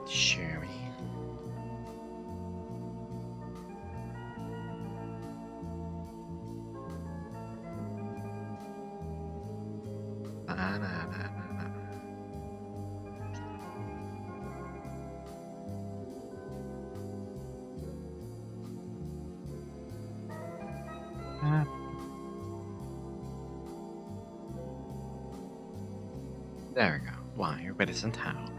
Sherry. There we go. Why, everybody's in town.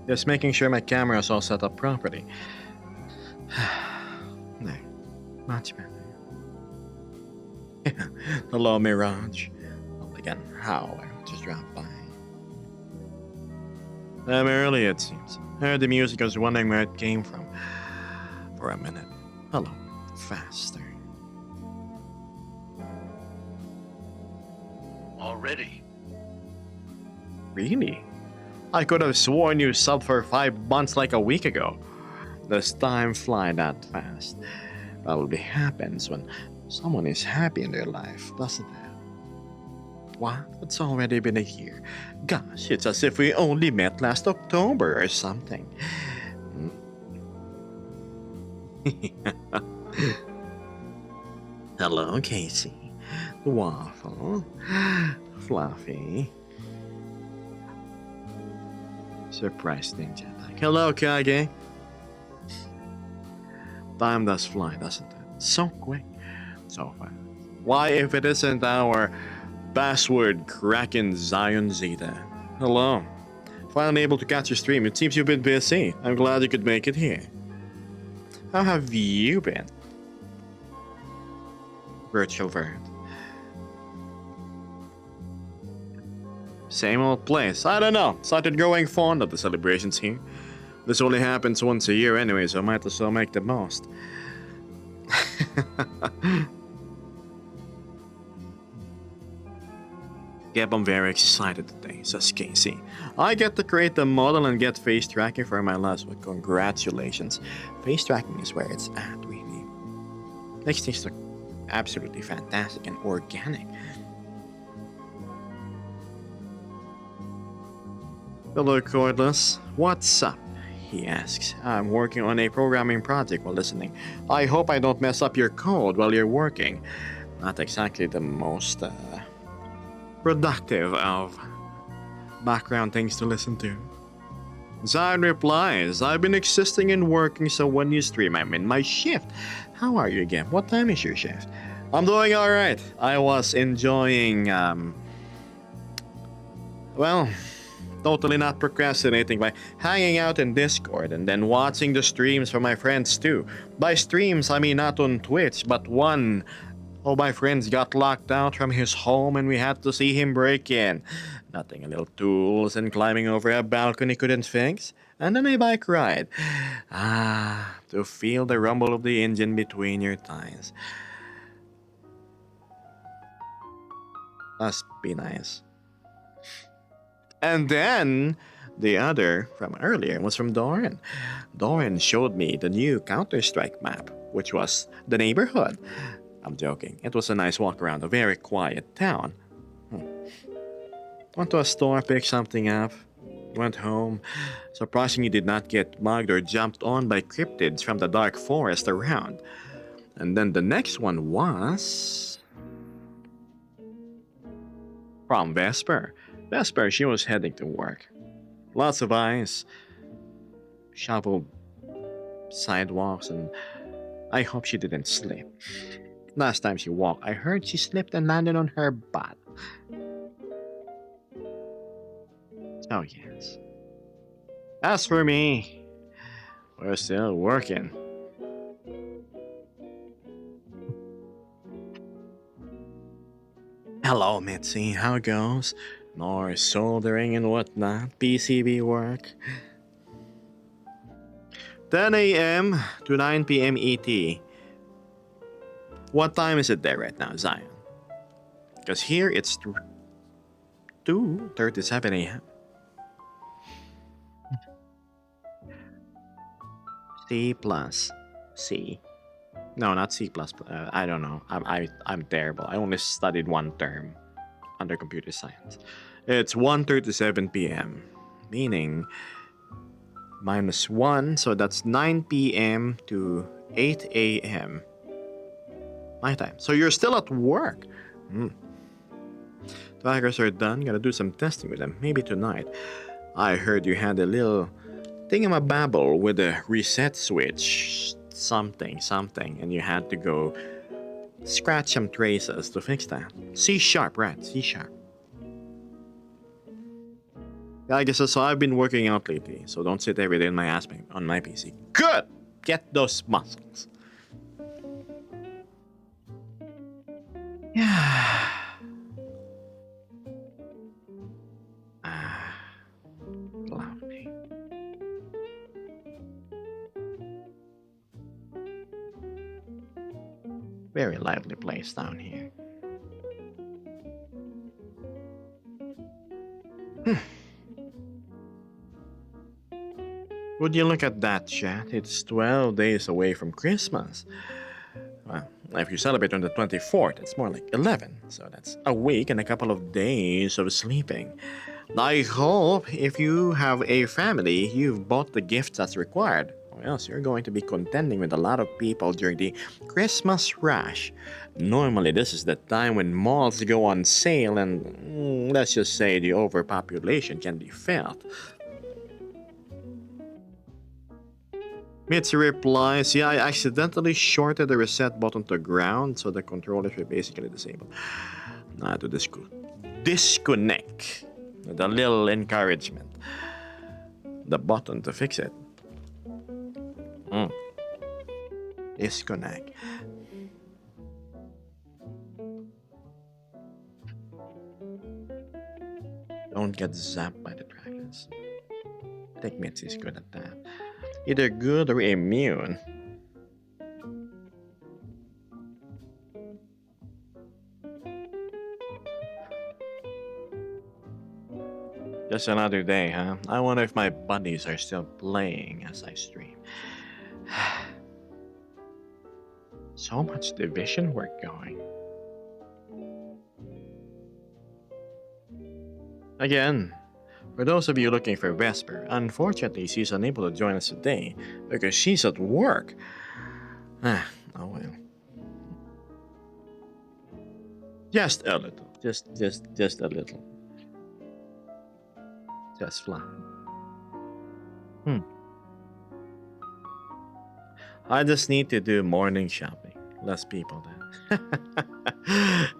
Just making sure my camera's all set up properly. No, much better. Hello, Mirage. Well, again, how I just dropped by. I'm early, it seems. Heard the music, I was wondering where it came from. For a minute. Hello, faster. Already? Really? I could have sworn you subbed for 5 months like a week ago. Does time fly that fast? Probably happens when someone is happy in their life, doesn't it? What? It's already been a year. Gosh, it's as if we only met last October or something. Hello, Casey. Waffle. Fluffy. Surprise ninja attack. Hello, Kage. Time does fly, doesn't it? So quick. So fast. Why, if it isn't our password Kraken Zion Zeta? Hello. Finally able to catch your stream. It seems you've been busy. I'm glad you could make it here. How have you been? Virtual Vert. Same old place. I don't know. Started growing fond of the celebrations here. This only happens once a year anyway, so I might as well make the most. Yep, I'm very excited today, says Casey. I get to create the model and get face tracking for my last one. Congratulations. Face tracking is where it's at, really. Makes things look absolutely fantastic and organic. Hello, Cordless. What's up? He asks. I'm working on a programming project while listening. I hope I don't mess up your code while you're working. Not exactly the most productive of background things to listen to. Zion replies, I've been existing and working, so when you stream, I'm in my shift. How are you again? What time is your shift? I'm doing alright. I was enjoying, well, totally not procrastinating by hanging out in Discord and then watching the streams from my friends too. By streams, I mean not on Twitch, but one of my friends got locked out from his home and we had to see him break in. Nothing a little tools and climbing over a balcony couldn't fix. And then a bike ride. Ah, to feel the rumble of the engine between your thighs. Must be nice. And then the other from earlier was from Doran. Doran showed me the new Counter-Strike map, which was the neighborhood. I'm joking. It was a nice walk around a very quiet town. Went to a store, picked something up, went home. Surprisingly, did not get mugged or jumped on by cryptids from the dark forest around. And then the next one was from Vesper. Vesper, she was heading to work. Lots of ice, shoveled sidewalks, and I hope she didn't slip. Last time she walked, I heard she slipped and landed on her butt. Oh, yes. As for me, we're still working. Hello, Mitzi. How it goes? More soldering and whatnot. PCB work. 10 a.m. to 9 p.m. ET. What time is it there right now, Zion? Because here it's 2:37 a.m. C plus C. No, not C++. I don't know. I'm terrible. I only studied one term under computer science. It's 1:37 p.m., meaning minus 1, so that's 9 p.m. to 8 a.m. my time. So you're still at work. Hmm. Tigers are done. Gotta do some testing with them. Maybe tonight. I heard you had a little thingamababble with a reset switch. Something. And you had to go scratch some traces to fix that. C sharp, right? C sharp. Yeah, I guess so. I've been working out lately, so don't sit every day on my ass on my PC. Good! Get those muscles. Yeah. Ah, lovely. Very lively place down here. Hmm. Would you look at that, chat? It's 12 days away from Christmas. Well, if you celebrate on the 24th, it's more like 11. So that's a week and a couple of days of sleeping. I hope if you have a family, you've bought the gifts that's required, or else you're going to be contending with a lot of people during the Christmas rush. Normally, this is the time when malls go on sale and let's just say the overpopulation can be felt. Mitzi replies, yeah, I accidentally shorted the reset button to ground, so the controllers were basically disabled. I had to disconnect with a little encouragement. The button to fix it. Mm. Disconnect. Don't get zapped by the dragons. I think Mitzi's good at that. Either good or immune. Just another day, huh? I wonder if my buddies are still playing as I stream. So much division work going. Again, for those of you looking for Vesper, unfortunately she's unable to join us today because she's at work. Oh well. Just a little. Just a little. Just fine. Hmm. I just need to do morning shopping. Less people then.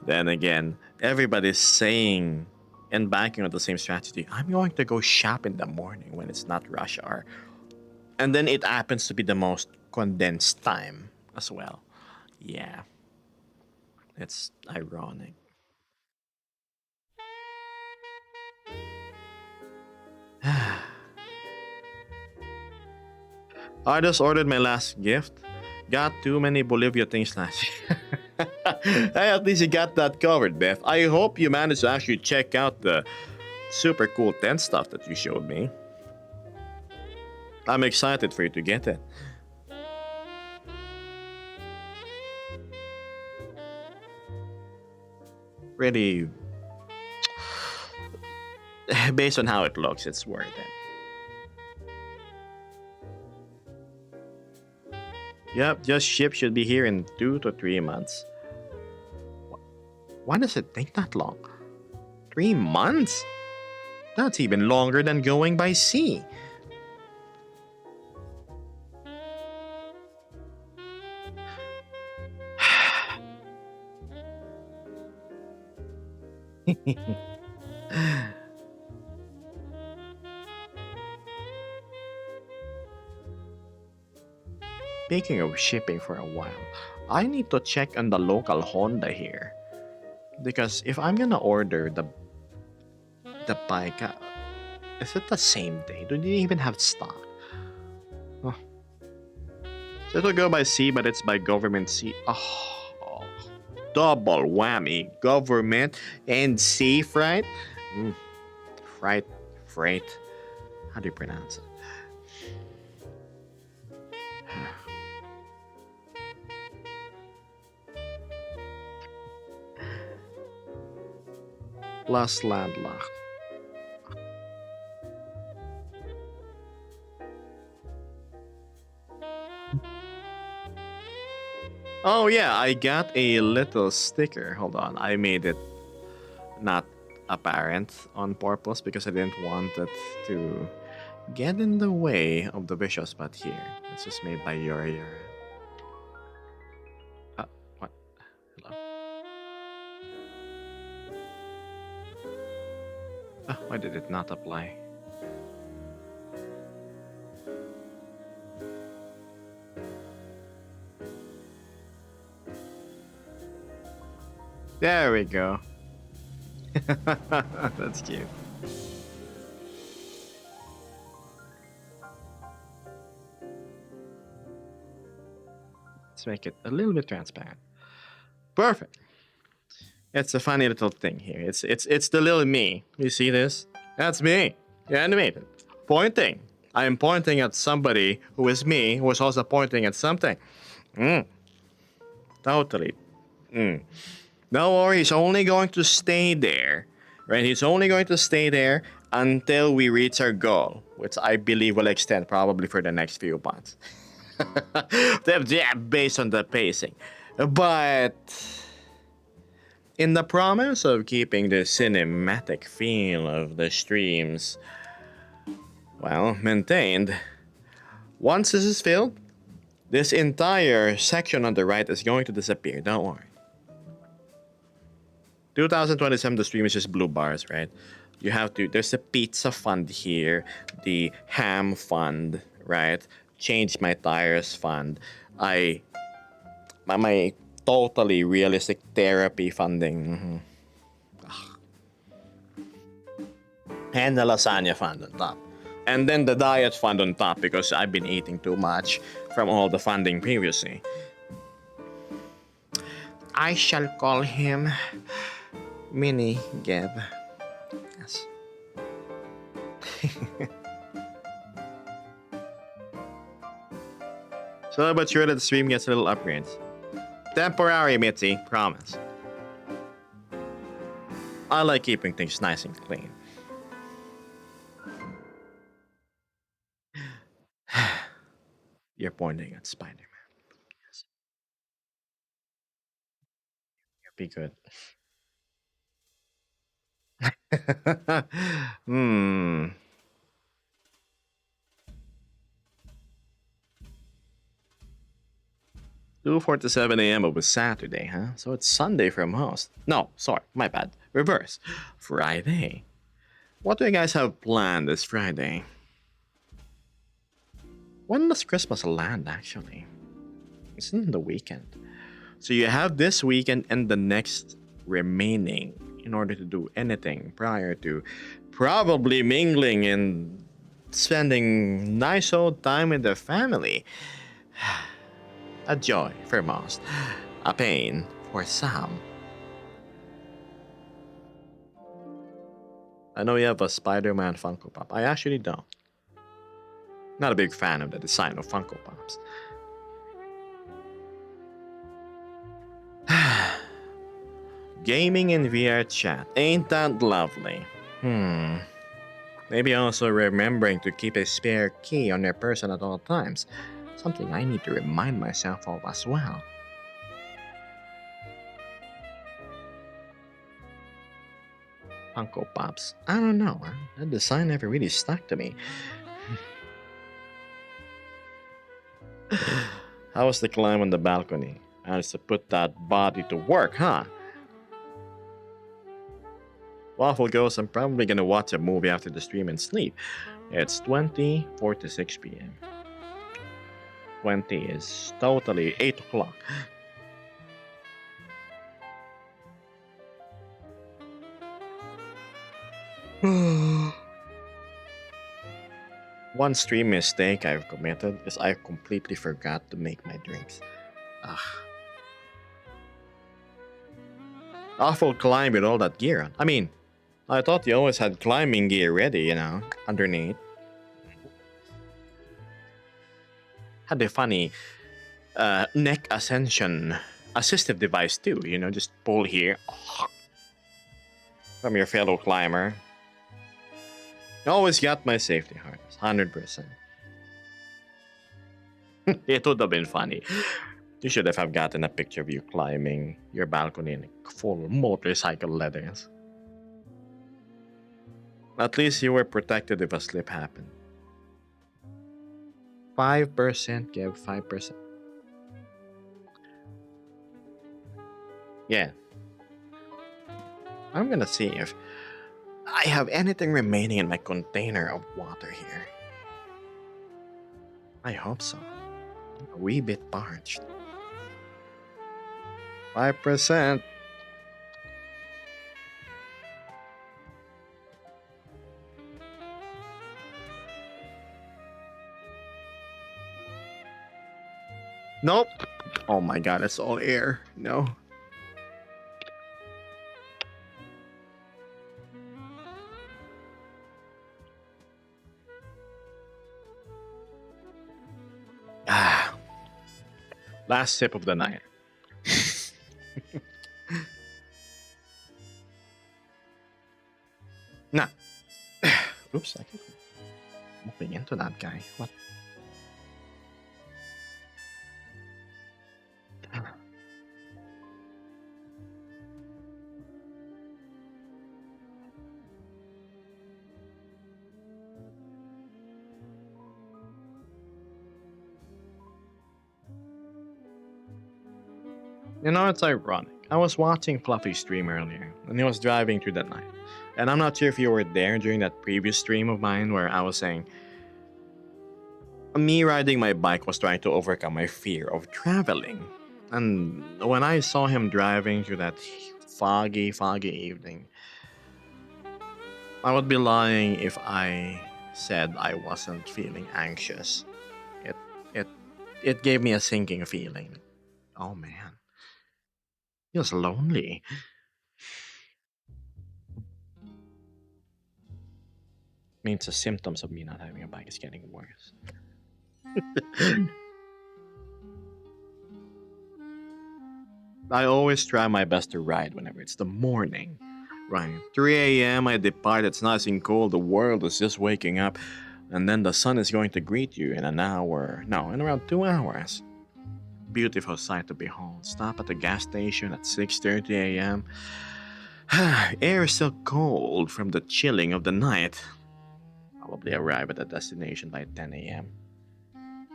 Then again, everybody's saying and banking on the same strategy. I'm going to go shop in the morning when it's not rush hour. And then it happens to be the most condensed time as well. Yeah, it's ironic. I just ordered my last gift. Got too many Bolivia things last year. Hey, at least you got that covered, Beth. I hope you managed to actually check out the super cool tent stuff that you showed me. I'm excited for you to get it. Really, based on how it looks, it's worth it. Yep, just ship should be here in 2 to 3 months. Why does it take that long? 3 months? That's even longer than going by sea. Speaking of shipping for a while, I need to check on the local Honda here. Because if I'm gonna order the bike, is it the same day? Do they even have stock? Oh, so it'll go by sea, but it's by government sea. Oh, double whammy. Government and sea freight? Mm, freight. Freight. How do you pronounce it? plus landlocked. Oh yeah, I got a little sticker. Hold on, I made it not apparent on purpose because I didn't want it to get in the way of the visual spot here. This was made by Yuri. Uh, what? Hello? Why did it not apply? There we go. That's cute. Let's make it a little bit transparent. Perfect. It's a funny little thing here. It's the little me. You see this? That's me. Animated. Pointing. I am pointing at somebody who is me, who is also pointing at something. Totally. Don't worry, he's only going to stay there. Right? He's only going to stay there until we reach our goal, which I believe will extend probably for the next few months. Yeah, based on the pacing. But in the promise of keeping the cinematic feel of the streams, well, maintained, once this is filled, this entire section on the right is going to disappear. Don't worry. 2027, the stream is just blue bars, right? You have to, there's a pizza fund here, the ham fund, right? Change my tires fund. My totally realistic therapy funding. And the lasagna fund on top. And then the diet fund on top because I've been eating too much from all the funding previously. I shall call him Mini Geb. Yes. So but sure that the stream gets a little upgrades. Temporary, Mitzi, promise. I like keeping things nice and clean. You're pointing at Spider-Man. Yes. Be good. Hmm. 2:47 a.m. It was Saturday, huh? So it's Sunday for most. No, sorry, my bad. Reverse. Friday. What do you guys have planned this Friday? When does Christmas land, actually? It's in the weekend. So you have this weekend and the next remaining in order to do anything prior to probably mingling and spending nice old time with the family. A joy for most, a pain for some. I know you have a Spider-Man Funko Pop. I actually don't. Not a big fan of the design of Funko Pops. Gaming in VR chat. Ain't that lovely? Maybe also remembering to keep a spare key on your person at all times. Something I need to remind myself of as well. Funko Pops. I don't know. That design never really stuck to me. How was the climb on the balcony? Managed to put that body to work, huh? Waffle Ghost, I'm probably gonna watch a movie after the stream and sleep. It's 20:46 p.m. 20 is totally 8 o'clock. One stream mistake I've committed is I completely forgot to make my drinks. Ugh. Awful climb with all that gear on. I mean, I thought you always had climbing gear ready, you know, underneath. Had a funny neck ascension assistive device too, you know, just pull here. from your fellow climber. Always got my safety harness, 100%. It would have been funny. You should have gotten a picture of you climbing your balcony in full motorcycle leathers. At least you were protected if a slip happened. 5%, give 5%. Yeah, I'm gonna see if I have anything remaining in my container of water here. I hope so. A wee bit parched. 5%. Nope. Oh my god, it's all air. No. Ah. Last sip of the night. Nah. Oops, I keep moving into that guy. What? You know, it's ironic. I was watching Fluffy stream earlier, and he was driving through the night. And I'm not sure if you were there during that previous stream of mine where I was saying me riding my bike was trying to overcome my fear of traveling. And when I saw him driving through that foggy evening, I would be lying if I said I wasn't feeling anxious. It it it gave me a sinking feeling. Oh man, he was lonely. Means the symptoms of me not having a bike is getting worse. I always try my best to ride whenever it's the morning. Right. 3 a.m. I depart, it's nice and cold, the world is just waking up, and then the sun is going to greet you in an hour. No, in around 2 hours. Beautiful sight to behold. Stop at the gas station at 6:30 a.m. Air is still cold from the chilling of the night. Probably arrive at the destination by 10 a.m.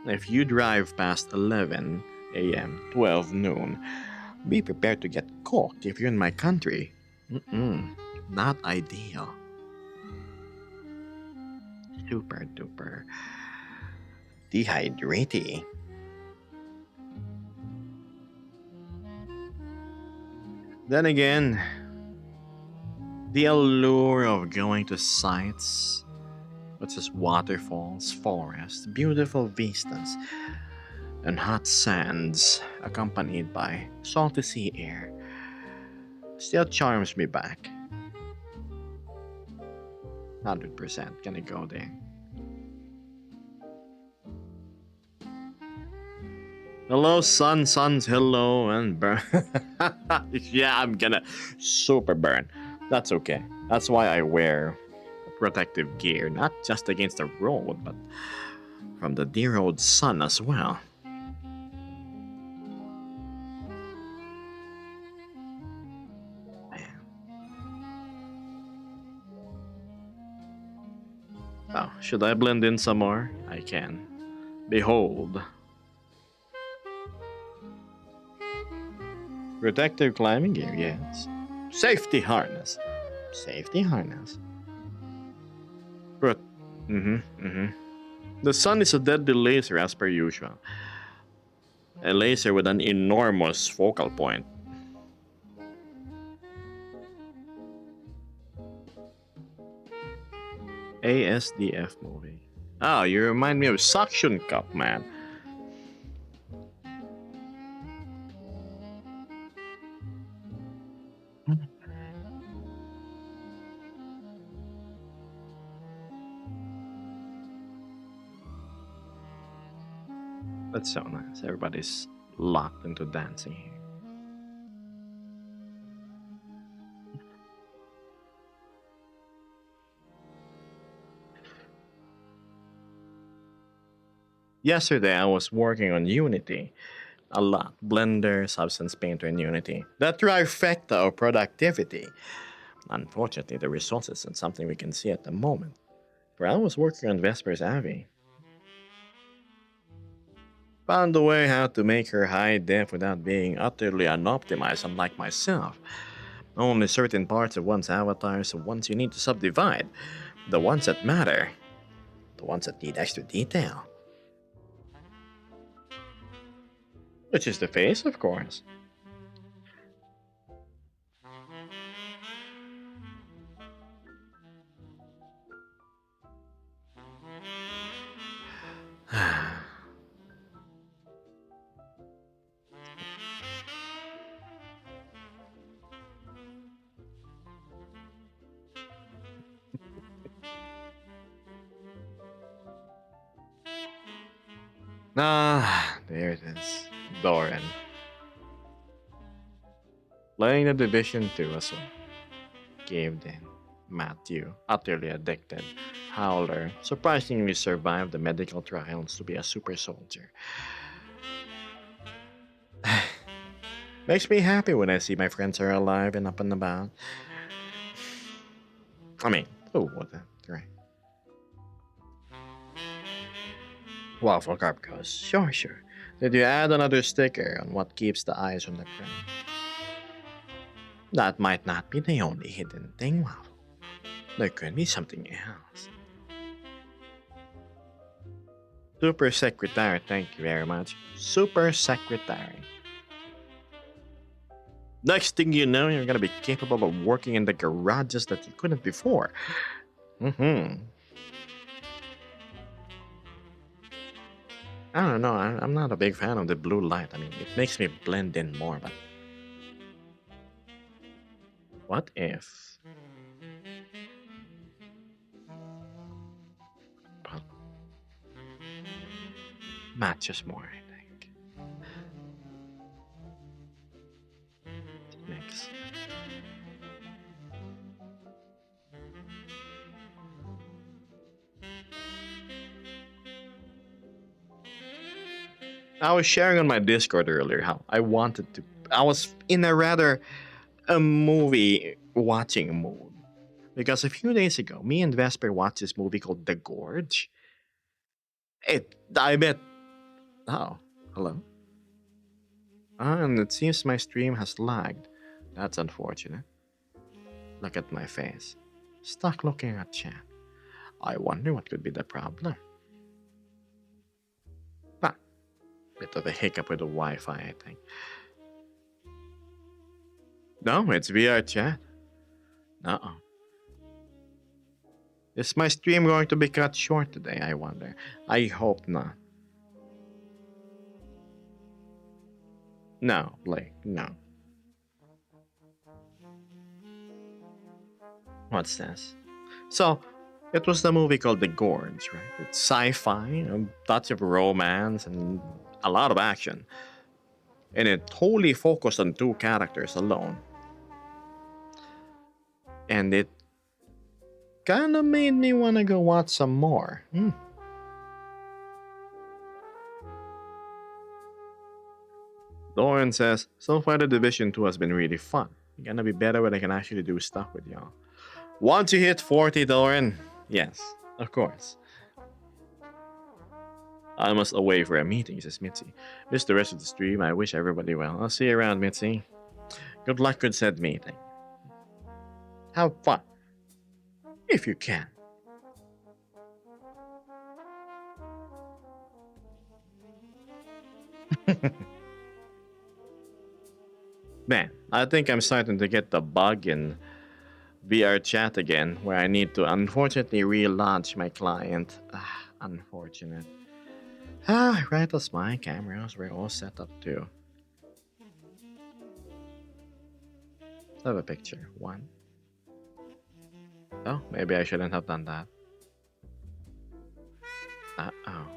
If you drive past 11 a.m., 12 noon, be prepared to get cooked if you're in my country. Not ideal. Super duper dehydrating. Then again, the allure of going to sites such as waterfalls, forests, beautiful vistas, and hot sands accompanied by salty sea air still charms me back. 100% gonna go there. Hello, suns, hello, and burn. Yeah, I'm gonna super burn. That's okay. That's why I wear protective gear, not just against the road, but from the dear old sun as well. Man. Oh, should I blend in some more? I can. Behold. Protective climbing gear, yes. Safety harness. Safety harness. But, The sun is a deadly laser as per usual. A laser with an enormous focal point. ASDF movie. Oh, you remind me of Suction Cup, man. That's so nice. Everybody's locked into dancing here. Yesterday I was working on Unity. A lot. Blender, Substance Painter, and Unity. That trifecta of productivity. Unfortunately, the results isn't something we can see at the moment. For I was working on Vesper's Avi. Found a way how to make her high def without being utterly unoptimized, unlike myself. Only certain parts of one's avatar, so ones you need to subdivide. The ones that matter. The ones that need extra detail. Which is the face, of course. There it is. Doran. Playing the Division 2 as well. Caved in. Matthew, utterly addicted. Howler, surprisingly survived the medical trials to be a super soldier. Makes me happy when I see my friends are alive and up and about. I mean, oh, what the, right. Waffle Carp goes, sure, sure. Did you add another sticker on what keeps the eyes on the ground? That might not be the only hidden thing, Waffle. There could be something else. Super Secretary, thank you very much. Super Secretary. Next thing you know, you're gonna be capable of working in the garages that you couldn't before. Mm-hmm. I don't know, I'm not a big fan of the blue light. I mean, it makes me blend in more, but... What if... Well, matches more, I think. Mix. I was sharing on my Discord earlier how I wanted to... I was in a rather a movie watching mood. Because a few days ago, me and Vesper watched this movie called The Gorge. I bet... Oh, hello? And it seems my stream has lagged. That's unfortunate. Look at my face. Stuck looking at chat. I wonder what could be the problem. Ah, bit of a hiccup with the Wi-Fi, I think. No, it's VR chat. Uh-oh. Is my stream going to be cut short today, I wonder? I hope not. No, Blake, no. What's this? So, it was the movie called The Gorge, right? It's sci-fi, a touch of romance, and a lot of action. And it totally focused on two characters alone. And it kinda made me wanna go watch some more. Lauren says, so far the Division 2 has been really fun. Gonna be better when I can actually do stuff with y'all. Once you hit 40, Lauren, yes, of course. I must away for a meeting, says Mitzi. Missed the rest of the stream. I wish everybody well. I'll see you around, Mitzi. Good luck with said meeting. Have fun. If you can. Man, I think I'm starting to get the bug in VR chat again, where I need to unfortunately relaunch my client. Unfortunate. Right as my cameras were all set up too. Let's have a picture. One. Oh, maybe I shouldn't have done that. Uh-oh.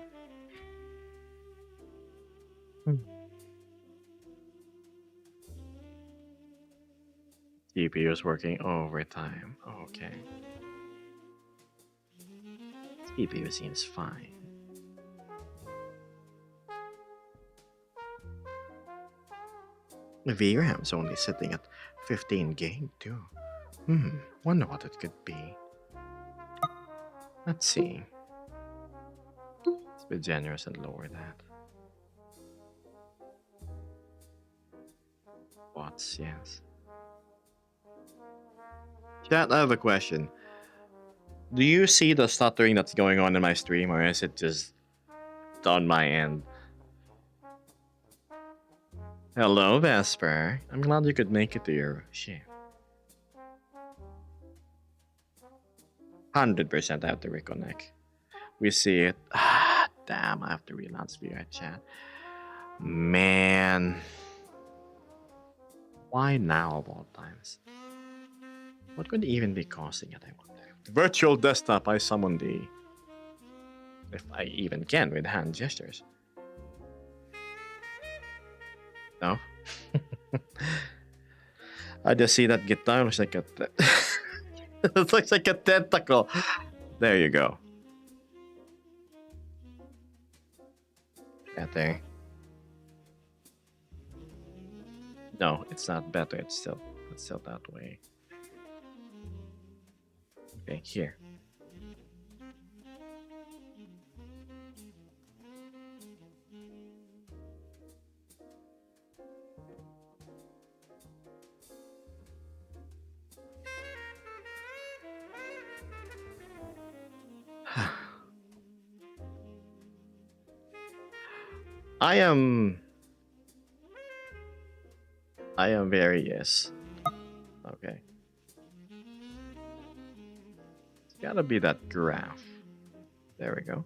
CPU is working overtime. Okay. CPU seems fine. VRAM's only sitting at 15 gig too. Wonder what it could be. Let's see. Let's be generous and lower that. Watts, yes. Chat, I have a question. Do you see the stuttering that's going on in my stream, or is it just on my end? Hello, Vesper. I'm glad you could make it to your shift. 100% I have to reconnect. We see it. Ah, damn, I have to relaunch VR chat. Man. Why now of all times? What could even be causing it, I wonder? Virtual desktop, I summon the... If I even can with hand gestures. No? I just see that guitar looks like a... it looks like a tentacle. There you go. Better. No, it's not better. It's still that way. Okay, here. I am very yes. Okay. It's gotta be that graph. There we go.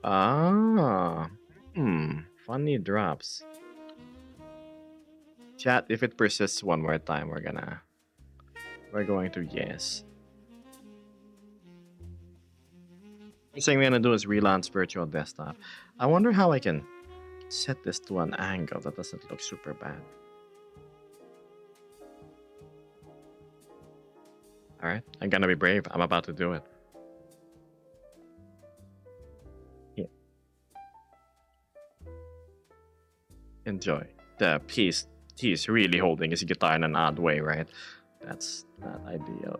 Ah. Funny drops. Chat, if it persists one more time, we're going to yes. First thing we're gonna do is relaunch virtual desktop. I wonder how I can set this to an angle that doesn't look super bad. Alright, I'm gonna be brave. I'm about to do it. Yeah. Enjoy. The piece he's really holding his guitar in an odd way, right? That's not ideal.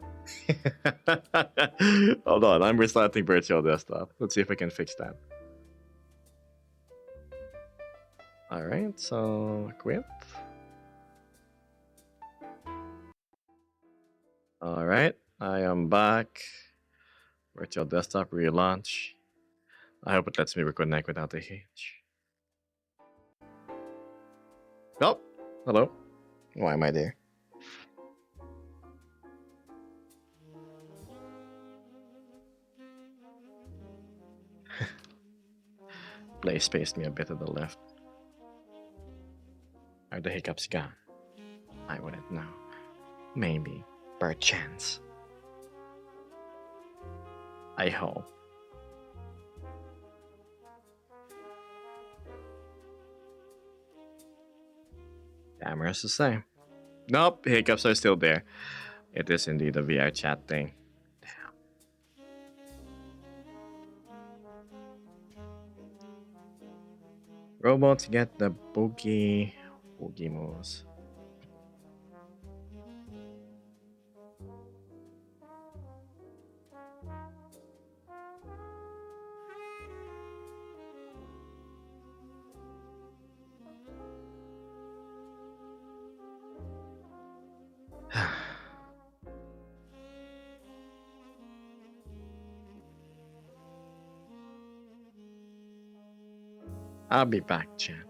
Hold on, I'm restarting virtual desktop. Let's see if I can fix that. Alright, so quit. Alright, I am back. Virtual desktop relaunch. I hope it lets me reconnect without a hitch. Oh, hello. Why am I there? Play spaced me a bit to the left. Are the hiccups gone? I wouldn't know. Maybe, perchance. I hope. Camera's the same. Nope, hiccups are still there. It is indeed a VR chat thing. Damn. Robots get the boogie moves. I'll be back, chat.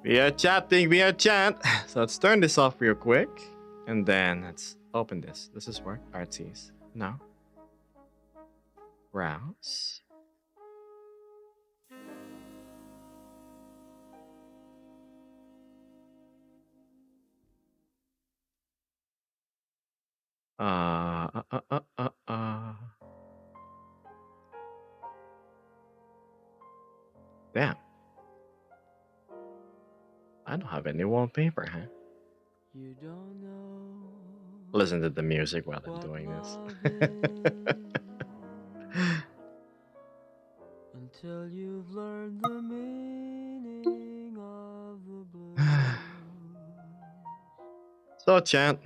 We are chatting, we are chat. So let's turn this off real quick. And then let's open this. Does this work? Artsies. No. Browse. Damn. I don't have any wallpaper, huh? You don't know. Listen to the music while I'm doing this. until you've learned the meaning of the blues. So, chat,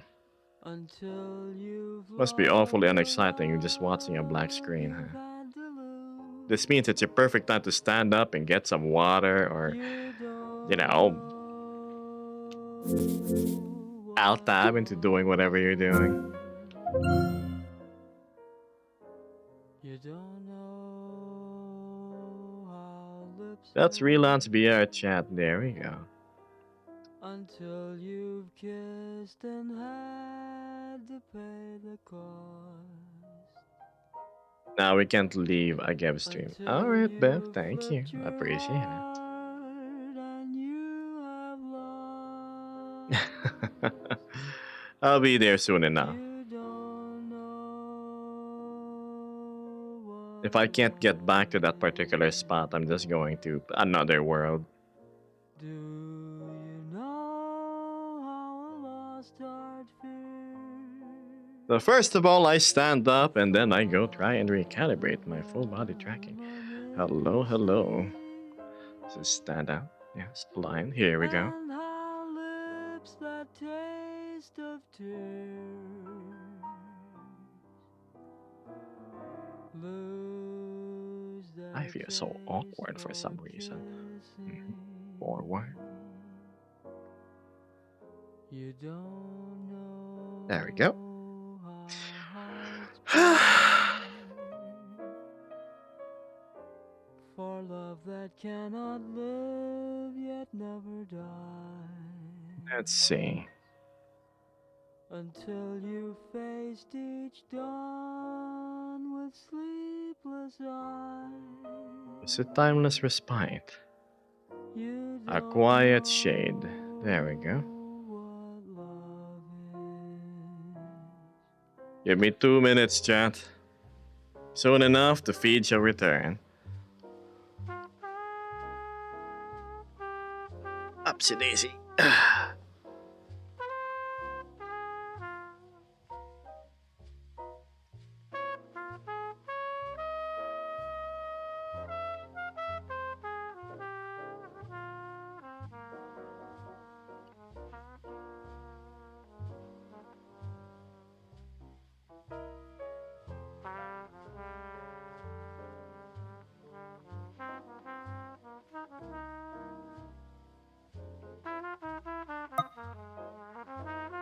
Until you've must be awfully lost the unexciting just watching a black screen, love huh? you've had to lose. This means it's a perfect time to stand up and get some water or, You you don't know, know alt what tab into doing whatever you're doing. you don't know how lips That's Relance move VR chat. There we go. until you've kissed and had to pay the cost. Now we can't leave a game stream. Until Alright, Bev, you've thank you. flipped your Appreciate it. heart and you have lost. I'll be there soon enough. You don't know If what I can't get back to that love particular spot, I'm just going to another world. Do you know how a lost heart feels? So first of all, I stand up and then I go try and recalibrate my full body tracking. Hello, hello. So stand up. Yes, blind. Here we go. And how lips that taste of tears lose their I feel so taste awkward for some reason. Forward. You don't know There we go. how hearts for love that cannot live yet never die. Let's see. Until you faced each dawn with sleepless eyes. It's a timeless respite. You A don't quiet shade. There we go. know what love is. Give me 2 minutes, chat. Soon enough, the feed shall return. Upsy daisy.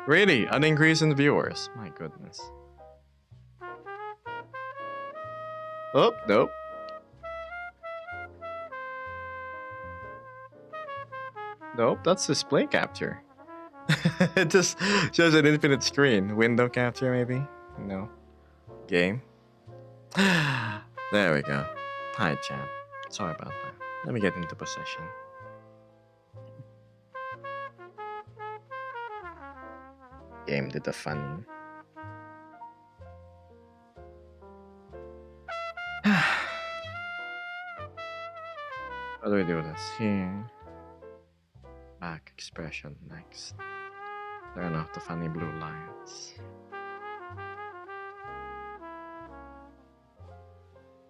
Really? An increase in viewers? My goodness. Oh, nope. Nope, that's display capture. It just shows an infinite screen. Window capture, maybe? No. Game. There we go. Hi, chat. Sorry about that. Let me get into position. Game did the funny. How do we do this? Here. Back expression next. Turn off the funny blue lines.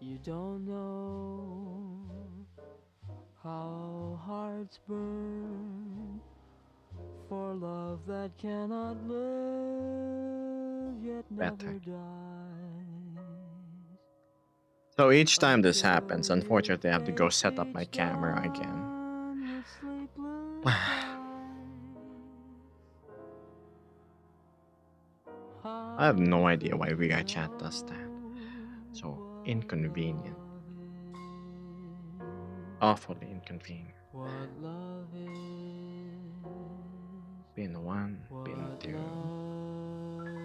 You don't know how hearts burn for love that cannot live yet never Better. dies. So each time this happens, unfortunately, I have to go set up my camera again. I have no idea why VR chat does that. So inconvenient. Awfully inconvenient. What love is. Pin 1, pin What 2. love is.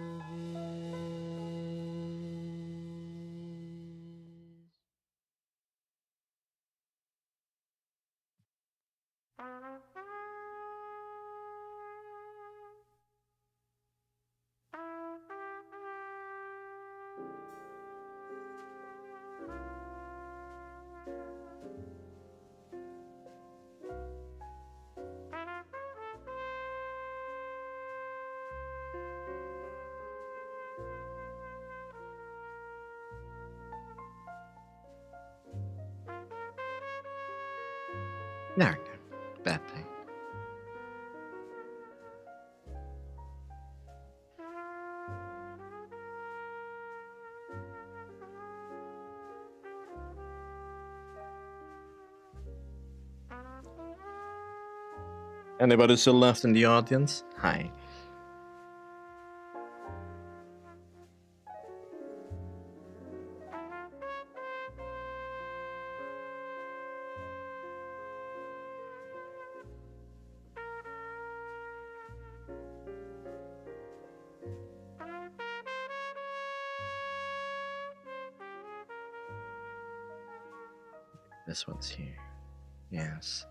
There we go. Bad thing. Anybody still left in the audience? Hi. This one's here. Yes.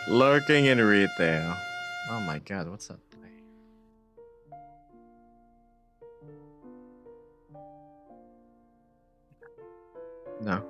Lurking in retail. Oh my god, what's that play? No.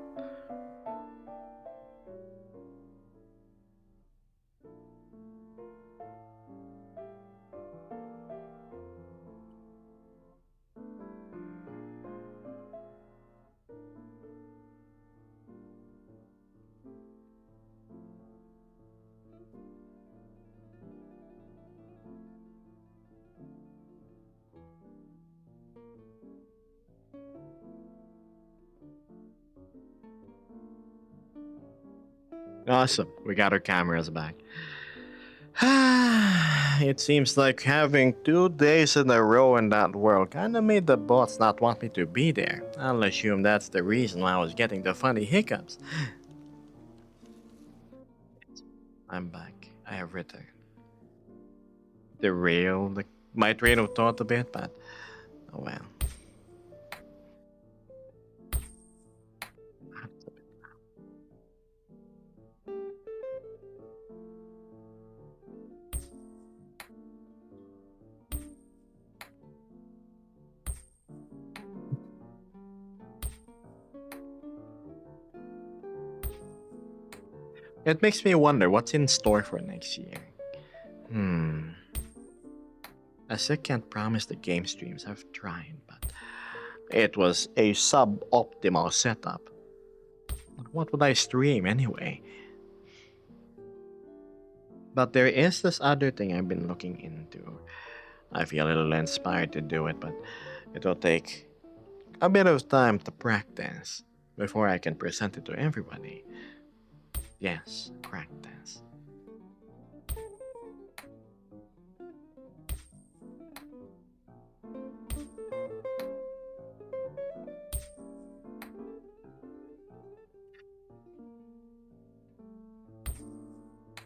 Awesome. We got our cameras back. It seems like having 2 days in a row in that world kinda made the bots not want me to be there. I'll assume that's the reason why I was getting the funny hiccups. I'm back. I have returned. My train of thought a bit, but oh well. It makes me wonder what's in store for next year. As I can't promise the game streams, I've tried, but it was a suboptimal setup. What would I stream anyway? But there is this other thing I've been looking into. I feel a little inspired to do it, but it'll take a bit of time to practice before I can present it to everybody. Yes, practice.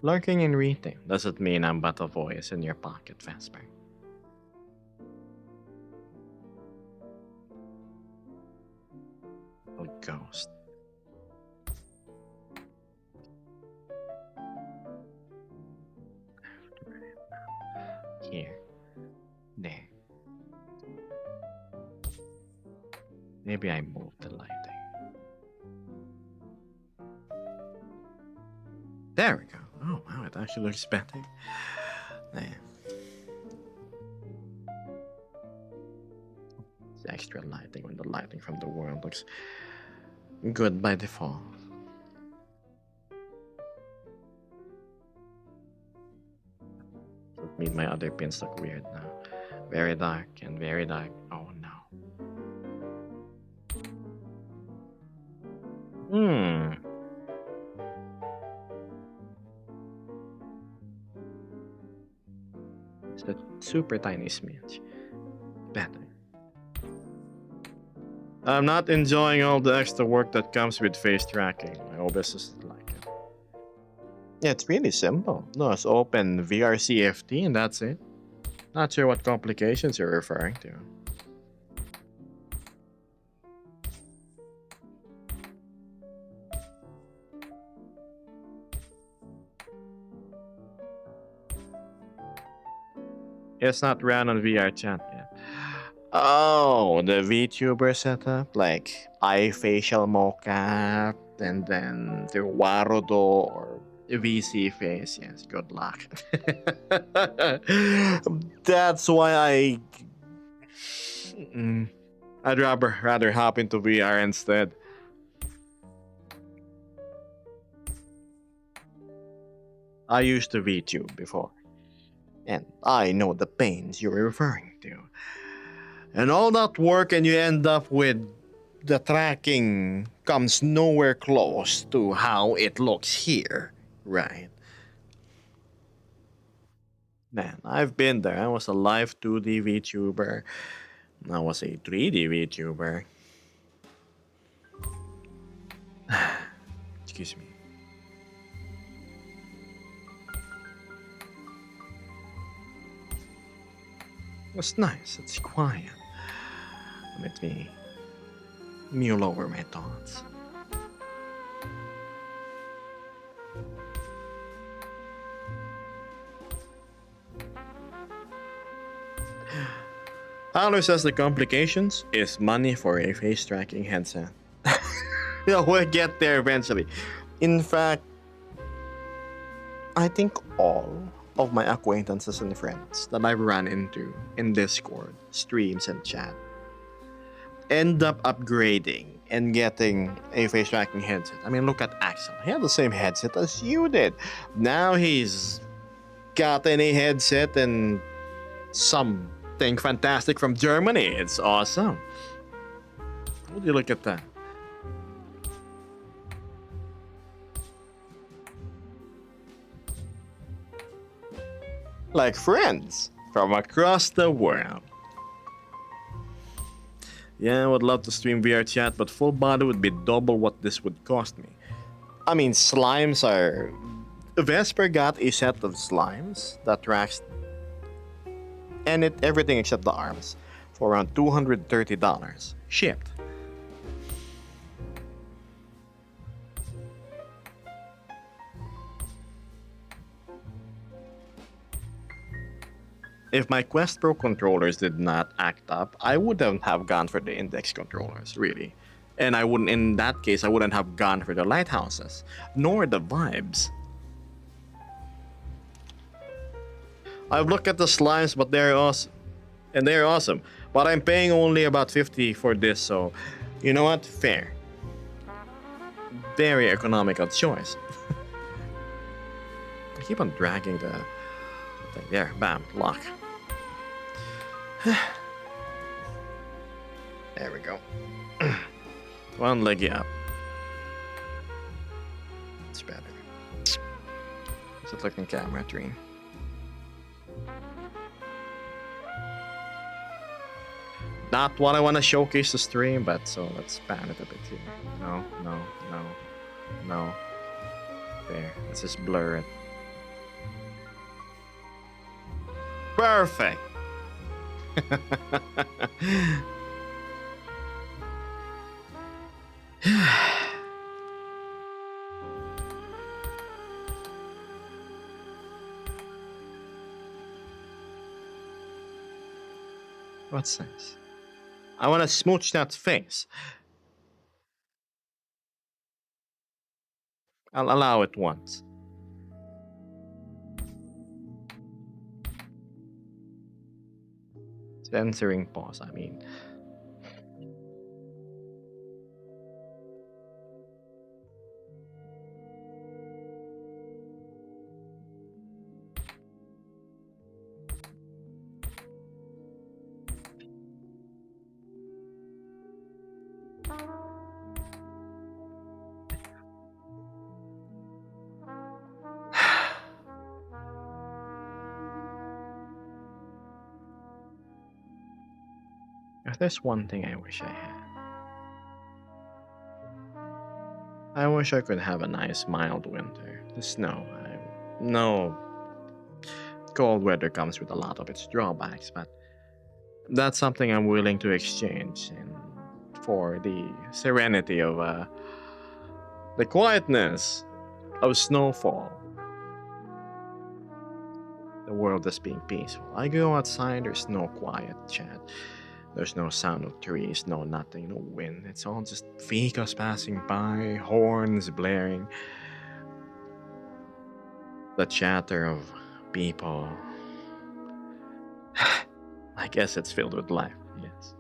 Lurking in retail doesn't mean I'm but a voice in your pocket, Vesper. A ghost. Here. There. Maybe I moved the lighting. There we go. Oh wow, it actually looks better. There. It's extra lighting when the lighting from the world looks good by default. Doesn't mean my other pins look weird now. Very dark and very dark. Oh no. It's a super tiny smidge. Better. I'm not enjoying all the extra work that comes with face tracking. I hope this is like it. Yeah, it's really simple. No, it's open VRCFT and that's it. Not sure what complications you're referring to. It's not ran on VR chat yet. Oh, the VTuber setup, like iFacial mocap, and then the Warudo or VC face, yes, good luck. That's why Mm, I'd rather hop into VR instead. I used to VTube before, and I know the pains you're referring to. And all that work, and you end up with the tracking comes nowhere close to how it looks here, right? Man, I've been there. I was a live 2D VTuber. I was a 3D VTuber. Excuse me. It was nice. It's quiet. Let me mule over my thoughts. Alu says the complications is money for a face tracking headset. Yeah, we'll get there eventually. In fact, I think all of my acquaintances and friends that I've run into in Discord, streams, and chat end up upgrading and getting a face tracking headset. I mean, look at Axel. He had the same headset as you did. Now he's gotten a headset and something fantastic from Germany. It's awesome. Would you look at that? Like friends from across the world. Yeah, I would love to stream VR chat, but full body would be double what this would cost me. I mean, slimes are. Vesper got a set of slimes that tracks and everything except the arms for around $230 shipped. If my Quest Pro controllers did not act up, I wouldn't have gone for the index controllers, really. And I wouldn't, in that case, I wouldn't have gone for the lighthouses, nor the vibes. I've looked at the slimes, but they're awesome. And they're awesome. But I'm paying only about $50 for this, so you know what? Fair. Very economical choice. I keep on dragging the thing. There, bam, lock. There we go. One leggy up. It's better. Is it looking camera dream? Not what I want to showcase the stream, but so let's pan it a bit here. No. There, let's just blur it. Perfect! What's this? I want to smooch that face. I'll allow it once. Censoring pause, I mean. If there's one thing I wish I had, I wish I could have a nice mild winter. The snow. No, cold weather comes with a lot of its drawbacks, but that's something I'm willing to exchange for the serenity of the quietness of snowfall. The world is being peaceful. I go outside, there's no quiet chat. There's no sound of trees, no nothing, no wind. It's all just vehicles passing by, horns blaring. The chatter of people. I guess it's filled with life, yes.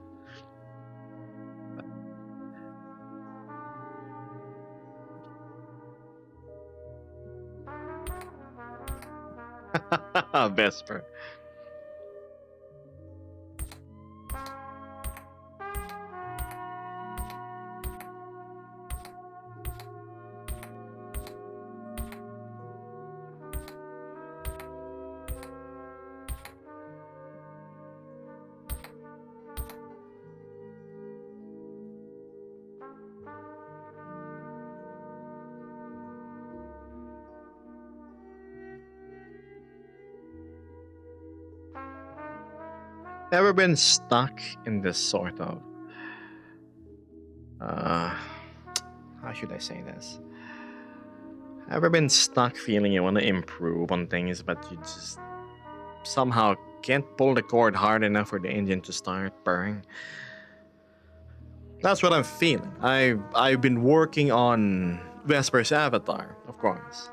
Vesper. Ever been stuck in this sort of uh how should I say this? Ever been stuck feeling you want to improve on things but you just somehow can't pull the cord hard enough for the engine to start purring? That's what I'm feeling. I've been working on Vesper's avatar, of course.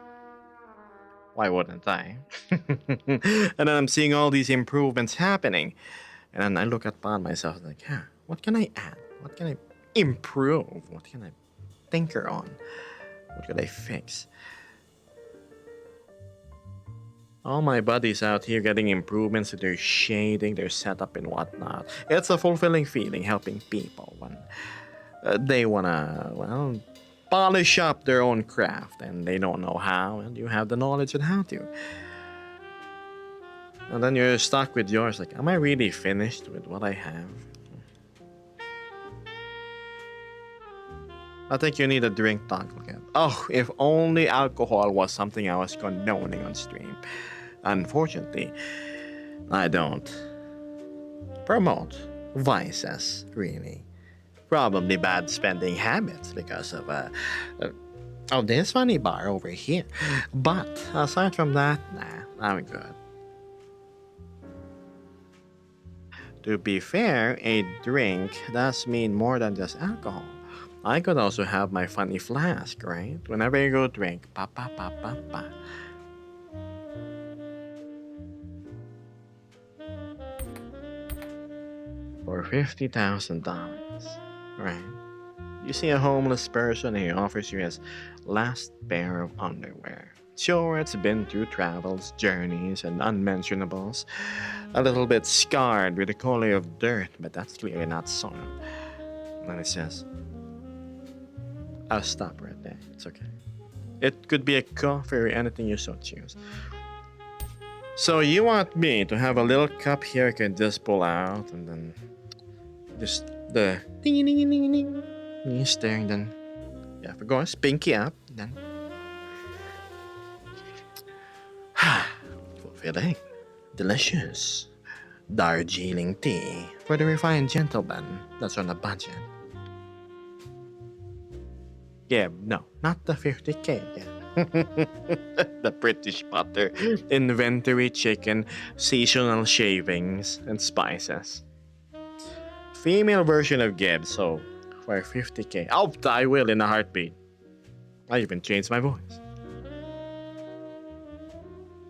Why wouldn't I? And then I'm seeing all these improvements happening. And then I look upon myself like, yeah, what can I add? What can I improve? What can I tinker on? What could I fix? All my buddies out here getting improvements to their shading, their setup, and whatnot. It's a fulfilling feeling helping people when they wanna, well, polish up their own craft and they don't know how, and you have the knowledge on how to. And then you're stuck with yours, like, am I really finished with what I have? I think you need a drink talk again. Oh, if only alcohol was something I was condoning on stream. Unfortunately, I don't promote vices, really. Probably bad spending habits because of this funny bar over here. But aside from that, nah, I'm good. To be fair, a drink does mean more than just alcohol. I could also have my funny flask, right? Whenever you go drink, pa pa pa pa pa. For $50,000, right? You see a homeless person and he offers you his last pair of underwear. Sure, it's been through travels, journeys, and unmentionables. A little bit scarred with the color of dirt, but that's clearly not soiled. And it says, I'll stop right there. It's okay. It could be a coffee or anything you so choose. So you want me to have a little cup here I can just pull out and then just the ding ding ding ding ding. You staring then. Yeah, if we're going pinky up, then fulfilling. Delicious. Darjeeling tea for the refined gentleman that's on a budget. Yeah, no, not the 50K. Yeah. The British butter, inventory chicken, seasonal shavings, and spices. Female version of Gibbs, so for 50K. Oh, I will in a heartbeat. I even changed my voice.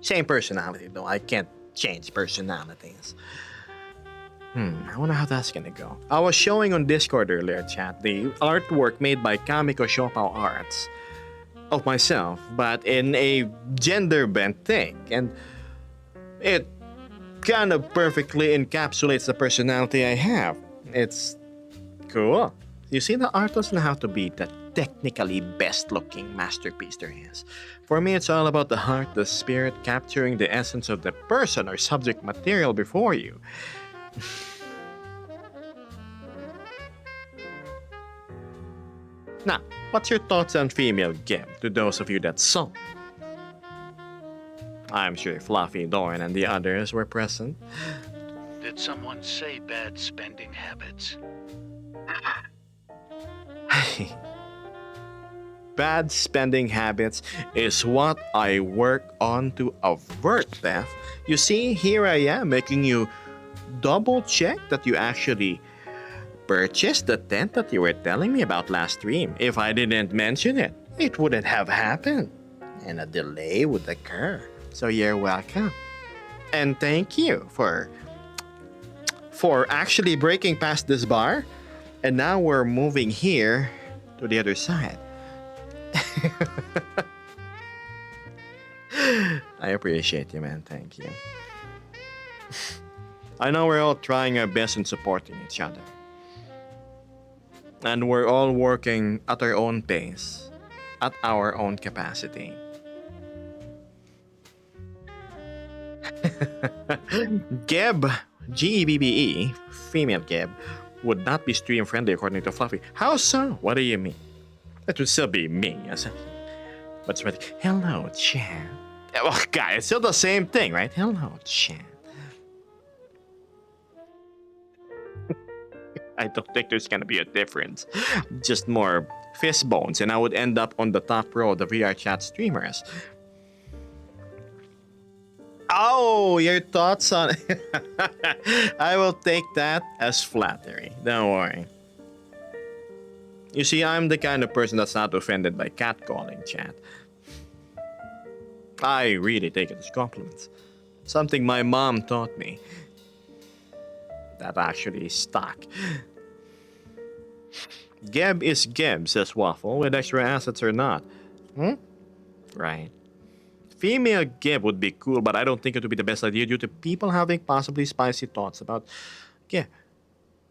Same personality though, I can't change personalities. I wonder how that's gonna go. I was showing on Discord earlier, chat, the artwork made by Kamiko Shopao Arts of myself, but in a gender bent thing, and it kind of perfectly encapsulates the personality I have. It's cool. You see, the art doesn't have to be the technically best looking masterpiece there is. For me, it's all about the heart, the spirit, capturing the essence of the person or subject material before you. Now, what's your thoughts on female Gib to those of you that saw? I'm sure Fluffy, Doran, and the others were present. Did someone say bad spending habits? Bad spending habits is what I work on to avert theft. You see, here I am making you double check that you actually purchased the tent that you were telling me about last stream. If I didn't mention it, it wouldn't have happened. and a delay would occur. So you're welcome. And thank you for actually breaking past this bar. And now we're moving here to the other side. I appreciate you, man. Thank you. I know we're all trying our best in supporting each other. And we're all working at our own pace, at our own capacity. Geb, Gebbe, female Geb, would not be stream friendly according to Fluffy. How so? What do you mean? That would still be me. But it's like, hello, chat. Well, guys, it's still the same thing, right? Hello, chat. I don't think there's gonna be a difference. Just more fist bones, and I would end up on the top row of the VR chat streamers. Oh, your thoughts on I will take that as flattery. Don't worry. You see, I'm the kind of person that's not offended by catcalling, chat. I really take it as compliments. Something my mom taught me. That actually stuck. Geb is Geb, says Waffle, with extra assets or not. Right. Female Geb would be cool, but I don't think it would be the best idea due to people having possibly spicy thoughts about Geb.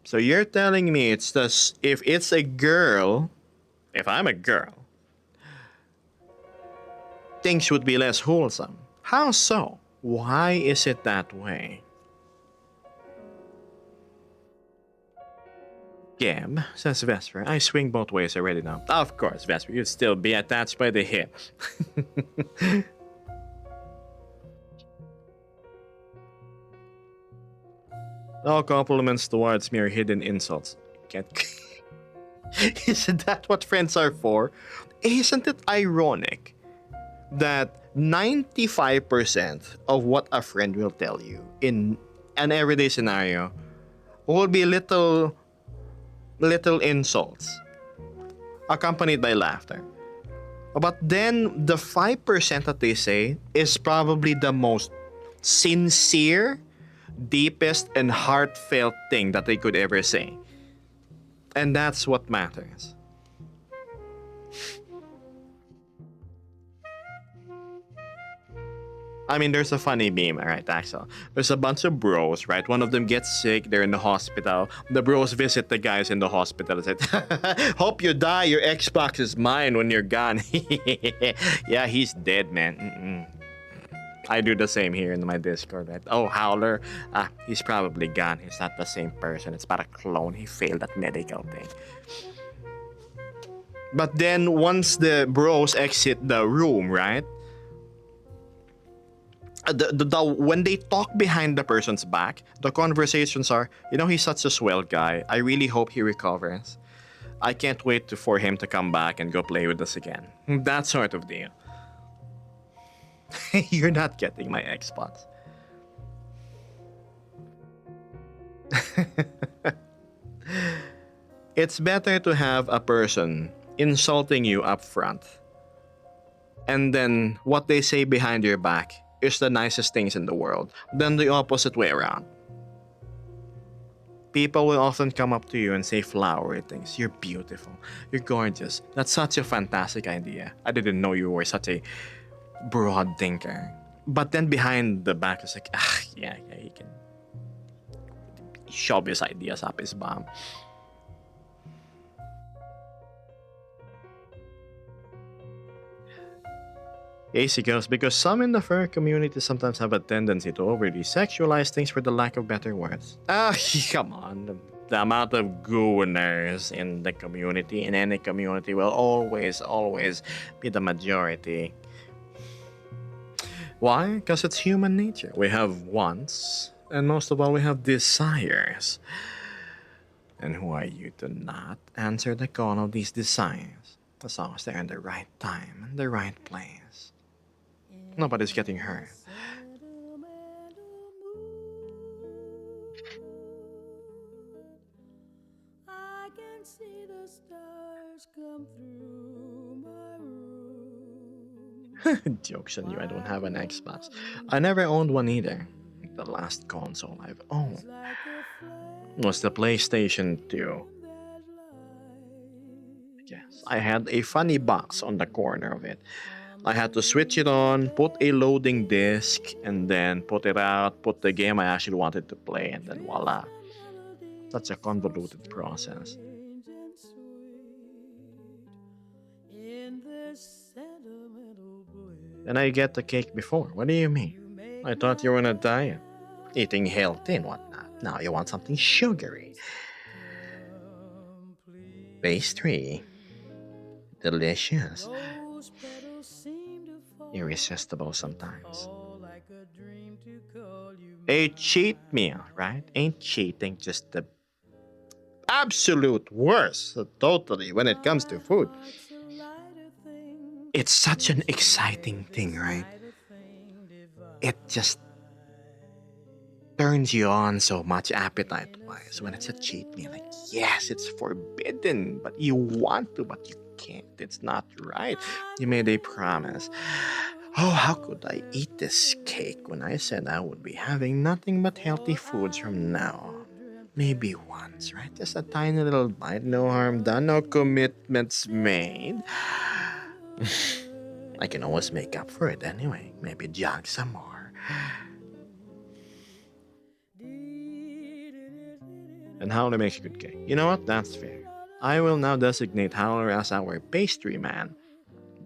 So you're telling me it's just if it's a girl, if I'm a girl, things would be less wholesome. How so? Why is it that way? Gab, says Vesper. I swing both ways already now. Of course, Vesper, you'd still be attached by the hip. All compliments towards mere hidden insults. Can't... Isn't that what friends are for? Isn't it ironic that 95% of what a friend will tell you in an everyday scenario will be little insults accompanied by laughter. But then the 5% that they say is probably the most sincere, deepest, and heartfelt thing that they could ever say. And that's what matters. I mean, there's a funny meme, right, Axel? There's a bunch of bros, right? One of them gets sick, they're in the hospital. The bros visit the guys in the hospital and say, hope you die, your Xbox is mine when you're gone. Yeah, he's dead, man. I do the same here in my Discord, right? Oh, Howler, he's probably gone. He's not the same person. It's but a clone. He failed that medical thing. But then once the bros exit the room, right? When they talk behind the person's back, the conversations are, he's such a swell guy. I really hope he recovers. I can't wait for him to come back and go play with us again. That sort of deal. You're not getting my Xbox. It's better to have a person insulting you up front, and then what they say behind your back is the nicest things in the world than the opposite way around. People will often come up to you and say flowery things. You're beautiful. You're gorgeous. That's such a fantastic idea. I didn't know you were such a broad thinker. But then behind the back, it's like, yeah, he can shove his ideas up his bum. AC goes, because some in the fur community sometimes have a tendency to overly sexualize things for the lack of better words. Come on. The amount of gooners in the community, in any community, will always be the majority. Why? Because it's human nature. We have wants, and most of all, we have desires. And who are you to not answer the call of these desires? As long as they're in the right time and the right place. Nobody's getting hurt. I can see the stars come through my room. Jokes on you, I don't have an Xbox. I never owned one either. The last console I've owned was the PlayStation 2. Yes, I had a funny box on the corner of it. I had to switch it on, put a loading disc, and then put it out, put the game I actually wanted to play, and then voila. That's a convoluted process. And I get the cake before. What do you mean? I thought you were on a diet, eating healthy and whatnot. Now you want something sugary. Pastry. Delicious. Irresistible sometimes. A cheat meal, right? Ain't cheating just the absolute worst, totally, when it comes to food. It's such an exciting thing, right? It just turns you on so much appetite wise when it's a cheat meal. Like, yes, it's forbidden, but you want to, but you can't. It's not right. You made a promise. Oh, how could I eat this cake when I said I would be having nothing but healthy foods from now on? Maybe once, right? Just a tiny little bite, no harm done, no commitments made. I can always make up for it anyway. Maybe jog some more. And Howler makes a good cake. You know what? That's fair. I will now designate Howler as our pastry man.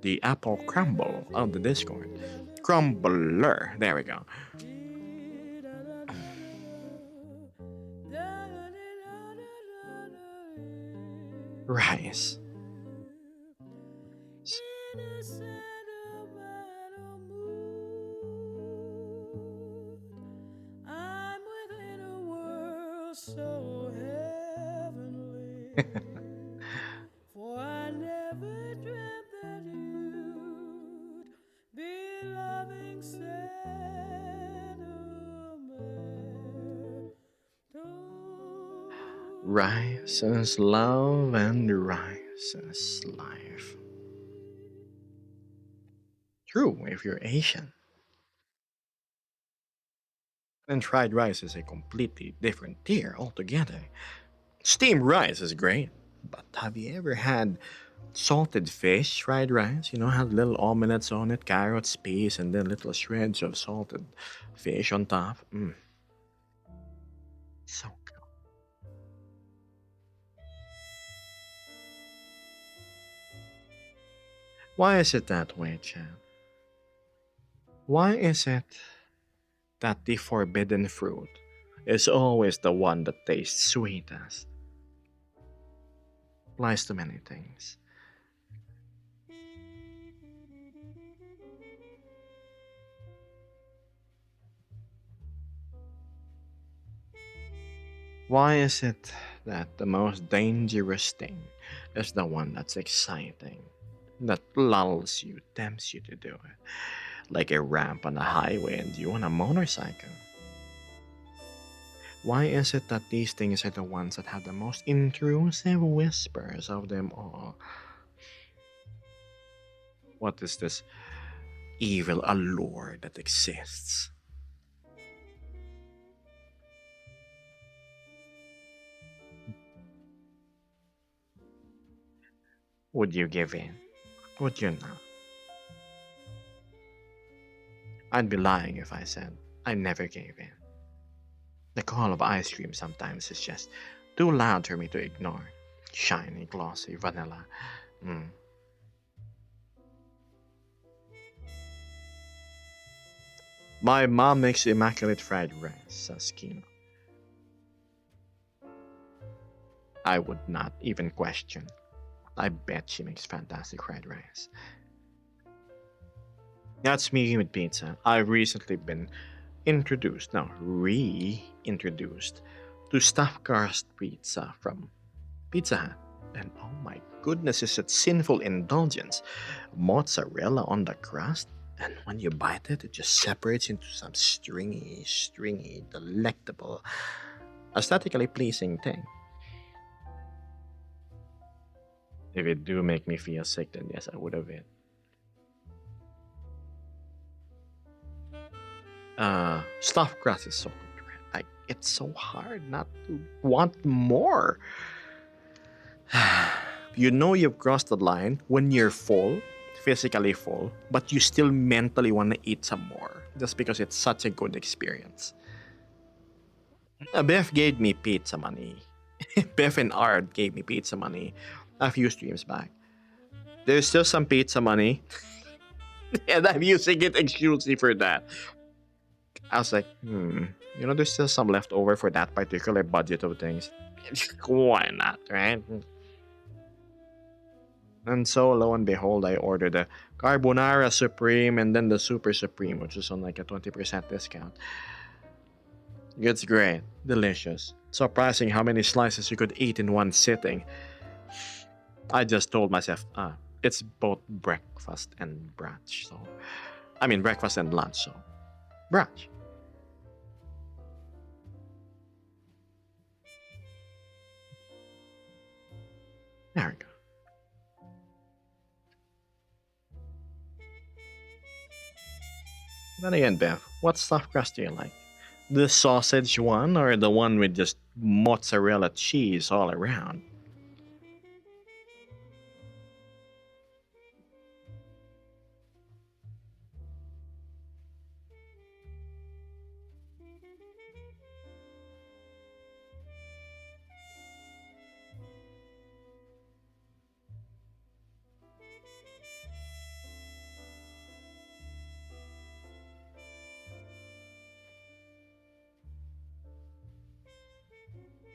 The apple crumble of the Discord. Crumbler. There we go. Rice. So heavenly. For I never dreamt that you'd be loving sentiment. Rice is love and rice is life. True, if you're Asian. And fried rice is a completely different tier altogether. Steamed rice is great, but have you ever had salted fish fried rice? You know, had little omelets on it, carrots, peas, and then little shreds of salted fish on top. So good. Why is it that way, Chad? Why is it that the forbidden fruit is always the one that tastes sweetest? Applies to many things. Why is it that the most dangerous thing is the one that's exciting, that lulls you, tempts you to do it, like a ramp on a highway and you on a motorcycle? Why is it that these things are the ones that have the most intrusive whispers of them all? What is this evil allure that exists? Would you give in? Would you not? I'd be lying if I said I never gave in. The call of ice cream sometimes is just too loud for me to ignore. Shiny, glossy, vanilla. My mom makes immaculate fried rice, says Kino. I would not even question. I bet she makes fantastic fried rice. That's me with pizza. I've recently been introduced, no, reintroduced to stuffed crust pizza from Pizza Hut. And oh my goodness, is it sinful indulgence? Mozzarella on the crust, and when you bite it, it just separates into some stringy, delectable, aesthetically pleasing thing. If it do make me feel sick, then yes, I would have it. Stuffed crust is so good. Like it's so hard not to want more. You know you've crossed the line when you're full, physically full, but you still mentally want to eat some more just because it's such a good experience. Beth gave me pizza money. Beth and Ard gave me pizza money a few streams back. There's still some pizza money, and I'm using it exclusively for that. I was like, there's still some left over for that particular budget of things. Why not, right? And so, lo and behold, I ordered the Carbonara Supreme and then the Super Supreme, which is on like a 20% discount. It's great, delicious. Surprising how many slices you could eat in one sitting. I just told myself, it's both breakfast and brunch. So, I mean, breakfast and lunch. So, brunch. There we go. Then again, Bev, what stuffed crust do you like? The sausage one or the one with just mozzarella cheese all around?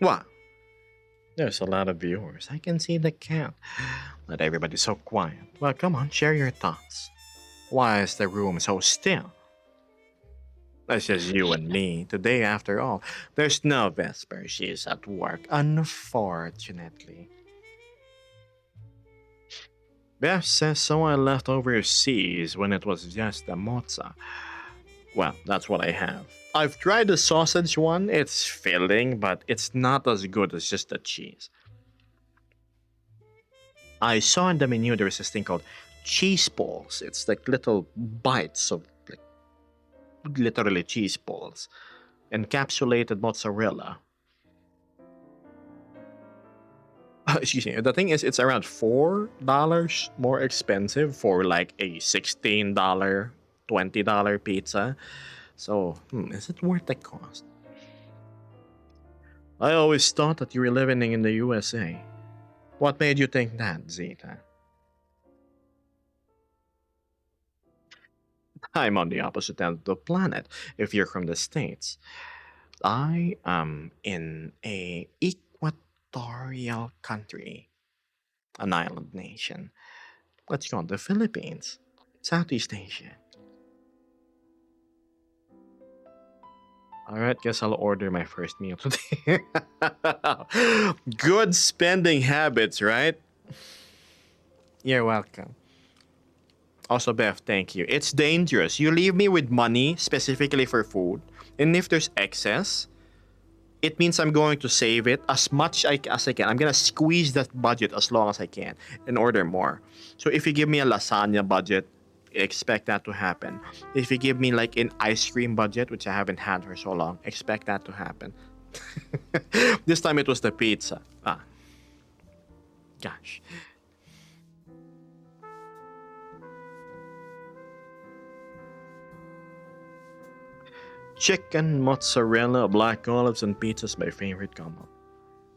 Wow, there's a lot of viewers. I can see the count. Not everybody's so quiet. Well, come on, share your thoughts. Why is the room so still? That's just you and me. Today, after all, there's no Vesper. She's at work, unfortunately. Beth says so I left overseas when it was just the mozza. Well, that's what I have. I've tried the sausage one. It's filling, but it's not as good as just the cheese. I saw in the menu there's this thing called cheese balls. It's like little bites of like literally cheese balls, encapsulated mozzarella. Excuse me. The thing is, it's around $4 more expensive for like a $16, $20 pizza. So, is it worth the cost? I always thought that you were living in the USA. What made you think that, Zeta? I'm on the opposite end of the planet if you're from the States. I am in a equatorial country, an island nation. Let's call it the Philippines, Southeast Asia. Alright, guess I'll order my first meal today. Good spending habits, right? You're welcome. Also, Beth, thank you. It's dangerous. You leave me with money specifically for food, and if there's excess, it means I'm going to save it as much as I can. I'm gonna squeeze that budget as long as I can and order more. So if you give me a lasagna budget, expect that to happen. If you give me like an ice cream budget, which I haven't had for so long, expect that to happen. This time it was the pizza. Gosh. Chicken, mozzarella, black olives, and pizza is my favorite combo.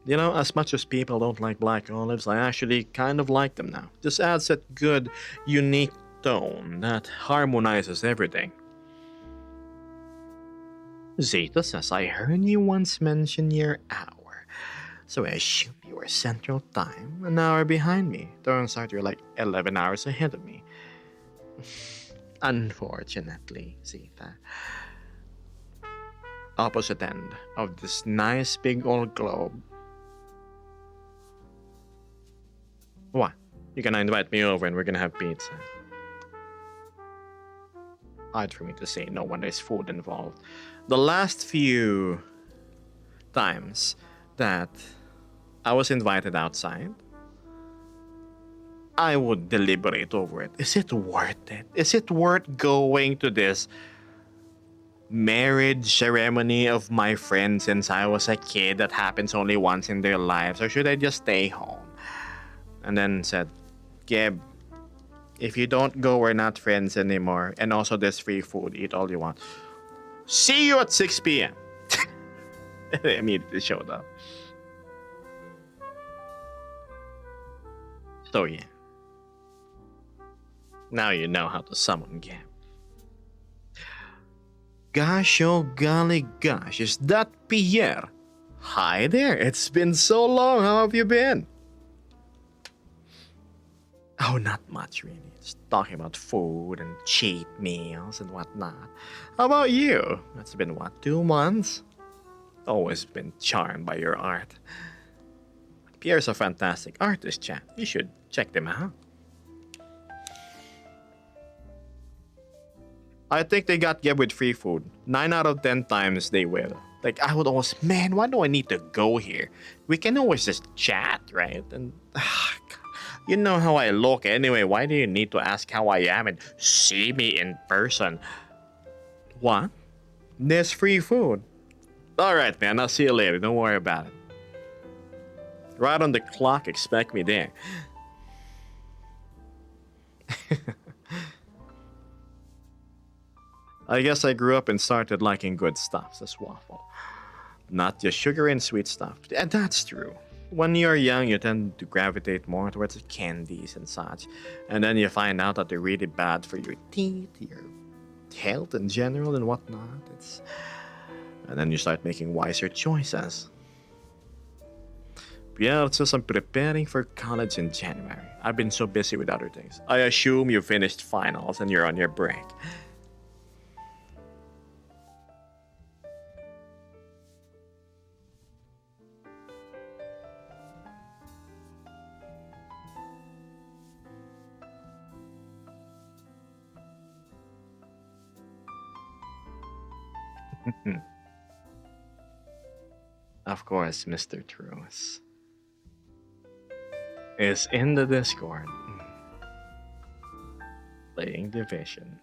You know, as much as people don't like black olives, I actually kind of like them now. Just adds that good, unique tone that harmonizes everything. Zeta says, I heard you once mention your hour, so I assume you were Central Time, an hour behind me. Turns out you're like 11 hours ahead of me. Unfortunately, Zeta. Opposite end of this nice big old globe. What? You're gonna invite me over and we're gonna have pizza. Hard for me to say no when there's food involved. The last few times that I was invited outside, I would deliberate over it. Is it worth it? Is it worth going to this marriage ceremony of my friend since I was a kid that happens only once in their lives, or should I just stay home? And then said, Geb, if you don't go, we're not friends anymore. And also, there's free food. Eat all you want. See you at 6 p.m. I immediately showed up. So, yeah. Now you know how to summon Geb. Gosh, oh golly gosh, is that Pierre? Hi there, it's been so long. How have you been? Oh, not much really. Just talking about food and cheat meals and whatnot. How about you? It's been what, 2 months? Always been charmed by your art. Pierre's a fantastic artist, chat. You should check them out. I think they got Geb with free food. 9 out of 10 times they will. Like, I would always, man, why do I need to go here? We can always just chat, right? And you know how I look anyway. Why do you need to ask how I am and see me in person? What? There's free food. Alright, man, I'll see you later. Don't worry about it. Right on the clock, expect me there. I guess I grew up and started liking good stuff, says Waffle. Not just sugar and sweet stuff. And that's true. When you're young, you tend to gravitate more towards candies and such. And then you find out that they're really bad for your teeth, your health in general and whatnot. And then you start making wiser choices. Yeah, it's just I'm preparing for college in January. I've been so busy with other things. I assume you finished finals and you're on your break. Of course, Mr. Truth is in the Discord playing Division.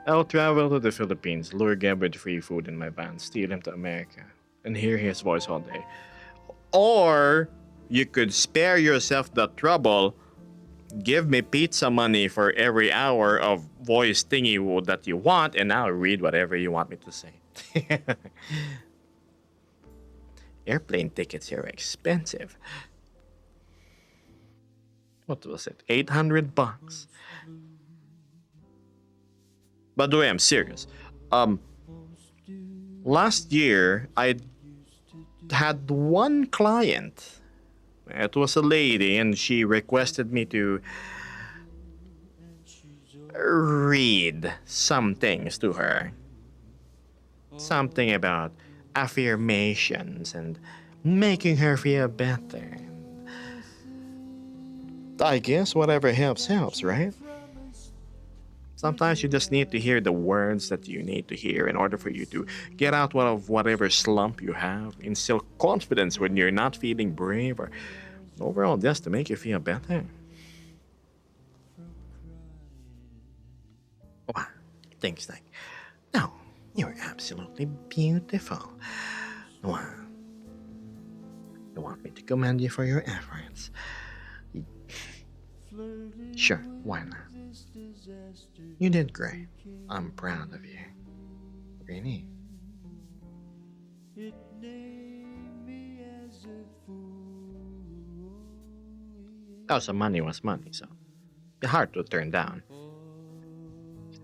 I'll travel to the Philippines, lure Geb with free food in my van, steal him to America, and hear his voice all day. Or you could spare yourself the trouble, give me pizza money for every hour of voice thingy that you want, and I'll read whatever you want me to say. Airplane tickets here are expensive. What was it? $800. By the way, I'm serious. Last year, I had one client. It was a lady, and she requested me to read some things to her. Something about affirmations and making her feel better. I guess whatever helps, right? Sometimes you just need to hear the words that you need to hear in order for you to get out of whatever slump you have, instill confidence when you're not feeling brave, or overall just to make you feel better. Wow, thanks, like, no, you're absolutely beautiful. Wow. You want me to commend you for your efforts? Sure, why not? You did great. I'm proud of you. Really. Oh, so money was money, so hard to turn down.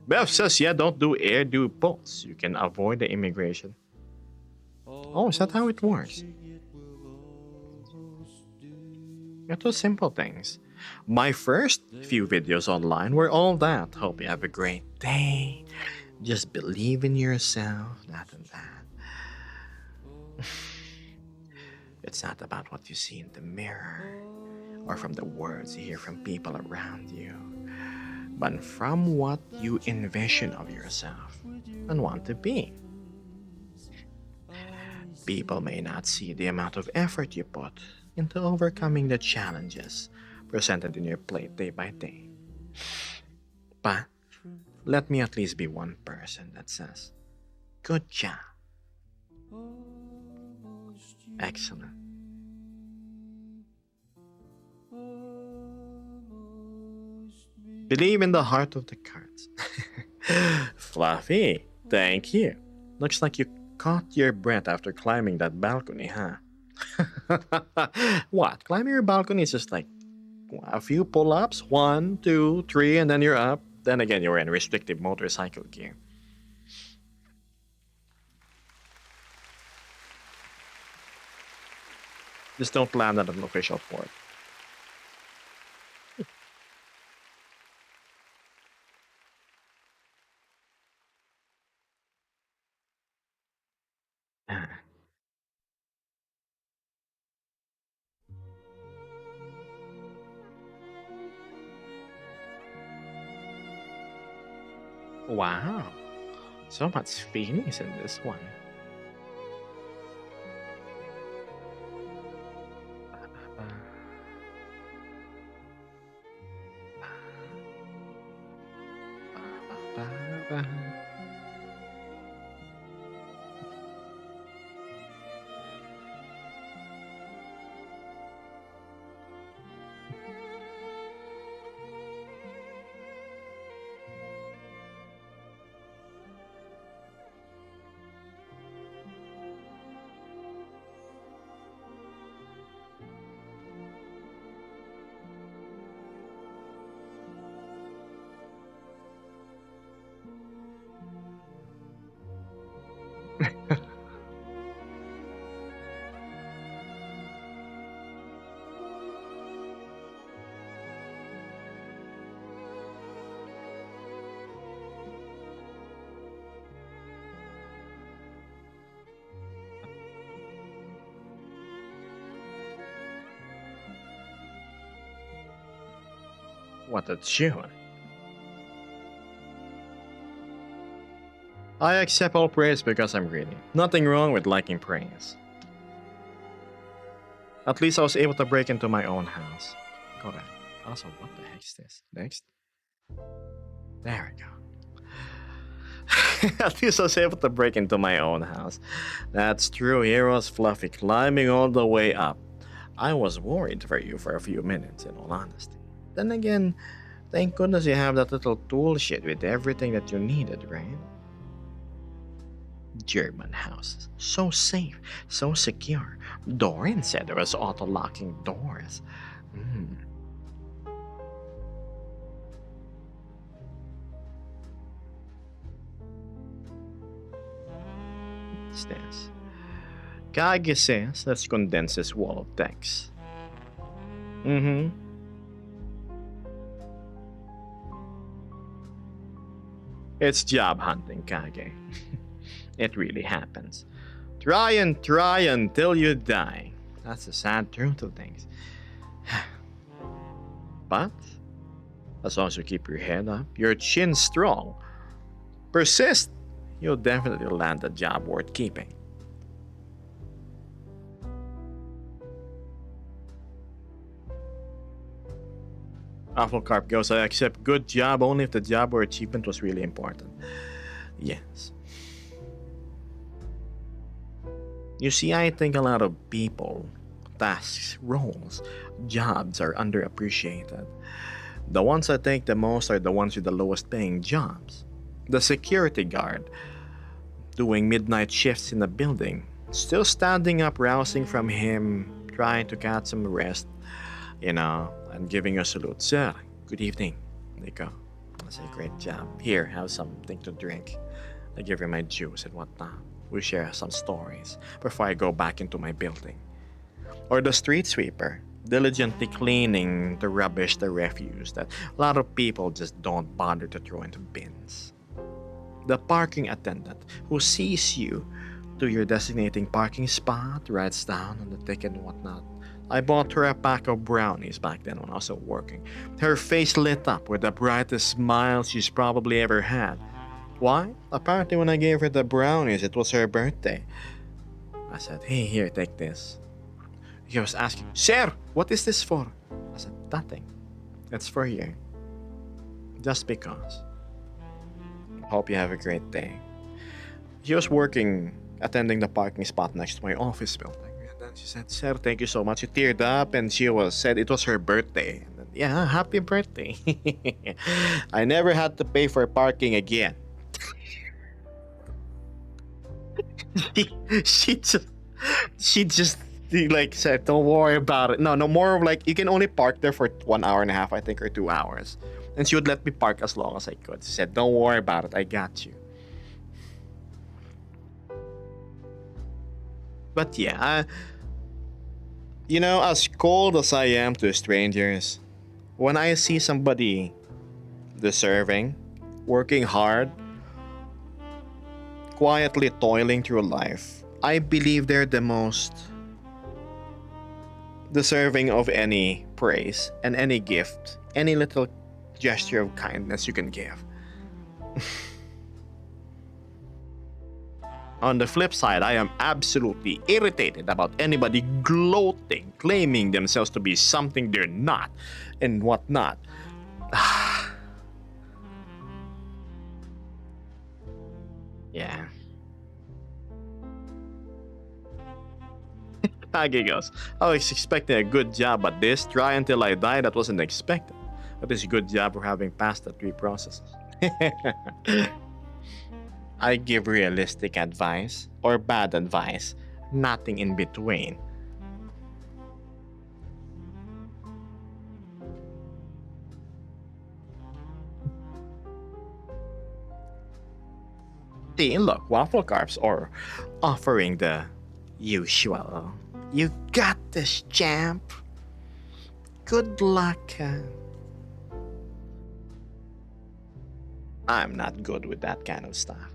Bev says, yeah, don't do air, do boats. You can avoid the immigration. Oh, is that how it works? It was simple things. My first few videos online were all that. Hope you have a great day. Just believe in yourself, that and that. It's not about what you see in the mirror or from the words you hear from people around you. but from what you envision of yourself and want to be. People may not see the amount of effort you put into overcoming the challenges presented in your plate day by day. But let me at least be one person that says, good job, excellent. Believe in the heart of the cards. Fluffy, thank you. Looks like you caught your breath after climbing that balcony, huh? What? Climbing your balcony is just like a few pull ups, one, two, three, and then you're up. Then again, you're in restrictive motorcycle gear. Just don't land at an official port. Wow, so much feelings in this one. What a tune. I accept all praise because I'm greedy. Nothing wrong with liking praise. At least I was able to break into my own house. Correct. Also, what the heck is this? Next. There we go. At least I was able to break into my own house. That's true. Here was Fluffy climbing all the way up. I was worried for you for a few minutes, in all honesty. Then again, thank goodness you have that little tool shed with everything that you needed, right? German houses. So safe, so secure. Dorian said there was auto-locking doors. What's this? Kage says, let's condense this wall of text. It's job hunting, Kage. It really happens. Try until you die. That's the sad truth of things. But, as long as you keep your head up, your chin strong, persist, you'll definitely land a job worth keeping. Applecarp goes, I accept good job only if the job or achievement was really important. Yes. You see, I think a lot of people, tasks, roles, jobs are underappreciated. The ones I think the most are the ones with the lowest paying jobs. The security guard, doing midnight shifts in the building, still standing up, rousing from him, trying to get some rest, and giving a salute. Sir, good evening. They go. I say, great job. Here, have something to drink. I give him my juice and whatnot. We share some stories before I go back into my building. Or the street sweeper, diligently cleaning the rubbish, the refuse that a lot of people just don't bother to throw into bins. The parking attendant who sees you to your designating parking spot, writes down on the ticket and whatnot, I bought her a pack of brownies back then when I was working. Her face lit up with the brightest smile she's probably ever had. Why? Apparently, when I gave her the brownies, it was her birthday. I said, hey, here, take this. He was asking, Sir, what is this for? I said, nothing. It's for you. Just because. Hope you have a great day. She was working, attending the parking spot next to my office building. And then she said, Sir, thank you so much. She teared up and she said it was her birthday. And then, yeah, happy birthday. I never had to pay for parking again. she just she just like said, don't worry about it. No, more of like you can only park there for 1 hour and a half, I think, or 2 hours. And she would let me park as long as I could. She said, don't worry about it, I got you. But yeah, as cold as I am to strangers, when I see somebody deserving, working hard, quietly toiling through life, I believe they're the most deserving of any praise and any gift, any little gesture of kindness you can give. On the flip side, I am absolutely irritated about anybody gloating, claiming themselves to be something they're not, and whatnot. Yeah. Kage goes, I was expecting a good job at this. Try until I die. That wasn't expected. But it's a good job for having passed the 3 processes. I give realistic advice or bad advice. Nothing in between. See, look, waffle carbs are offering the usual. You got this, champ. Good luck. I'm not good with that kind of stuff.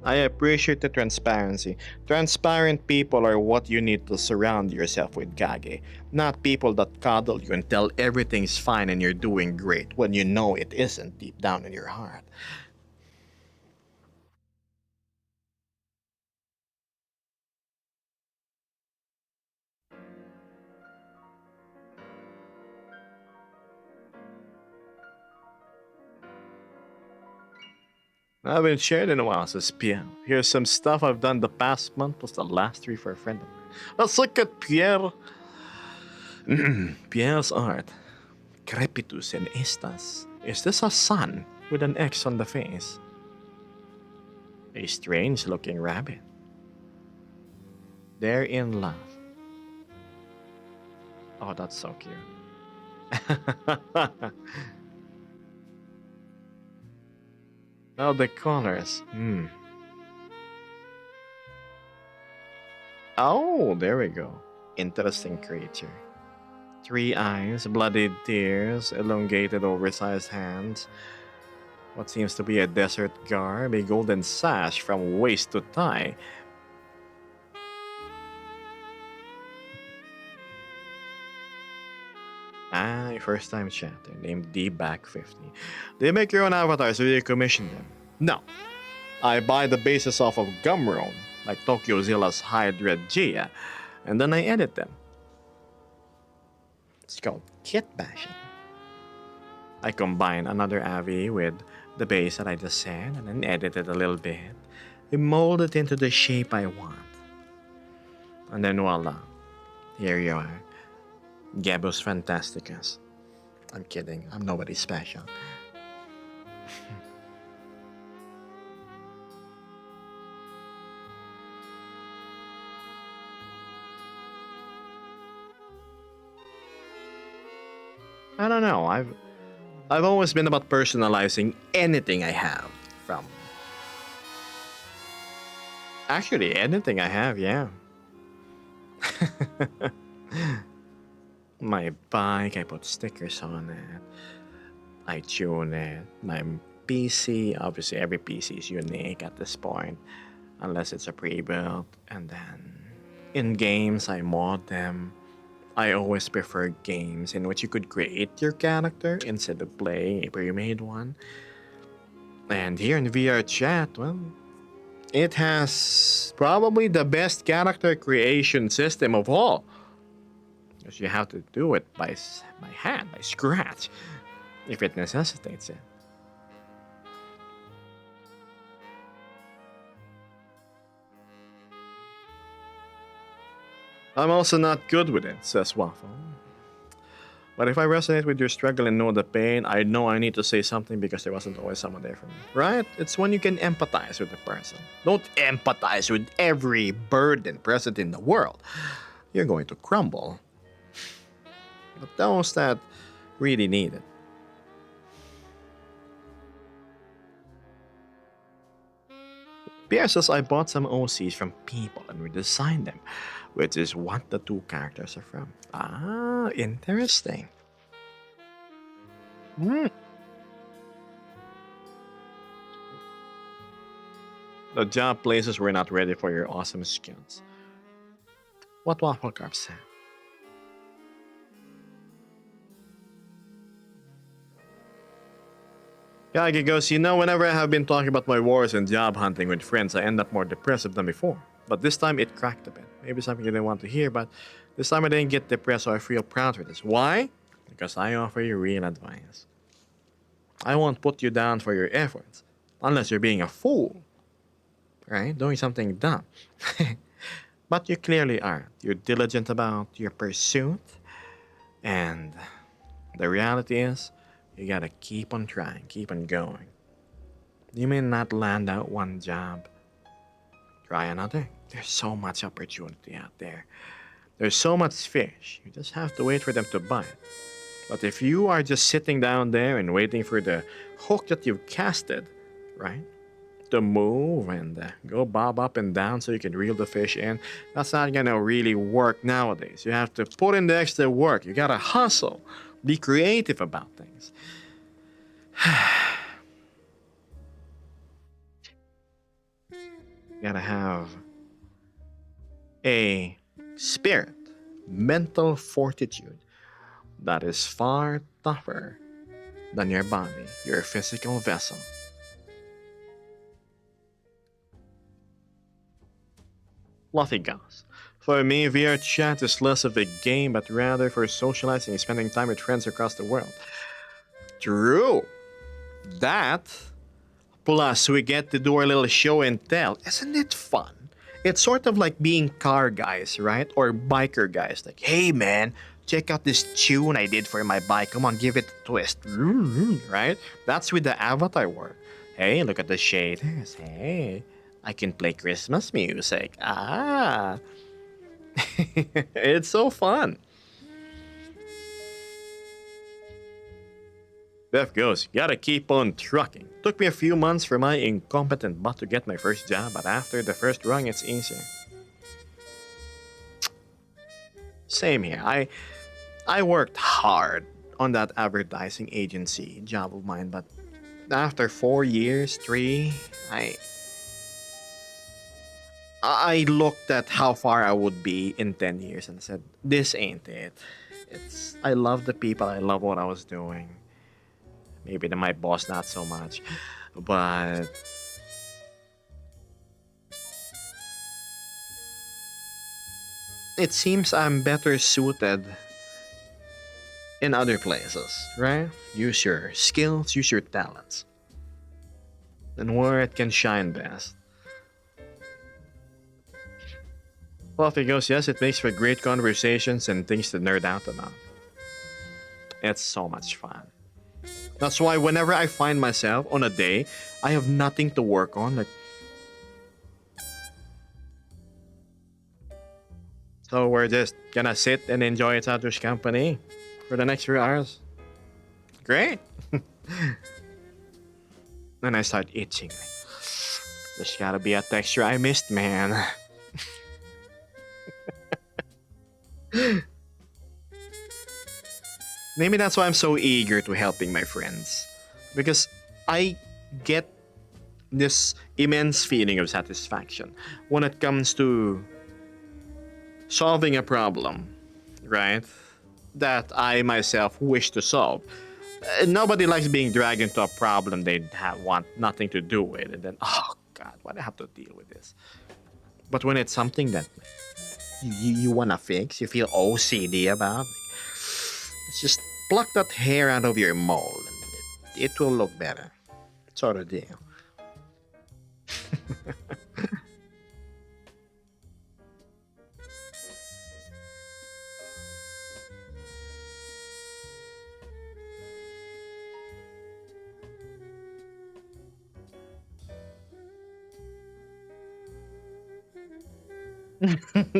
I appreciate the transparency. Transparent people are what you need to surround yourself with, Kage. Not people that coddle you and tell everything's fine and you're doing great when you know it isn't deep down in your heart. I haven't shared in a while, says Pierre. Here's some stuff I've done the past month, plus the last 3 for a friend of mine. Let's look at Pierre. Pierre's art. Crepitus and estas. Is this a sun with an X on the face? A strange looking rabbit. They're in love. Oh, that's so cute. Oh, the colors. Oh, there we go. Interesting creature. 3 eyes, bloodied tears, elongated oversized hands. What seems to be a desert garb, a golden sash from waist to thigh. A first time chatter named DBack50. They make your own avatars or you commission them? No. I buy the bases off of Gumroad, like Tokyo Zilla's Hydra Gia, and then I edit them. It's called kit bashing. I combine another Avi with the base that I just said and then edit it a little bit. I mold it into the shape I want. And then voila. Here you are. Gabos Fantasticus. I'm kidding. I'm nobody special. I don't know. I've always been about personalizing anything I have from. Actually, anything I have, yeah. My bike, I put stickers on it. I tune it. My PC, obviously, every PC is unique at this point, unless it's a pre built. And then in games, I mod them. I always prefer games in which you could create your character instead of playing a pre made one. And here in VR chat, well, it has probably the best character creation system of all. Because you have to do it by hand, by scratch, if it necessitates it. I'm also not good with it, says Waffle. But if I resonate with your struggle and know the pain, I know I need to say something because there wasn't always someone there for me. Right? It's when you can empathize with the person. Don't empathize with every burden present in the world. You're going to crumble. But those that really need it. Pierre says I bought some OCs from people and redesigned them, which is what the two characters are from. Ah, interesting. Hmm. The job places were not ready for your awesome skills. What Waffle Carp said. Kage goes, whenever I have been talking about my wars and job hunting with friends, I end up more depressive than before. But this time it cracked a bit. Maybe something you didn't want to hear, but this time I didn't get depressed, so I feel proud for this. Why? Because I offer you real advice. I won't put you down for your efforts, unless you're being a fool, right? Doing something dumb. But you clearly aren't. You're diligent about your pursuit, and the reality is, you gotta keep on trying, keep on going. You may not land out one job. Try another. There's so much opportunity out there. There's so much fish. You just have to wait for them to bite. But if you are just sitting down there and waiting for the hook that you've casted, right, to move and go bob up and down so you can reel the fish in, that's not gonna really work nowadays. You have to put in the extra work. You gotta hustle. Be creative about things. You gotta have a spirit, mental fortitude that is far tougher than your body, your physical vessel. Fluffy goes. For me, VR chat is less of a game, but rather for socializing and spending time with friends across the world. True. That, plus we get to do our little show and tell. Isn't it fun? It's sort of like being car guys, right? Or biker guys. Like, hey man, check out this tune I did for my bike. Come on, give it a twist. Right? That's with the avatar work. Hey, look at the shaders. Hey, I can play Christmas music. Ah. It's so fun. Beth goes, gotta keep on trucking. Took me a few months for my incompetent butt to get my first job, but after the first rung, it's easier. Same here. I worked hard on that advertising agency job of mine, but after 4 years, 3, I looked at how far I would be in 10 years and said, this ain't it. I love the people, I love what I was doing. Maybe my boss not so much, but it seems I'm better suited in other places, right? Use your skills, use your talents, and where it can shine best. Fluffy goes, yes, it makes for great conversations and things to nerd out about. It's so much fun. That's why whenever I find myself on a day, I have nothing to work on. So we're just gonna sit and enjoy each other's company for the next few hours. Great. Then I start itching. There's gotta be a texture I missed, man. Maybe that's why I'm so eager to helping my friends. Because I get this immense feeling of satisfaction when it comes to solving a problem, right? That I myself wish to solve. Nobody likes being dragged into a problem want nothing to do with, and then oh god, why do I have to deal with this? But when it's something that you wanna fix, you feel OCD about, it's just pluck that hair out of your mole, and it will look better. Sort of deal.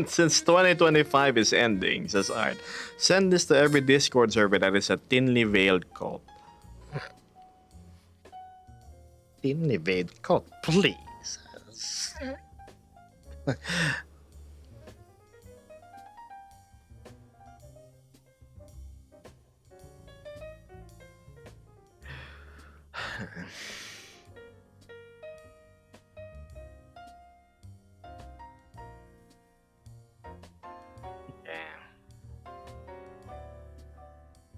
Since 2025 is ending, says Art, send this to every Discord server that is a thinly veiled cult. Thinly veiled cult, please.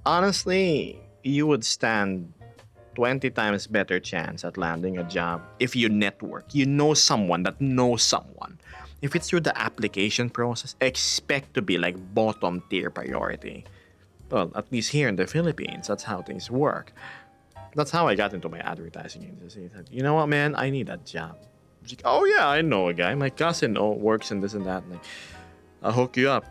Honestly, you would stand 20 times better chance at landing a job if you network. You know someone that knows someone. If it's through the application process, expect to be like bottom tier priority. Well, at least here in the Philippines, that's how things work. That's how I got into my advertising agency. Said, you know what, man, I need a job. Like, oh yeah, I know a guy. My cousin works in this and that. Like, I'll hook you up.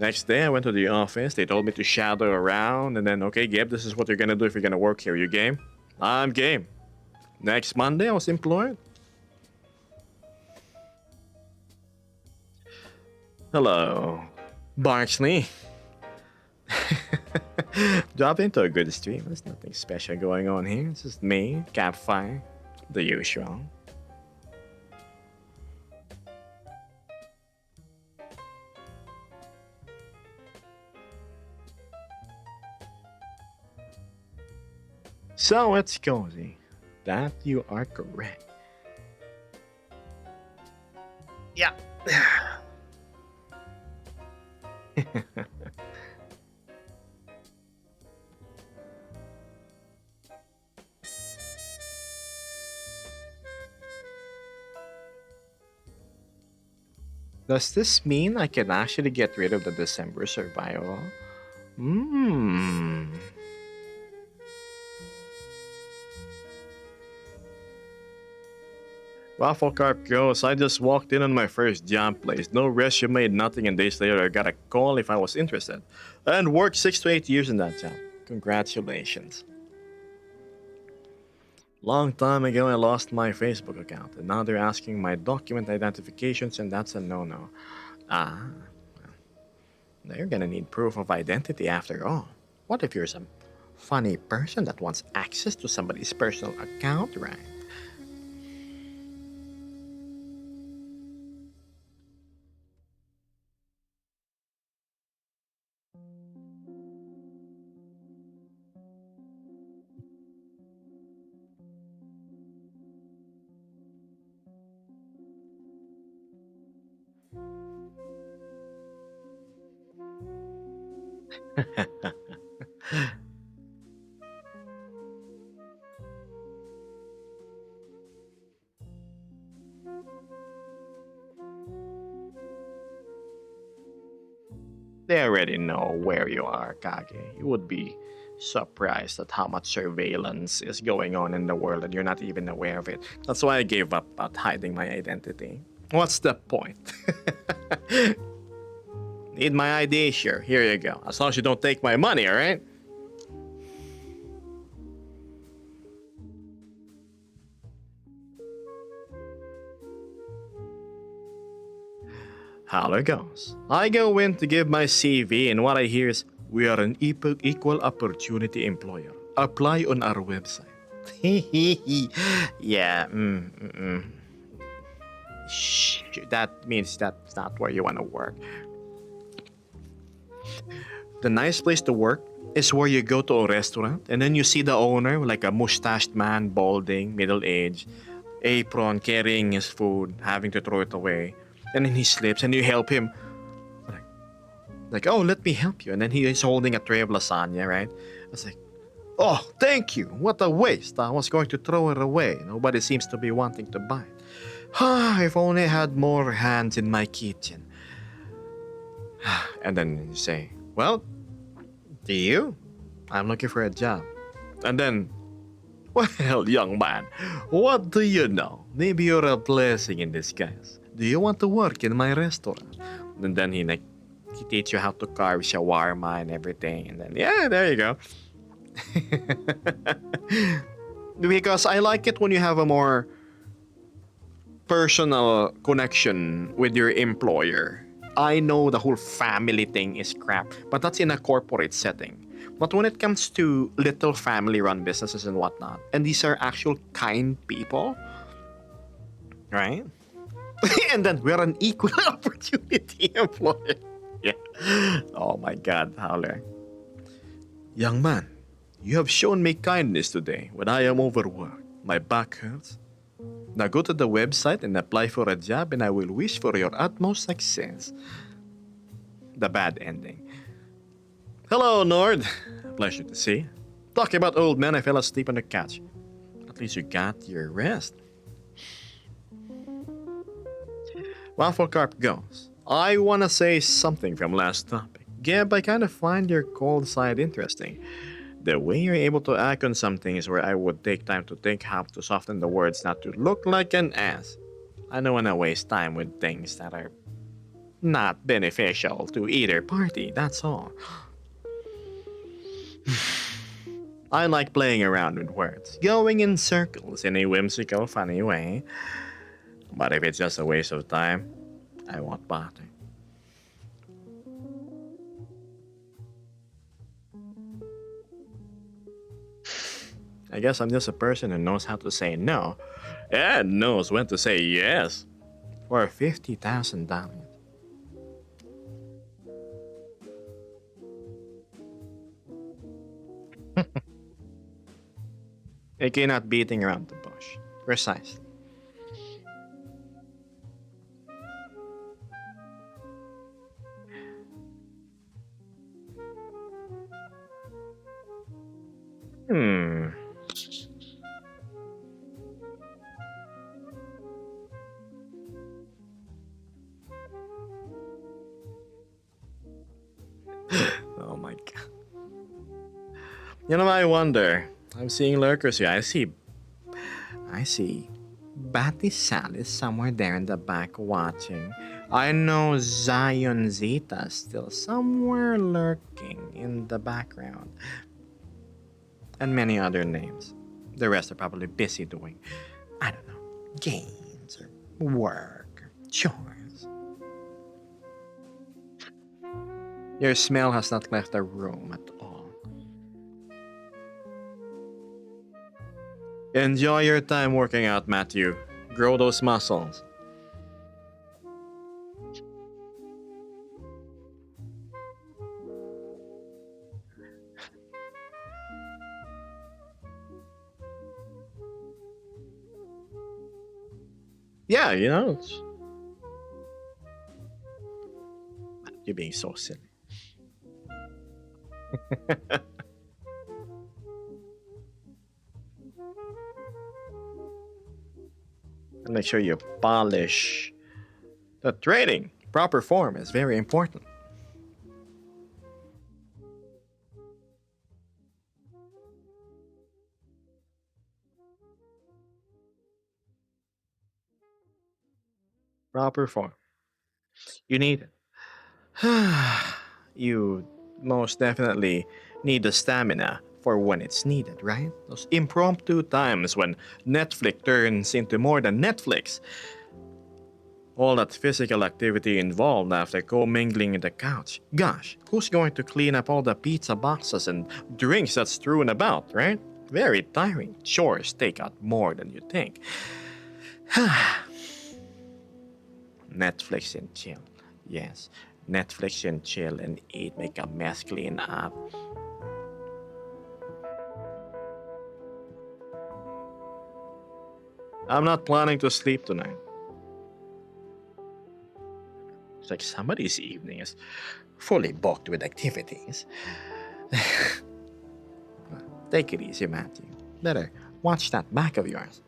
Next day, I went to the office. They told me to shadow around, and then, okay, Gabe, this is what you're gonna do if you're gonna work here. You game? I'm game. Next Monday, I was employed. Hello, Barnsley. Drop into a good stream. There's nothing special going on here. It's just me, campfire, the usual. So it's cozy. That you are correct. Yeah. Does this mean I can actually get rid of the December survival? Hmm. Waffle Carp goes, I just walked in on my first job place. No resume, nothing, and days later I got a call if I was interested. And worked 6 to 8 years in that job. Congratulations. Long time ago I lost my Facebook account, and now they're asking my document identifications, and that's a no-no. Ah, they're gonna need proof of identity after all. What if you're some funny person that wants access to somebody's personal account, right? They already know where you are, Kage. You would be surprised at how much surveillance is going on in the world and you're not even aware of it. That's why I gave up about hiding my identity. What's the point? Need my ID? Sure, here you go. As long as you don't take my money, alright? How it goes. I go in to give my CV, and what I hear is, we are an equal opportunity employer. Apply on our website. Yeah, Shh, that means that's not where you want to work. The nice place to work is where you go to a restaurant and then you see the owner, like a mustached man, balding, middle aged, apron, carrying his food, having to throw it away. And then he slips and you help him. Like, oh, let me help you. And then he is holding a tray of lasagna, right? I was like, oh, thank you. What a waste. I was going to throw it away. Nobody seems to be wanting to buy it. If only I had more hands in my kitchen. And then you say, well, do you? I'm looking for a job. And then, well, young man, what do you know? Maybe you're a blessing in disguise. Do you want to work in my restaurant? And then he teach you how to carve shawarma and everything. And then, yeah, there you go. Because I like it when you have a more personal connection with your employer. I know the whole family thing is crap, but that's in a corporate setting. But when it comes to little family run businesses and whatnot, and these are actual kind people, right? And then we're an equal opportunity employer. Yeah. Oh my God, Howler. Young man, you have shown me kindness today when I am overworked. My back hurts. Now go to the website and apply for a job, and I will wish for your utmost success. The bad ending. Hello, Nord. Pleasure to see you. Talking about old men, I fell asleep on the couch. At least you got your rest. Waffle Carp goes. I want to say something from last topic. Geb, I kind of find your cold side interesting. The way you're able to act on some things where I would take time to think how to soften the words not to look like an ass. I don't want to waste time with things that are not beneficial to either party, that's all. I like playing around with words, going in circles in a whimsical, funny way. But if it's just a waste of time, I won't bother. I guess I'm just a person who knows how to say no and knows when to say yes for $50,000. Okay, not beating around the bush. Precisely. Hmm. Oh my god. You know, I wonder. I'm seeing lurkers here. I see Batty Salis somewhere there in the back watching. I know Zion Zeta still somewhere lurking in the background. And many other names. The rest are probably busy doing, I don't know, games or work or chores. Your smell has not left the room at all. Enjoy your time working out, Matthew. Grow those muscles. Yeah, you know, you're being so silly. And make sure you polish the training. Proper form is very important. Proper form. You need it. You most definitely need the stamina for when it's needed, right? Those impromptu times when Netflix turns into more than Netflix. All that physical activity involved after co-mingling in the couch. Gosh, who's going to clean up all the pizza boxes and drinks that's strewn about, right? Very tiring. Chores take out more than you think. Netflix and chill. Yes, Netflix and chill and eat, make a mess, clean up. I'm not planning to sleep tonight. It's like somebody's evening is fully booked with activities. Take it easy, Matthew. Better watch that back of yours.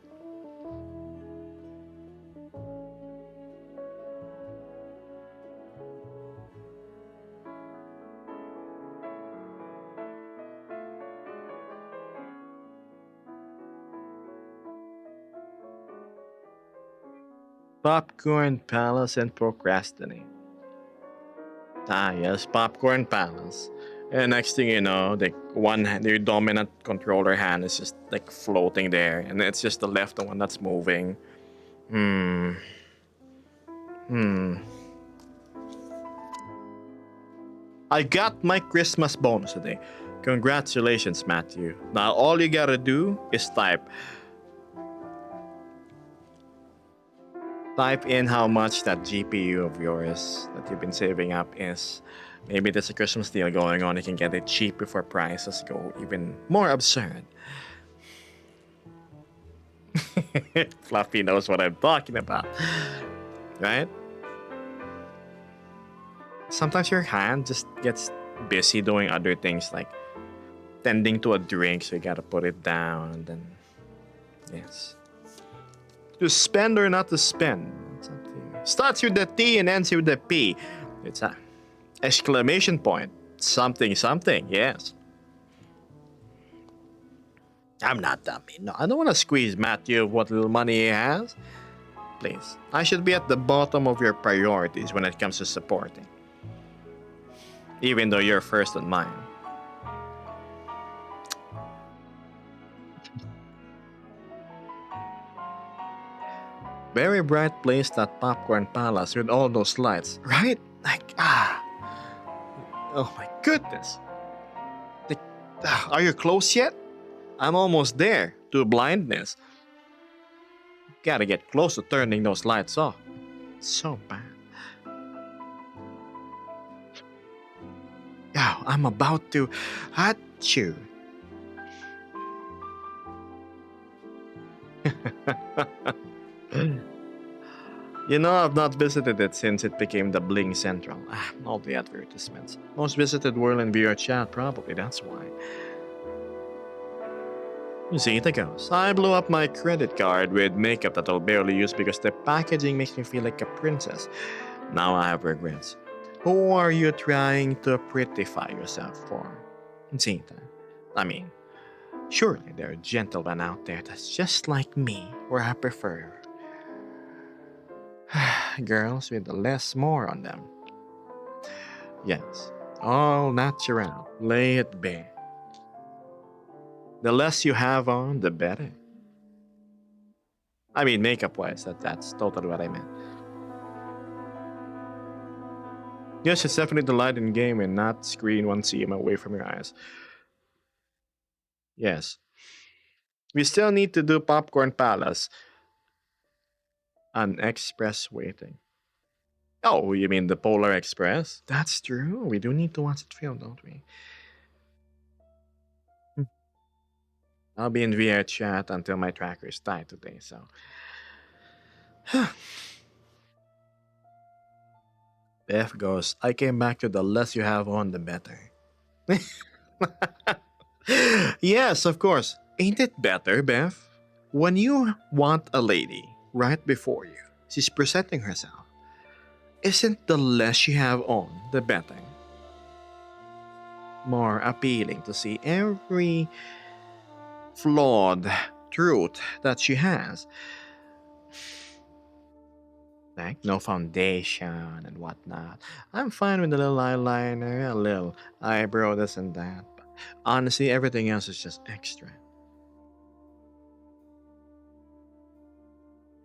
Popcorn Palace and procrastinate. Ah, yes, Popcorn Palace. And next thing you know, like one hand, your dominant controller hand is just like floating there, and it's just the left one that's moving. Hmm. Hmm. I got my Christmas bonus today. Congratulations, Matthew. Now all you gotta do is type in how much that GPU of yours that you've been saving up is. Maybe there's a Christmas deal going on. You can get it cheap before prices go even more absurd. Fluffy knows what I'm talking about, right? Sometimes your hand just gets busy doing other things like tending to a drink, so you gotta put it down and then, yes. To spend or not to spend. Something starts with the T and ends with the P. It's a exclamation point. Something, something, yes. I'm not dummy. No, I don't want to squeeze Matthew of what little money he has. Please, I should be at the bottom of your priorities when it comes to supporting. Even though you're first on mine. Very bright place, that Popcorn Palace with all those lights, right? Like, oh my goodness. Like, are you close yet? I'm almost there to blindness. Gotta get close to turning those lights off. So bad. Oh, I'm about to achoo. You know, I've not visited it since it became the Bling Central. All the advertisements. Most visited world in VR chat, probably, that's why. Zeta goes, I blew up my credit card with makeup that I'll barely use because the packaging makes me feel like a princess. Now I have regrets. Who are you trying to prettify yourself for? Zeta, I mean, surely there are gentlemen out there that's just like me, where I prefer girls with less more on them. Yes, all natural, lay it bare. The less you have on, the better. I mean, makeup-wise, that's totally what I meant. Yes, it's definitely the light in game and not screen 1 cm away from your eyes. Yes. We still need to do Popcorn Palace. An express waiting. Oh, you mean the Polar Express? That's true. We do need to watch it film, don't we? I'll be in VR chat until my tracker is tied today, so. Beth goes, I came back to the less you have on, the better. Yes, of course. Ain't it better, Beth? When you want a lady right before you, she's presenting herself. Isn't the less you have on, the better? More appealing to see every flawed truth that she has. Like no foundation and whatnot. I'm fine with a little eyeliner, a little eyebrow, this and that. But honestly, everything else is just extra.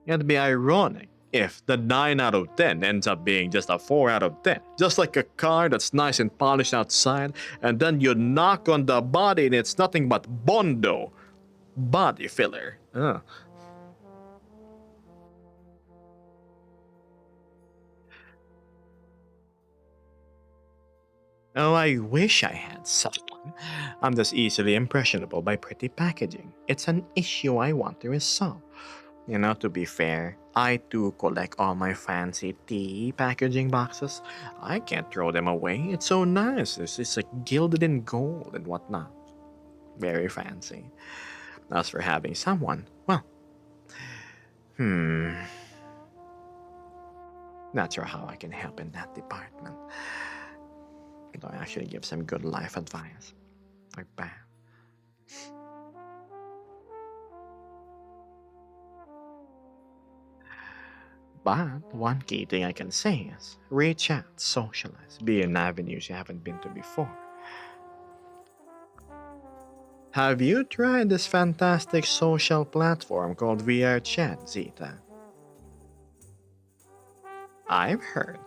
It'd be ironic if the 9 out of 10 ends up being just a 4 out of 10. Just like a car that's nice and polished outside, and then you knock on the body and it's nothing but Bondo body filler. Ugh. Oh, I wish I had someone. I'm just easily impressionable by pretty packaging. It's an issue I want to resolve. You know, to be fair, I too collect all my fancy tea packaging boxes. I can't throw them away. It's so nice. It's like gilded in gold and whatnot. Very fancy. As for having someone, well, hmm, not sure how I can help in that department. Though I actually give some good life advice. Like bad. But one key thing I can say is reach out, socialize, be in avenues you haven't been to before. Have you tried this fantastic social platform called VR Chat, Zeta? I've heard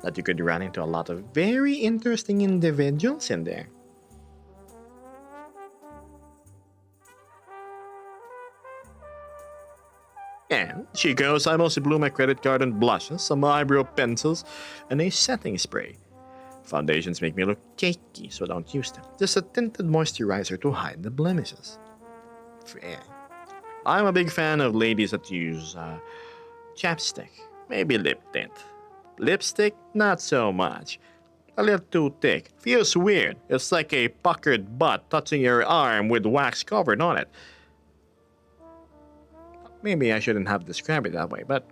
that you could run into a lot of very interesting individuals in there. And she goes, I mostly blew my credit card on blushes, some eyebrow pencils, and a setting spray. Foundations make me look cakey, so don't use them. Just a tinted moisturizer to hide the blemishes. Fair. I'm a big fan of ladies that use chapstick, maybe lip tint. Lipstick, not so much. A little too thick. Feels weird. It's like a puckered butt touching your arm with wax covered on it. Maybe I shouldn't have described it that way, but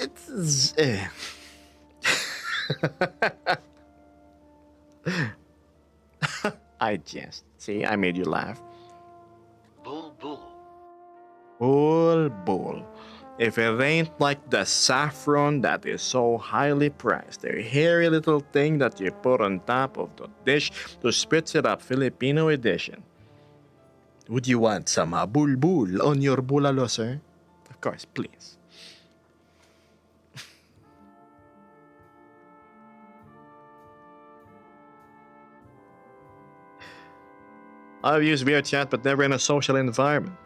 it's. I jest. See, I made you laugh. Bull, bull. Bull. If it ain't like the saffron that is so highly priced, the hairy little thing that you put on top of the dish to spritz it up Filipino edition. Would you want some bulbul on your bulalo, sir? Of course, please. I've used VRChat but never in a social environment.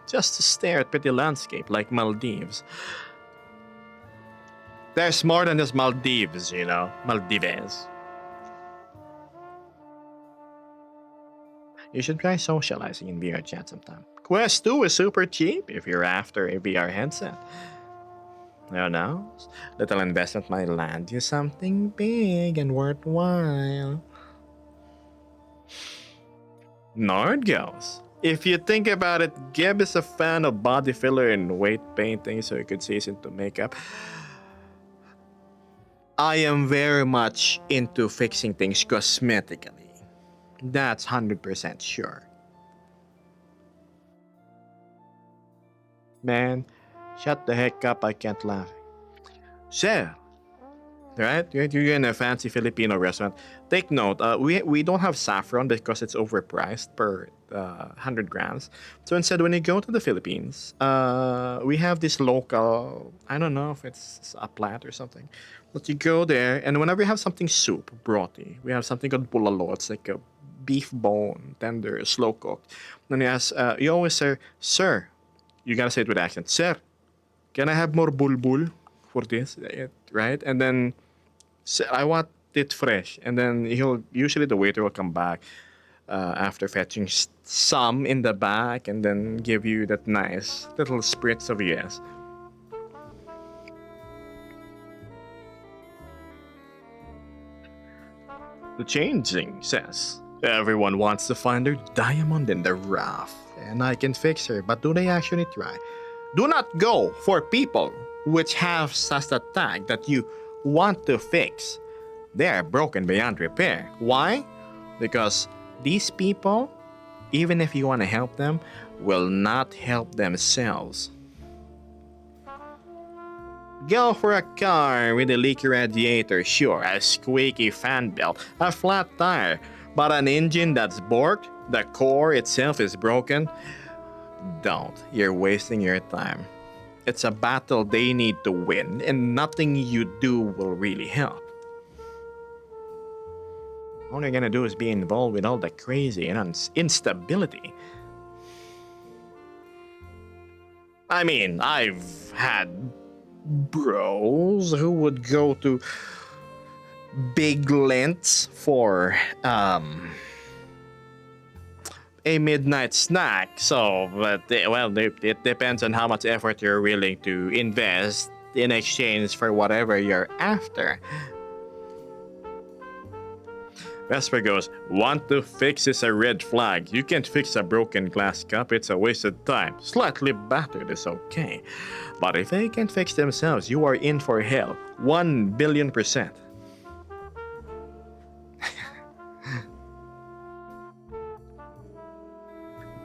Just to stare at pretty landscape like Maldives. There's more than just Maldives, you know. Maldives. You should try socializing in VRChat sometime. Quest 2 is super cheap if you're after a VR headset. Who knows? Little investment might land you something big and worthwhile. Nord goes. If you think about it, Geb is a fan of body filler and weight painting, so you could see he's into makeup. I am very much into fixing things cosmetically. That's 100% sure. Man, shut the heck up, I can't laugh. Sir, right? You're in a fancy Filipino restaurant. Take note, we don't have saffron because it's overpriced per 100 grams. So instead, when you go to the Philippines, we have this local, I don't know if it's a plant or something, but you go there, and whenever you have something soup, broty, we have something called bulalo. It's like a beef bone, tender, slow cooked. Then you ask, you always say, sir, you gotta say it with accent, sir, can I have more bulbul for this? Right? And then, I want it fresh. And then usually the waiter will come back after fetching some in the back and then give you that nice little spritz of yes. The changing says, everyone wants to find their diamond in the rough, and I can fix her, but do they actually try? Do not go for people which have such a tag that you want to fix. They are broken beyond repair. Why? Because these people, even if you want to help them, will not help themselves. Go for a car with a leaky radiator, sure, a squeaky fan belt, a flat tire, but an engine that's borked, the core itself is broken. Don't. You're wasting your time. It's a battle they need to win, and nothing you do will really help. All you're gonna do is be involved with all the crazy and instability. I mean, I've had bros who would go to big lengths for a midnight snack. So, it depends on how much effort you're willing to invest in exchange for whatever you're after. Vesper goes, want to fix is a red flag. You can't fix a broken glass cup, it's a wasted time. Slightly battered is okay. But if they can't fix themselves, you are in for hell. 1,000,000,000%.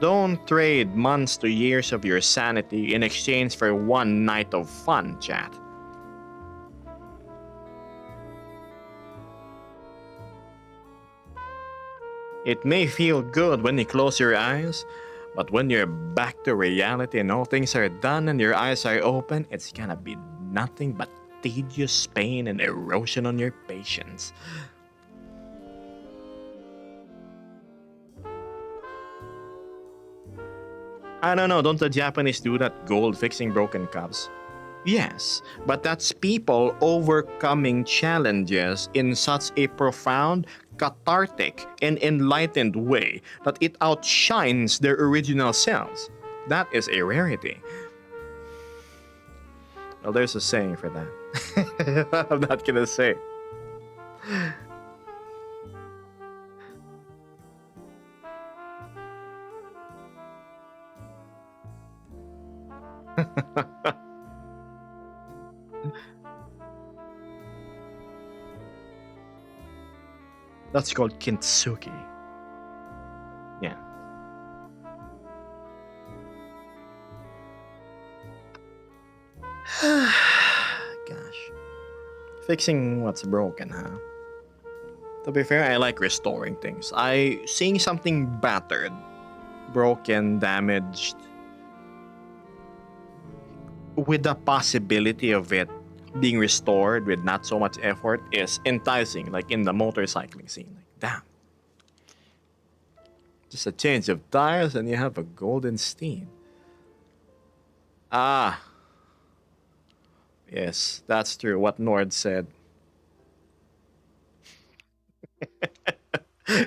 Don't trade months to years of your sanity in exchange for one night of fun, chat. It may feel good when you close your eyes, but when you're back to reality and all things are done and your eyes are open, it's gonna be nothing but tedious pain and erosion on your patience. I don't know, don't the Japanese do that gold fixing broken cups? Yes, but that's people overcoming challenges in such a profound, cathartic, and enlightened way that it outshines their original selves. That is a rarity. Well, there's a saying for that. I'm not gonna say. That's called kintsugi. Yeah. Gosh. Fixing what's broken, huh? To be fair, I like restoring things. Seeing something battered, broken, damaged, with the possibility of it being restored with not so much effort is enticing, like in the motorcycling scene. Like, damn. Just a change of tires and you have a golden steed. Ah. Yes, that's true. What Nord said.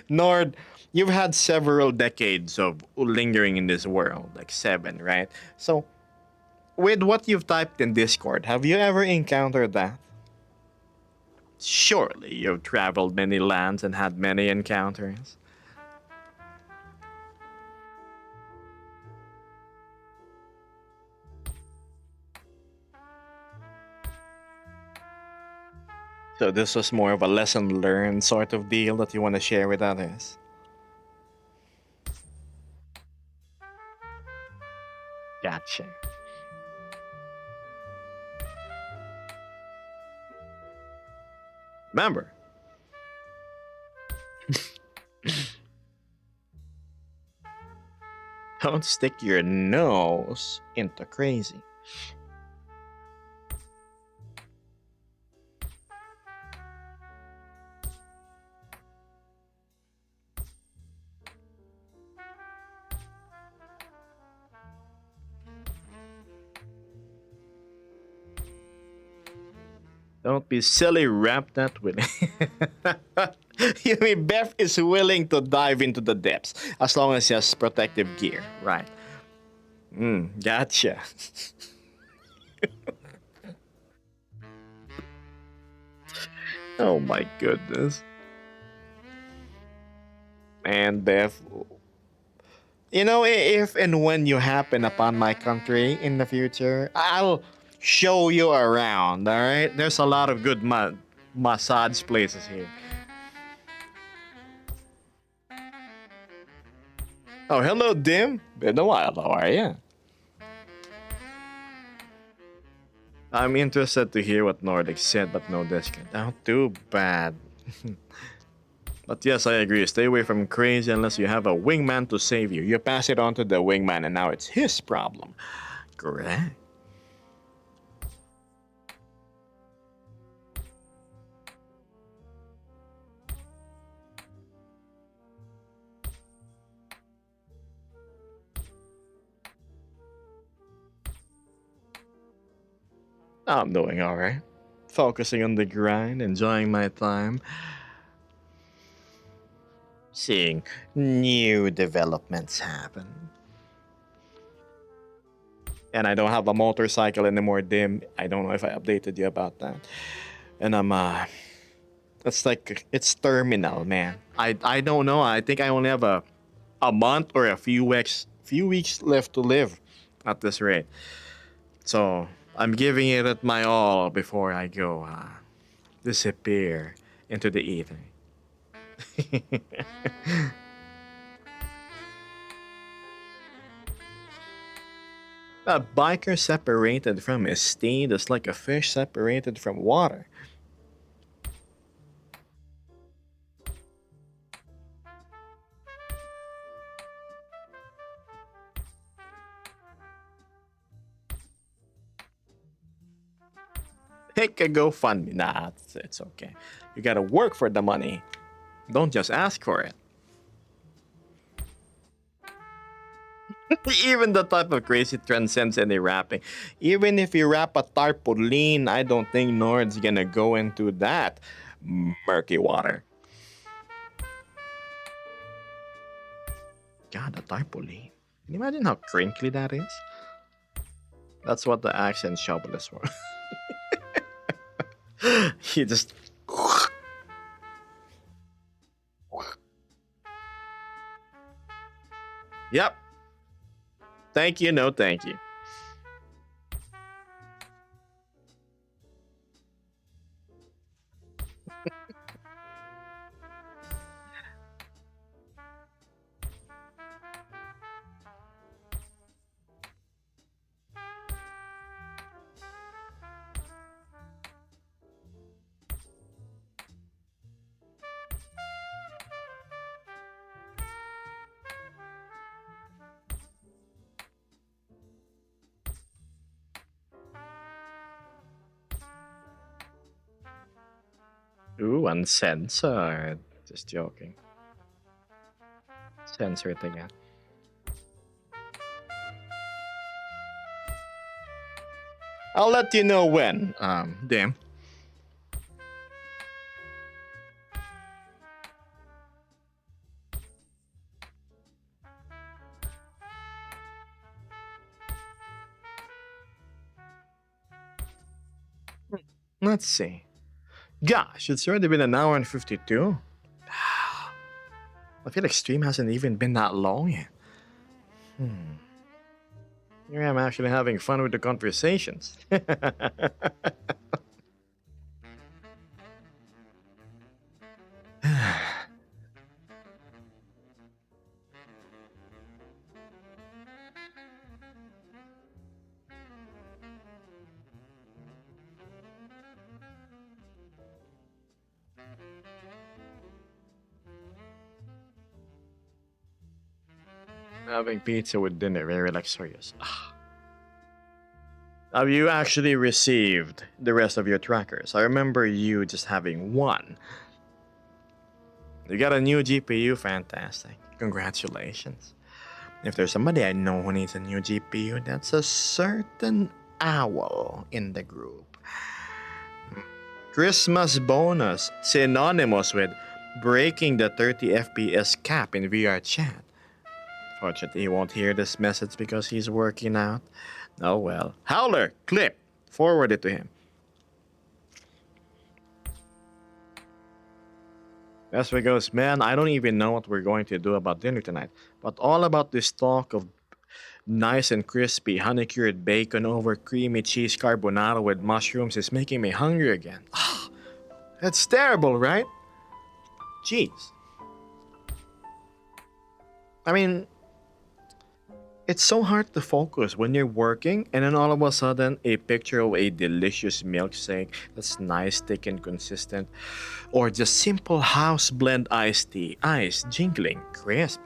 Nord, you've had several decades of lingering in this world, like 7, right? So, with what you've typed in Discord, have you ever encountered that? Surely you've traveled many lands and had many encounters. So this was more of a lesson learned sort of deal that you want to share with others. Gotcha. Remember, don't stick your nose into crazy. Don't be silly, wrap that with You mean Beth is willing to dive into the depths as long as he has protective gear, right? Gotcha. Oh my goodness. And Beth, you know, if and when you happen upon my country in the future, I'll show you around, alright? There's a lot of good massage places here. Oh, hello, Dim. Been a while, how are you? I'm interested to hear what Nordic said, but no discount. Oh, too bad. But yes, I agree. Stay away from crazy unless you have a wingman to save you. You pass it on to the wingman, and now it's his problem. Correct. I'm doing alright. Focusing on the grind, enjoying my time. seeing new developments happen. And I don't have a motorcycle anymore, Dim. I don't know if I updated you about that. And it's like it's terminal, man. I don't know. I think I only have a month or a few weeks left to live at this rate. So I'm giving it my all before I go disappear into the ether. A biker separated from his steed is like a fish separated from water. Pick a GoFundMe. Nah, it's okay. You gotta work for the money. Don't just ask for it. Even the type of crazy transcends any rapping. Even if you rap a tarpaulin, I don't think Nord's gonna go into that murky water. God, a tarpaulin. Can you imagine how crinkly that is? That's what the accent shovel is for. He just. Yep. Thank you, no thank you. Ooh, uncensored. Just joking. Censor it again. I'll let you know when. Damn. Let's see. Gosh, it's already been an hour and 52. I feel like stream hasn't even been that long yet. Here I'm actually having fun with the conversations. Having pizza with dinner, very luxurious. Have you actually received the rest of your trackers? I remember you just having one. You got a new GPU, fantastic. Congratulations. If there's somebody I know who needs a new GPU, that's a certain owl in the group. Christmas bonus, synonymous with breaking the 30 FPS cap in VR chat. Fortunately, he won't hear this message because he's working out. Oh well. Howler, clip. Forward it to him. As we goes, man, I don't even know what we're going to do about dinner tonight. But all about this talk of nice and crispy honey-cured bacon over creamy cheese carbonara with mushrooms is making me hungry again. That's terrible, right? Jeez. I mean, it's so hard to focus when you're working and then all of a sudden a picture of a delicious milkshake that's nice, thick, and consistent, or just simple house blend iced tea, ice, jingling, crisp,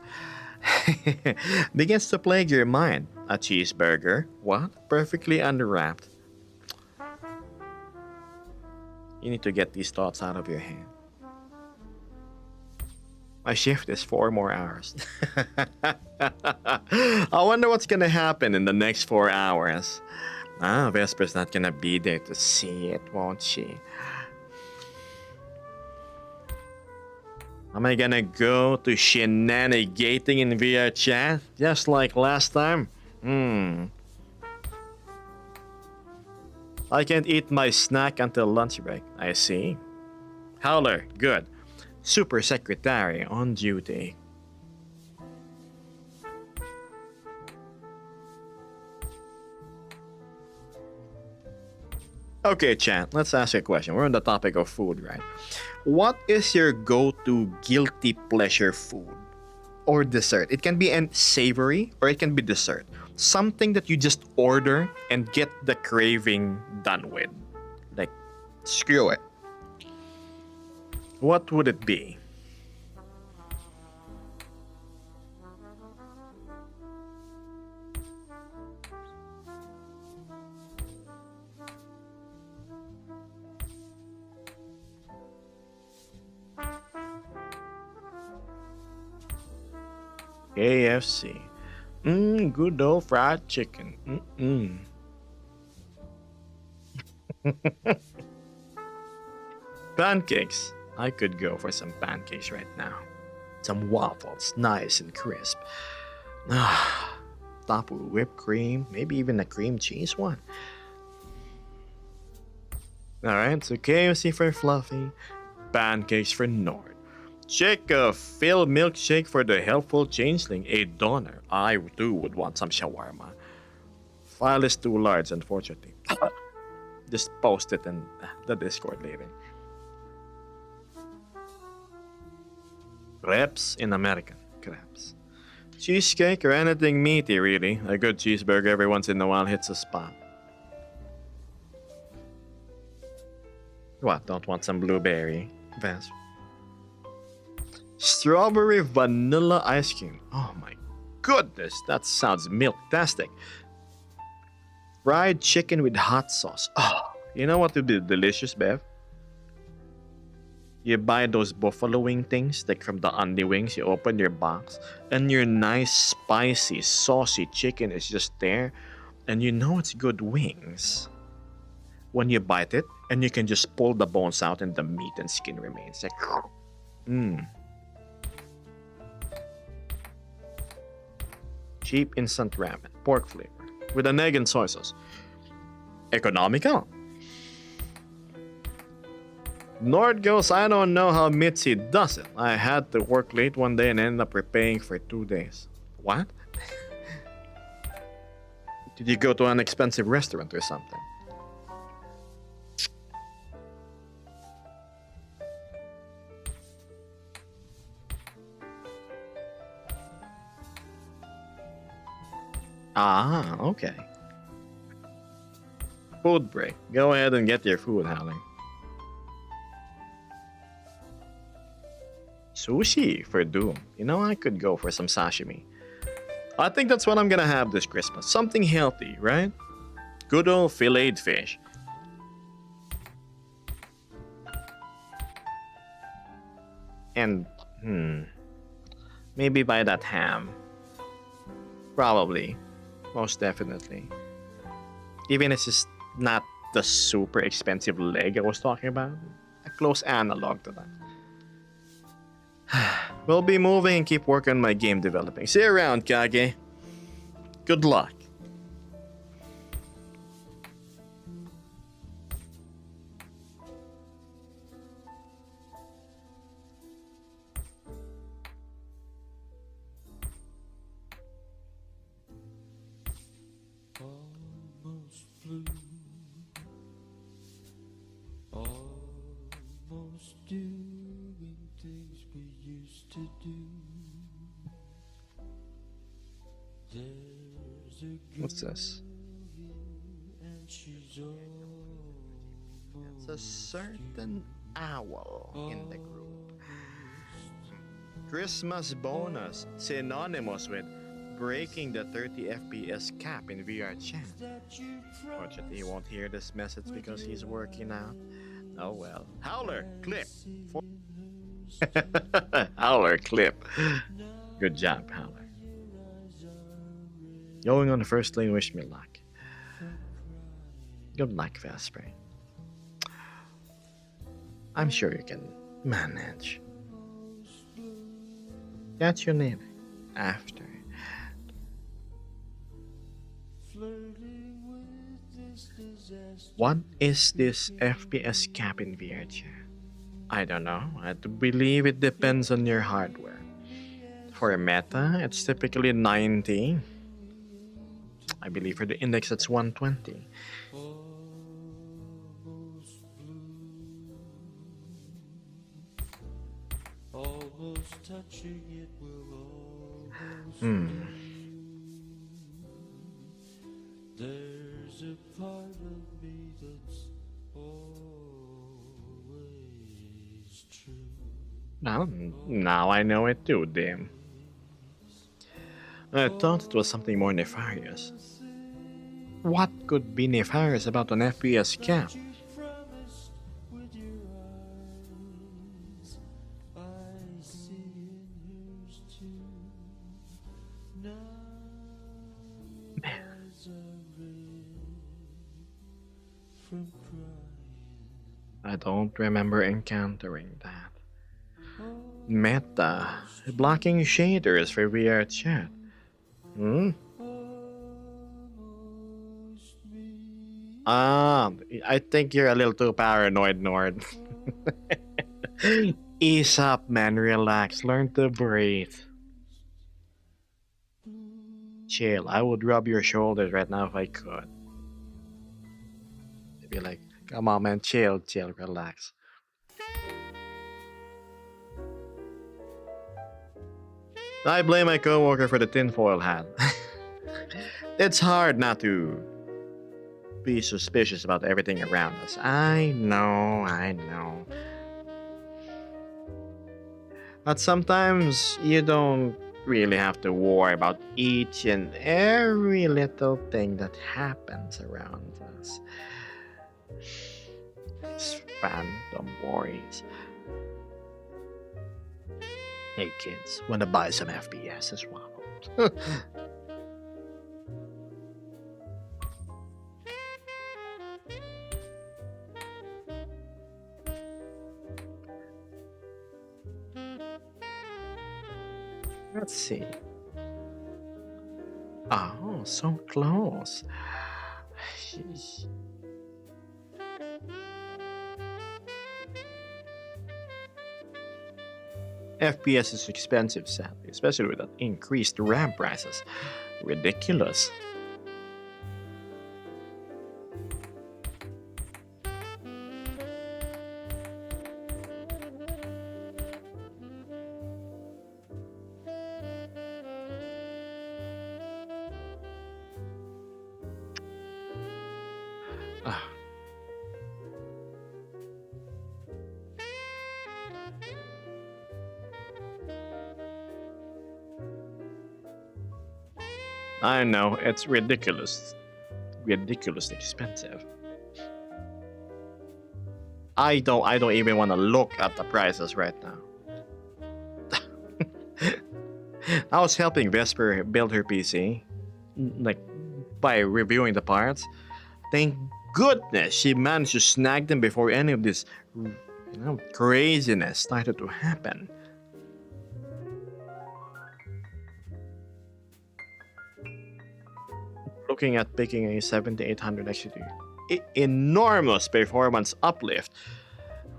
begins to plague your mind. A cheeseburger, what? Perfectly unwrapped. You need to get these thoughts out of your head. My shift is 4 more hours. I wonder what's gonna happen in the next 4 hours. Vesper's not gonna be there to see it, won't she? Am I gonna go to shenanigating in VR chat just like last time? I can't eat my snack until lunch break. I see. Howler, good. Super secretary on duty. Okay, chat, let's ask a question. We're on the topic of food, right? What is your go-to guilty pleasure food or dessert? It can be an savory or it can be dessert. Something that you just order and get the craving done with. Like, screw it. What would it be? KFC. Good old fried chicken. Pancakes. I could go for some pancakes right now. Some waffles, nice and crisp. Top with whipped cream, maybe even a cream cheese one. Alright, so KFC for Fluffy, pancakes for Nord. Check a Phil milkshake for the helpful changeling, a donor. I too would want some shawarma. File is too large, unfortunately. Just post it in the Discord later. Crepes in American. Crepes. Cheesecake or anything meaty, really. A good cheeseburger every once in a while hits a spot. What, don't want some blueberry? Vance. Strawberry vanilla ice cream. Oh my goodness, that sounds milk-tastic. Fried chicken with hot sauce. Oh, you know what would be delicious, Bev? You buy those buffalo wing things, like from the Andi Wings, you open your box, and your nice, spicy, saucy chicken is just there, and you know it's good wings. When you bite it, and you can just pull the bones out and the meat and skin remains. Like, cheap instant ramen, pork flavor, with an egg and soy sauce. Economical. Nord goes, I don't know how Mitzi does it. I had to work late one day and ended up repaying for 2 days. What? Did you go to an expensive restaurant or something? Ah, okay. Food break. Go ahead and get your food, Howling. Sushi for Doom. You know, I could go for some sashimi. I think that's what I'm gonna have this Christmas. Something healthy, right? Good old filleted fish. And, maybe buy that ham. Probably. Most definitely. Even if it's not the super expensive leg I was talking about. A close analog to that. We'll be moving and keep working on my game developing. See you around, Kage. Good luck. Almost flew, almost doing things we used to do. There's a girl What's this? here and she's It's a certain owl in the group. Christmas bonus synonymous with breaking the 30 FPS cap in VR chat. Fortunately, he won't hear this message because he's working out. Oh well. Howler, clip. Howler, clip. Good job, Howler. Going on the first lane, wish me luck. Good luck, Vesper. I'm sure you can manage. That's your name. After. What is this FPS cap in VRChat? I don't know. I do believe it depends on your hardware. For a Meta, it's typically 90. I believe for the index, it's 120. Almost touching it will almost Hmm. There's a part of me that's always true. Well, now I know it too, damn. I thought it was something more nefarious. What could be nefarious about an FPS cap? You promised with your eyes, I see in hers too. Now eyes are red from crying. I don't remember encountering that. Meta, blocking shaders for VR chat. Hmm? Almost me. I think you're a little too paranoid, Nord. Ease up, man. Relax. Learn to breathe. Chill. I would rub your shoulders right now if I could. I'd be like, come on, man. Chill, relax. I blame my coworker for the tinfoil hat. It's hard not to be suspicious about everything around us. I know. But sometimes you don't really have to worry about each and every little thing that happens around us. It's phantom worries. Hey kids, wanna buy some FPS as well? Let's see. Oh, so close. FPS is expensive, sadly, especially with that increased RAM prices. Ridiculous. Ah. I know, it's ridiculous. Ridiculously expensive. I don't even want to look at the prices right now. I was helping Vesper build her PC, like by reviewing the parts. Thank goodness she managed to snag them before any of this, craziness started to happen. Looking at picking a 7800 XT, enormous performance uplift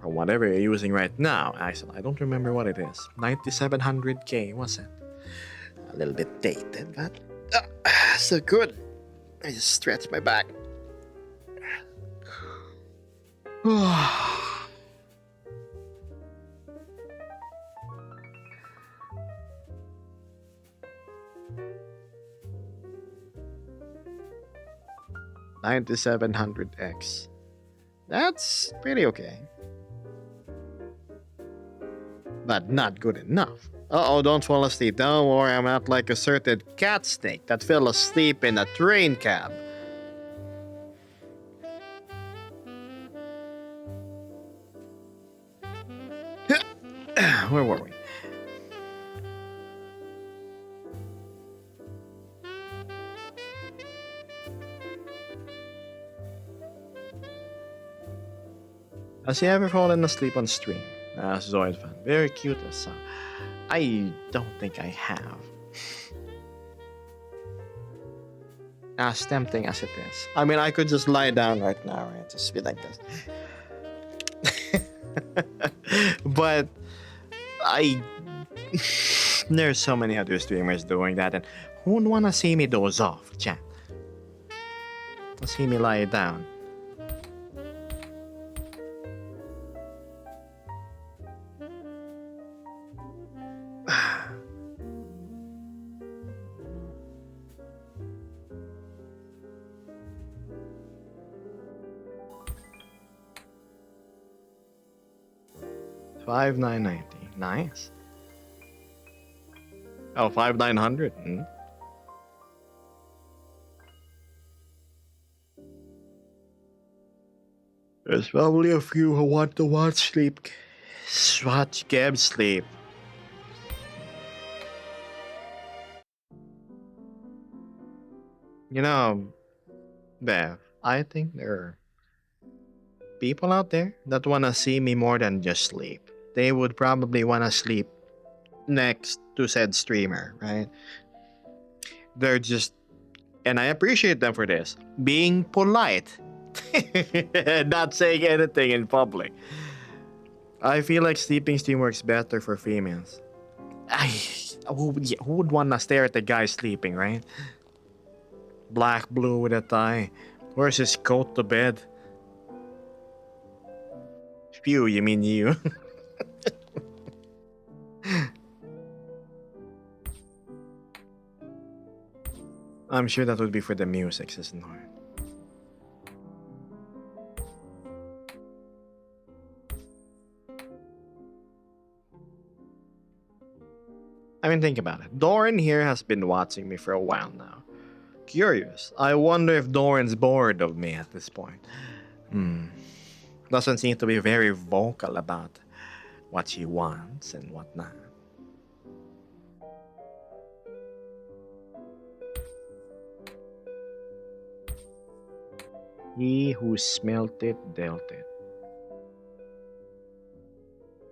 from whatever you're using right now. Actually, I don't remember what it is. 9700K, was it? A little bit dated, but so good. I just stretched my back. $9700X. That's pretty okay. But not good enough. Uh-oh, don't fall asleep. Don't worry, I'm not like a certain cat snake that fell asleep in a train cab. Where were we? Has he ever fallen asleep on stream? This is always fun. Very cute as I don't think I have. As tempting as it is. I mean, I could just lie down right now, right? Just be like this. But I. There's so many other streamers doing that, and who would wanna see me doze off, chat? To see me lie down. $5,990. Nice. Oh, 5,900. There's probably a few who want to watch sleep. Watch Geb sleep. You know, Bev, I think there are people out there that want to see me more than just sleep. They would probably want to sleep next to said streamer, right? They're just, and I appreciate them for this, being polite, not saying anything in public. I feel like sleeping stream works better for females. Who would want to stare at the guy sleeping, right? Black, blue with a tie. Wears his coat to bed. Phew, you mean you? I'm sure that would be for the music, says Nor. I mean, think about it. Doran here has been watching me for a while now. Curious. I wonder if Doran's bored of me at this point. Doesn't seem to be very vocal about what she wants and whatnot. He who smelt it dealt it.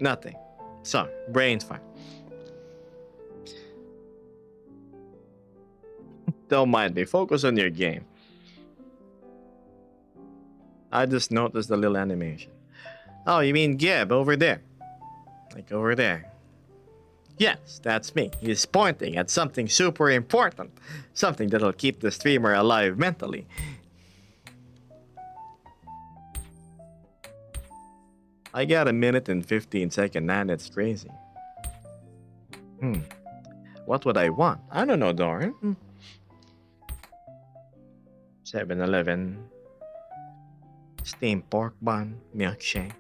Nothing. So, brain's fine. Don't mind me. Focus on your game. I just noticed the little animation. Oh, you mean Geb over there? Like over there. Yes, that's me. He's pointing at something super important. Something that'll keep the streamer alive mentally. I got a minute and 15-second and it's crazy. What would I want? I don't know, Doran. 7-Eleven. Steamed pork bun. Milkshake.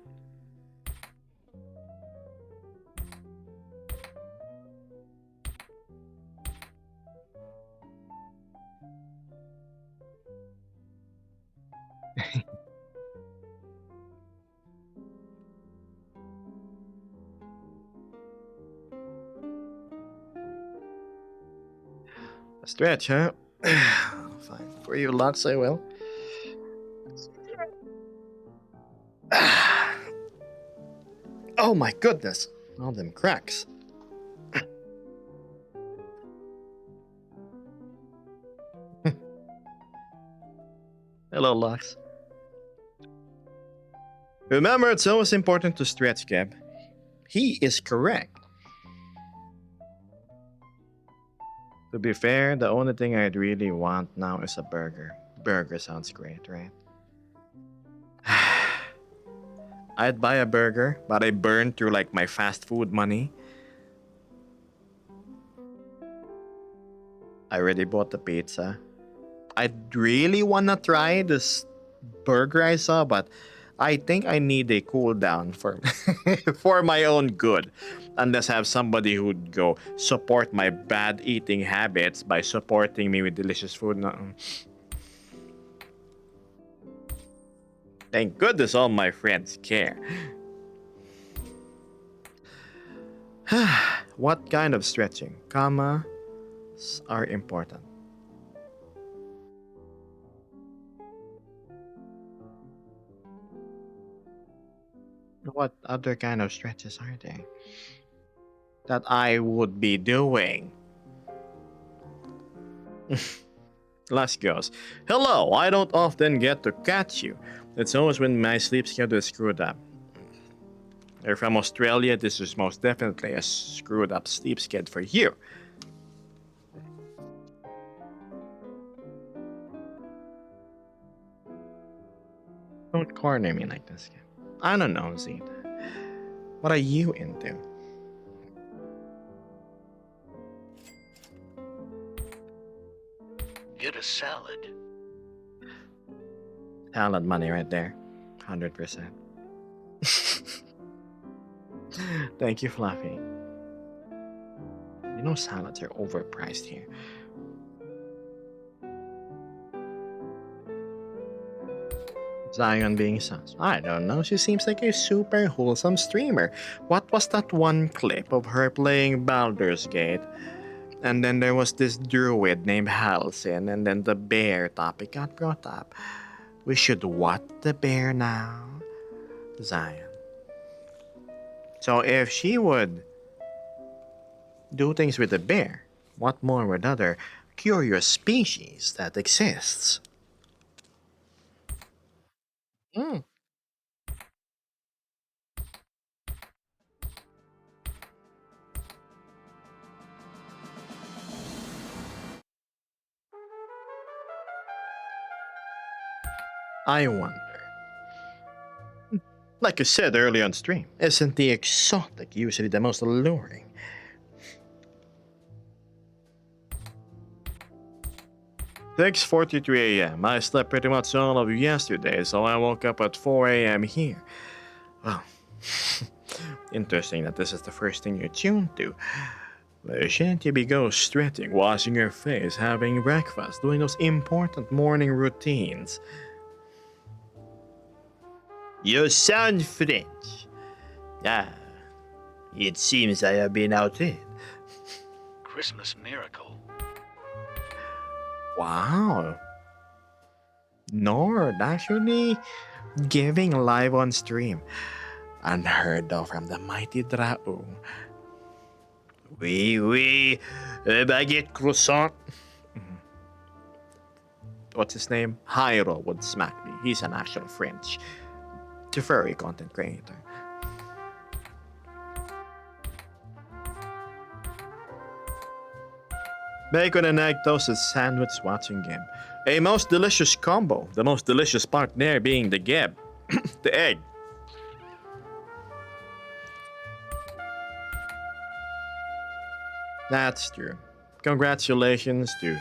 A stretch, huh? Fine. For you, Lux, I will. Oh my goodness. All them cracks. Hello, Lux. Remember, it's always important to stretch, Gab. He is correct. To be fair, the only thing I'd really want now is a burger. Burger sounds great, right? I'd buy a burger, but I burn through like my fast food money. I already bought the pizza. I really wanna try this burger I saw, but I think I need a cool down for for my own good. Unless I have somebody who'd go support my bad eating habits by supporting me with delicious food. No. Thank goodness all my friends care. What kind of stretching? Commas are important. What other kind of stretches are there? that I would be doing. Last goes. Hello, I don't often get to catch you. It's always when my sleep schedule is screwed up. You're from Australia, this is most definitely a screwed up sleep schedule for you. Don't corner me like this. I don't know, Zeta. What are you into? Get a salad. Salad money right there. 100%. Thank you, Fluffy. You know salads are overpriced here. Zion being sus. I don't know. She seems like a super wholesome streamer. What was that one clip of her playing Baldur's Gate? And then there was this druid named Halcyon, and then the bear topic got brought up. We should what the bear now? Zion. So if she would do things with the bear, what more with other curious species that exists? Hmm. I wonder. Like I said earlier on stream, isn't the exotic usually the most alluring? 6:43 a.m. I slept pretty much all of yesterday, so I woke up at 4 a.m. here. Well, interesting that this is the first thing you're tuned to. Shouldn't you be go stretching, washing your face, having breakfast, doing those important morning routines? You sound French. Ah, it seems I have been outed. Christmas miracle. Wow. Nord actually giving live on stream. Unheard of from the mighty Drao. Oui, baguette croissant. What's his name? Hyro would smack me. He's an actual French furry content creator. Bacon and egg toasted sandwich watching game. A most delicious combo. The most delicious part there being the geb. The egg. That's true. Congratulations to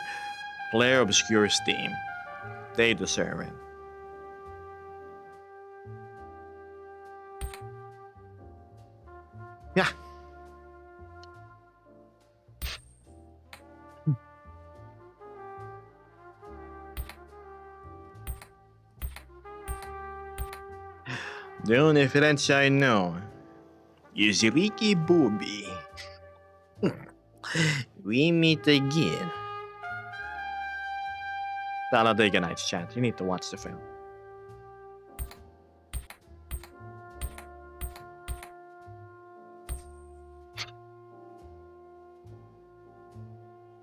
Player Obscure's team. They deserve it. Yeah. The only French I know is Ricky Bobby. We meet again. Talladega Nights chat. You need to watch the film.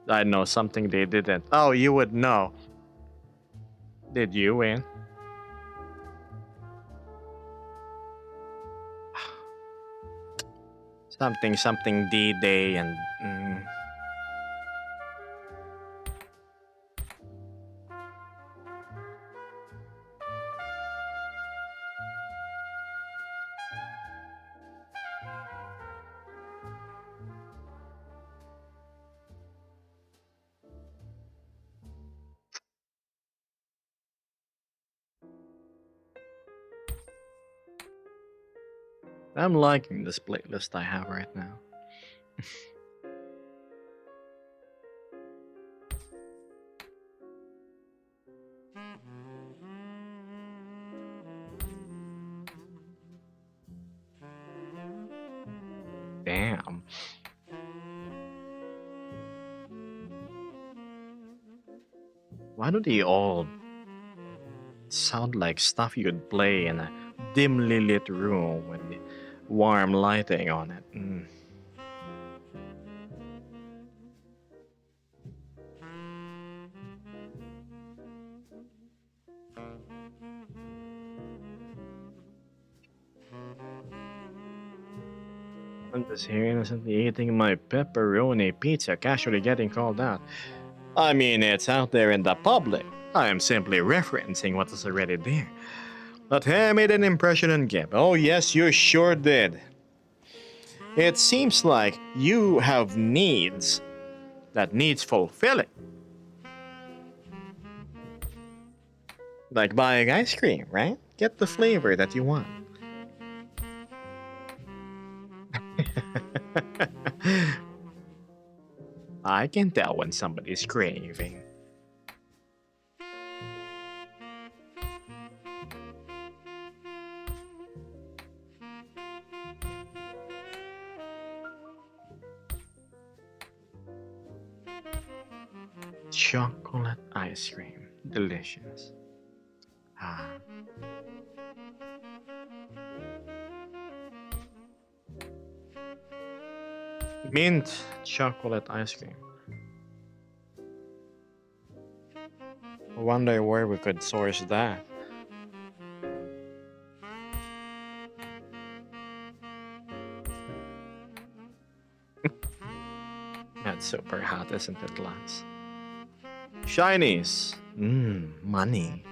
I know something they didn't. Oh, you would know. Did you win? Something D-Day and... I'm liking this playlist I have right now. Damn. Why do they all sound like stuff you'd play in a dimly lit room with warm lighting on it? I'm just here innocently eating my pepperoni pizza, casually getting called out. I mean, it's out there in the public. I am simply referencing what is already there. But hey, I made an impression on Gib. Oh, yes, you sure did. It seems like you have needs that needs fulfilling. Like buying ice cream, right? Get the flavor that you want. I can tell when somebody's craving. Chocolate ice cream. Delicious. Ah. Mint chocolate ice cream. I wonder where we could source that. That's super hot, isn't it, Lance? Shinies. Money.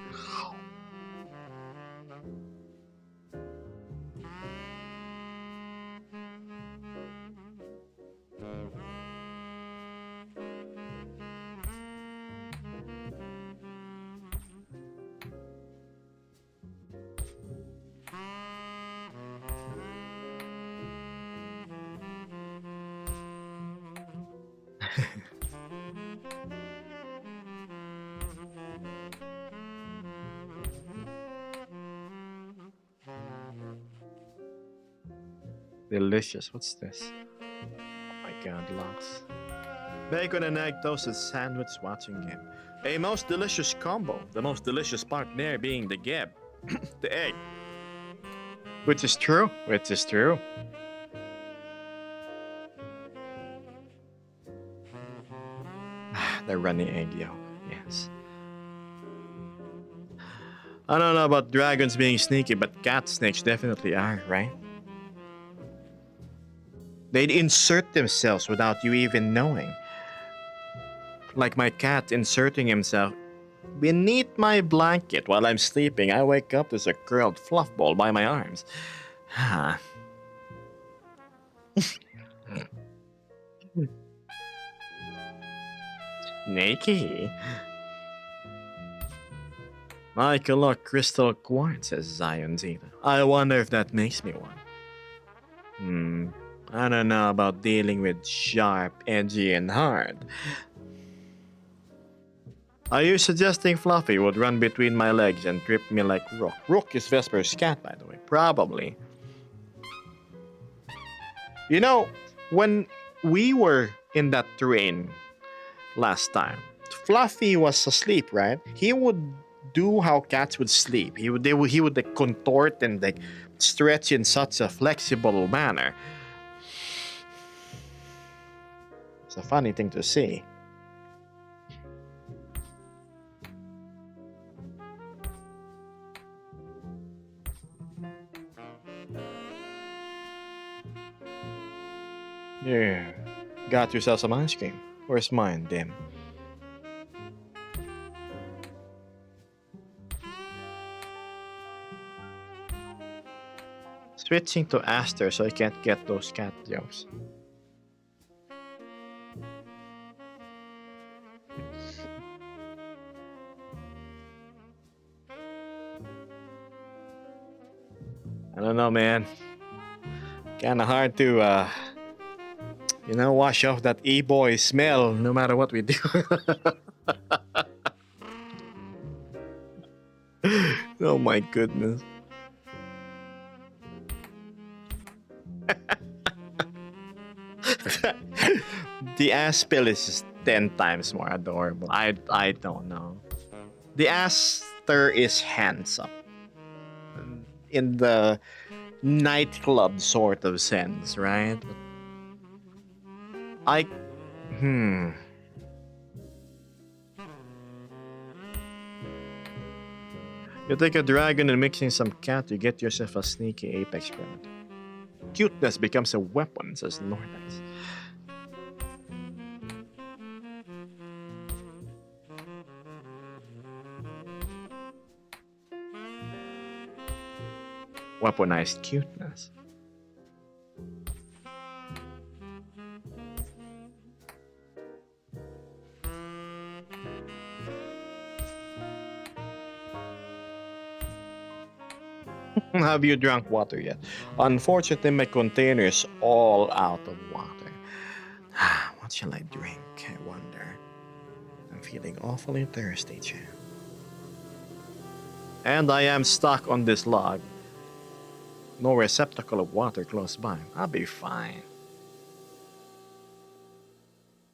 Delicious. What's this? Oh my god, Lux. Bacon and egg toasted sandwich watching game. A most delicious combo. The most delicious part there being the gib. The egg. Which is true. Which is true. The runny egg yolk. Yes. I don't know about dragons being sneaky, but cat snakes definitely are, right? They'd insert themselves without you even knowing. Like my cat inserting himself beneath my blanket while I'm sleeping. I wake up, there's a curled fluff ball by my arms. Ah. Snaky. Michael look, crystal quartz, says Zion Zeta. I wonder if that makes me one. I don't know about dealing with sharp, edgy, and hard. Are you suggesting Fluffy would run between my legs and trip me like Rook? Rook is Vesper's cat, by the way. Probably. You know, when we were in that train last time, Fluffy was asleep, right? He would do how cats would sleep. He would like, contort and like stretch in such a flexible manner. It's a funny thing to see. Yeah. Got yourself some ice cream. Where's mine, Dim? Switching to Aster so I can't get those cat jokes. I don't know, man. Kinda hard to, wash off that e-boy smell no matter what we do. Oh my goodness. The Aspel is just 10 times more adorable. I don't know. The Aster is handsome. In the nightclub sort of sense, right? You take a dragon and mixing some cat, you get yourself a sneaky apex predator. cuteness becomes a weapon, says Nordex. Weaponized cuteness. Have you drunk water yet? Unfortunately, my container is all out of water. What shall I drink? I wonder. I'm feeling awfully thirsty, Chan. And I am stuck on this log. No receptacle of water close by. I'll be fine.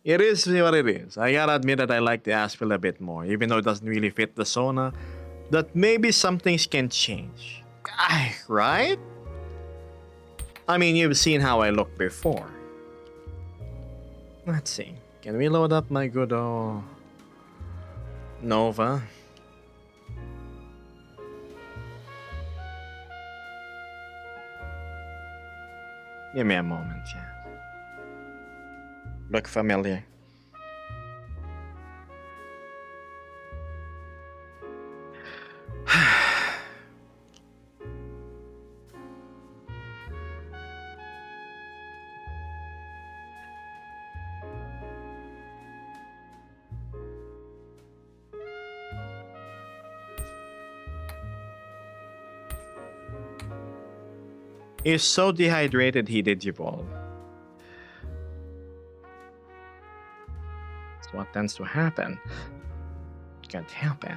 It is what it is. I gotta admit that I like the Aspel a bit more, even though it doesn't really fit the Sona. That maybe some things can change. Right? I mean, you've seen how I looked before. Let's see. Can we load up my good old Nova? Give me a moment, chat. Look familiar. He's so dehydrated he did evolve. That's what tends to happen. Can't help it.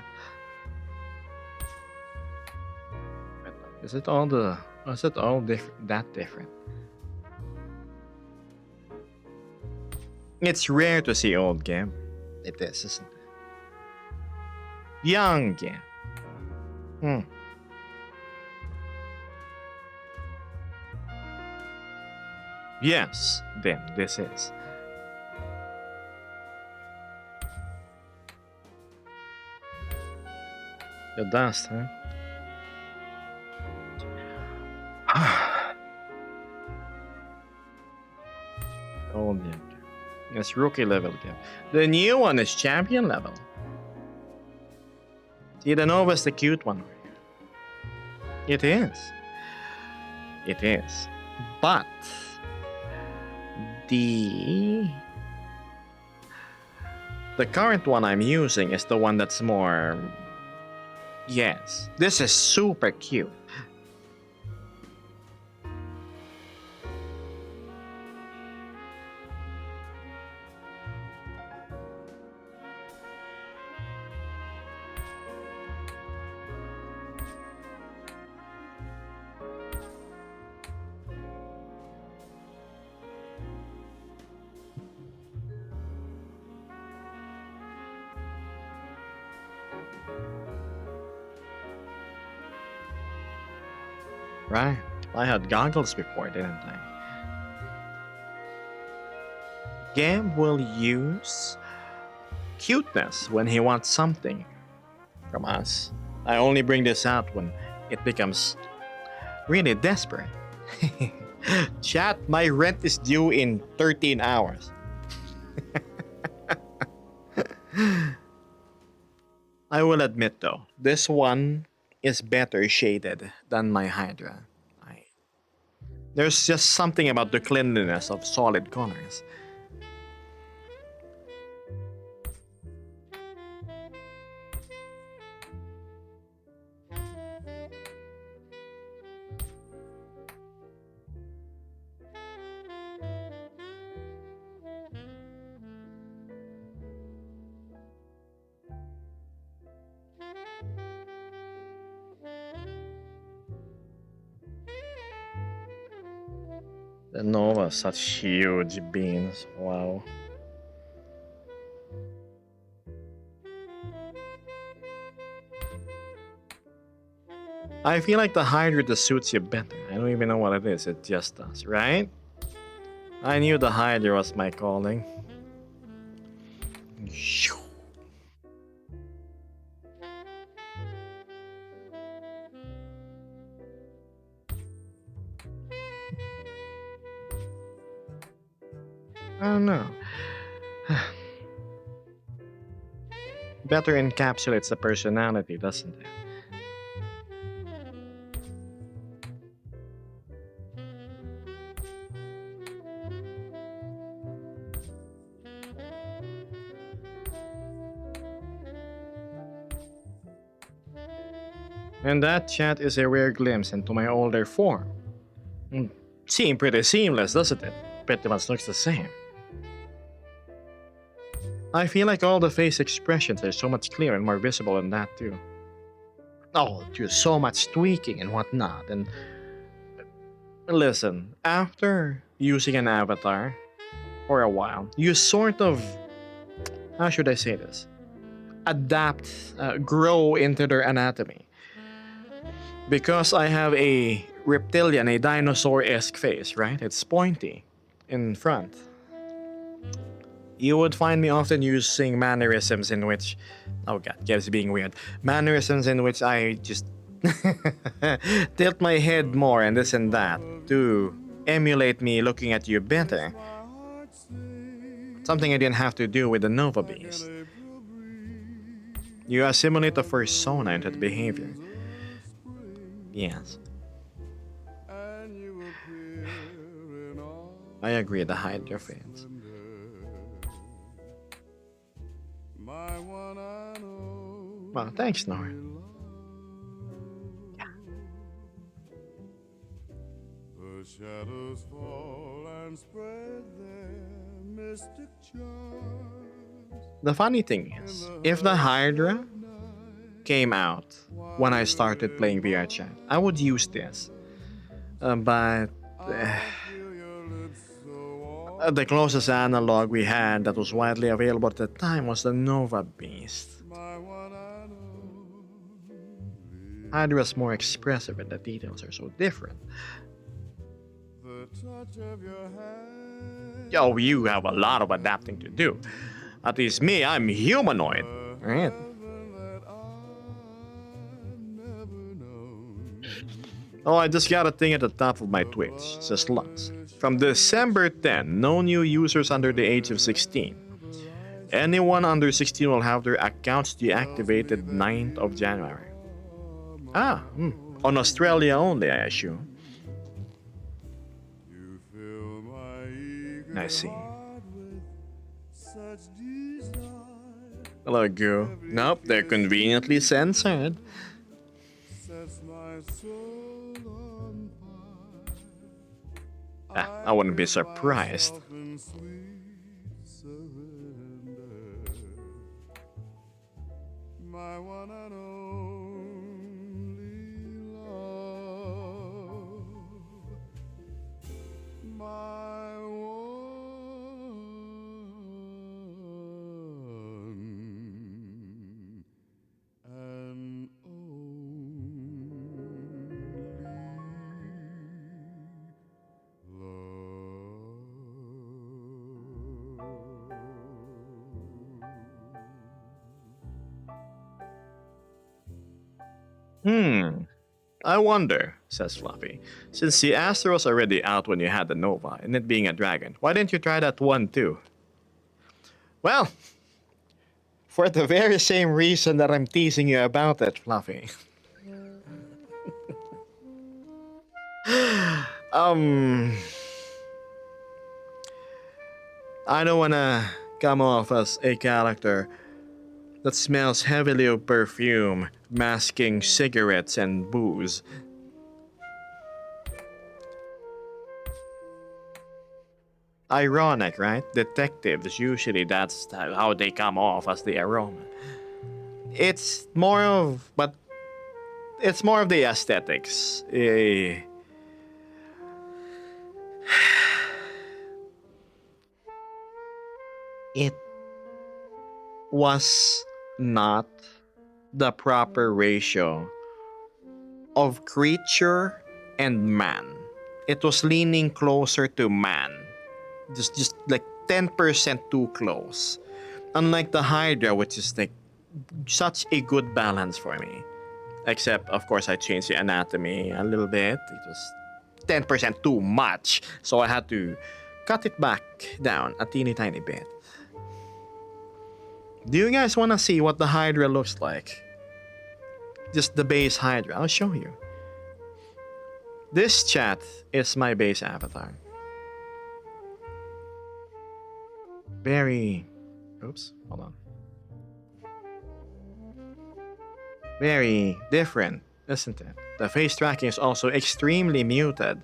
Is it all that different? It's rare to see old Gam. It is, isn't it? Young Gam. Yes, then this is. The dust, huh? Oh, yeah. It's rookie level game. The new one is champion level. See, the Nova's the cute one. It is. It is. But the current one I'm using is the one that's more. Yes, this is super cute. Right. I had goggles before, didn't I? Gam will use cuteness when he wants something from us. I only bring this out when it becomes really desperate. Chat, my rent is due in 13 hours. I will admit though, this one is better shaded than my Hydra. There's just something about the cleanliness of solid colors. The Nova, such huge beans. Wow. I feel like the Hydra just suits you better. I don't even know what it is. It just does, right? I knew the Hydra was my calling. don't know. Better encapsulates the personality, doesn't it? And that chat is a rare glimpse into my older form. Seemed pretty seamless, doesn't it? Pretty much looks the same. I feel like all the face expressions are so much clearer and more visible in that too. Oh, there's so much tweaking and whatnot. And listen, after using an avatar for a while, you sort of, how should I say this? Adapt, grow into their anatomy. Because I have a reptilian, a dinosaur-esque face, right? It's pointy in front. You would find me often using mannerisms in which, oh god, keeps being weird. Mannerisms in which I just tilt my head more and this and that to emulate me looking at you better. Something I didn't have to do with the Nova Beast. You assimilate the persona into the behavior. Yes. I agree, the Hydra fans. Well, thanks, Nora. Yeah. The shadows fall and spread their mystic charms. The funny thing is, if the Hydra came out when I started playing VR chat, I would use this. But the closest analog we had that was widely available at the time was the Nova Beast. Hydra's more expressive and the details are so different. Yo, you have a lot of adapting to do. At least me, I'm humanoid. Right? Oh, I just got a thing at the top of my Twitch. It says Lux. From December 10, no new users under the age of 16. Anyone under 16 will have their accounts deactivated 9th of January. On Australia only, I assume. I see. Hello, Goo. Nope, they're conveniently censored. I wouldn't be surprised. I wonder, says Fluffy, since the Astro was already out when you had the Nova, and it being a dragon, why didn't you try that one too? Well, for the very same reason that I'm teasing you about it, Fluffy. I don't wanna come off as a character that smells heavily of perfume, masking cigarettes and booze. Ironic, right? Detectives, usually that's how they come off as the aroma. It's more of the aesthetics. It was not the proper ratio of creature and man. It was leaning closer to man. Just like 10% too close. Unlike the Hydra, which is like such a good balance for me. Except, of course, I changed the anatomy a little bit. It was 10% too much. So I had to cut it back down a teeny tiny bit. Do you guys want to see what the Hydra looks like? Just the base Hydra. I'll show you. This chat is my base avatar. Very... Oops, hold on. Very different, isn't it? The face tracking is also extremely muted.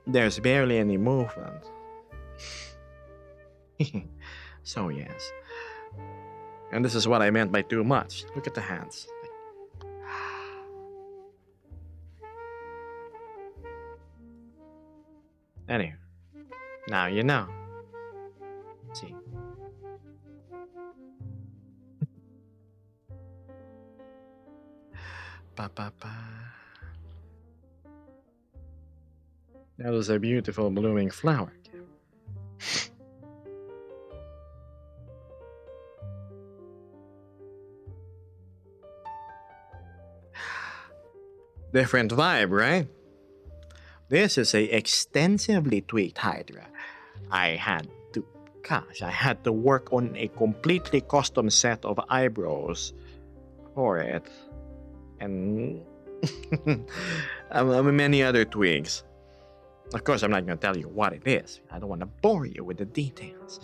There's barely any movement. So yes. And this is what I meant by too much. Look at the hands. Anyway, now you know. See. Ba, ba, ba. That was a beautiful blooming flower. Different vibe, right? This is a extensively tweaked Hydra. I had to work on a completely custom set of eyebrows for it. And many other tweaks. Of course, I'm not going to tell you what it is. I don't want to bore you with the details.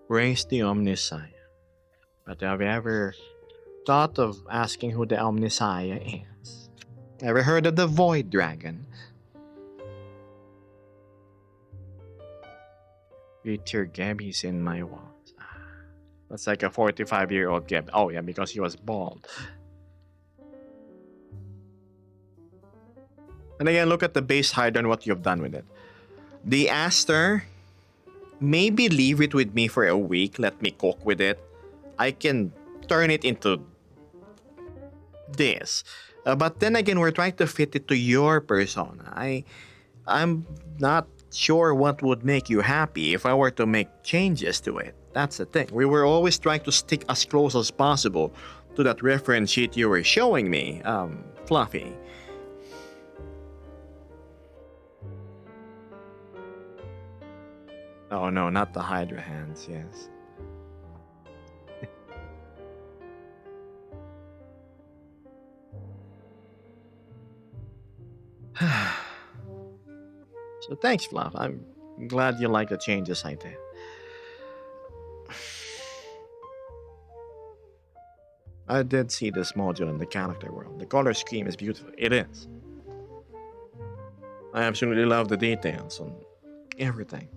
Praise the Omnissiah. But have you ever thought of asking who the Omnissiah is? Ever heard of the Void Dragon? Future Gabby's in my walls. That's like a 45-year-old Gab. Oh yeah, because he was bald. And again, look at the base Hydra and what you've done with it. The Aster, maybe leave it with me for a week. Let me cook with it. I can turn it into this. But then again, we're trying to fit it to your persona. I'm not sure what would make you happy if I were to make changes to it. That's the thing. We were always trying to stick as close as possible to that reference sheet you were showing me, Fluffy. Oh no, not the Hydra hands, yes. So thanks, Fluff. I'm glad you like the changes I did. I did see this module in the character world. The color scheme is beautiful. It is. I absolutely love the details on everything.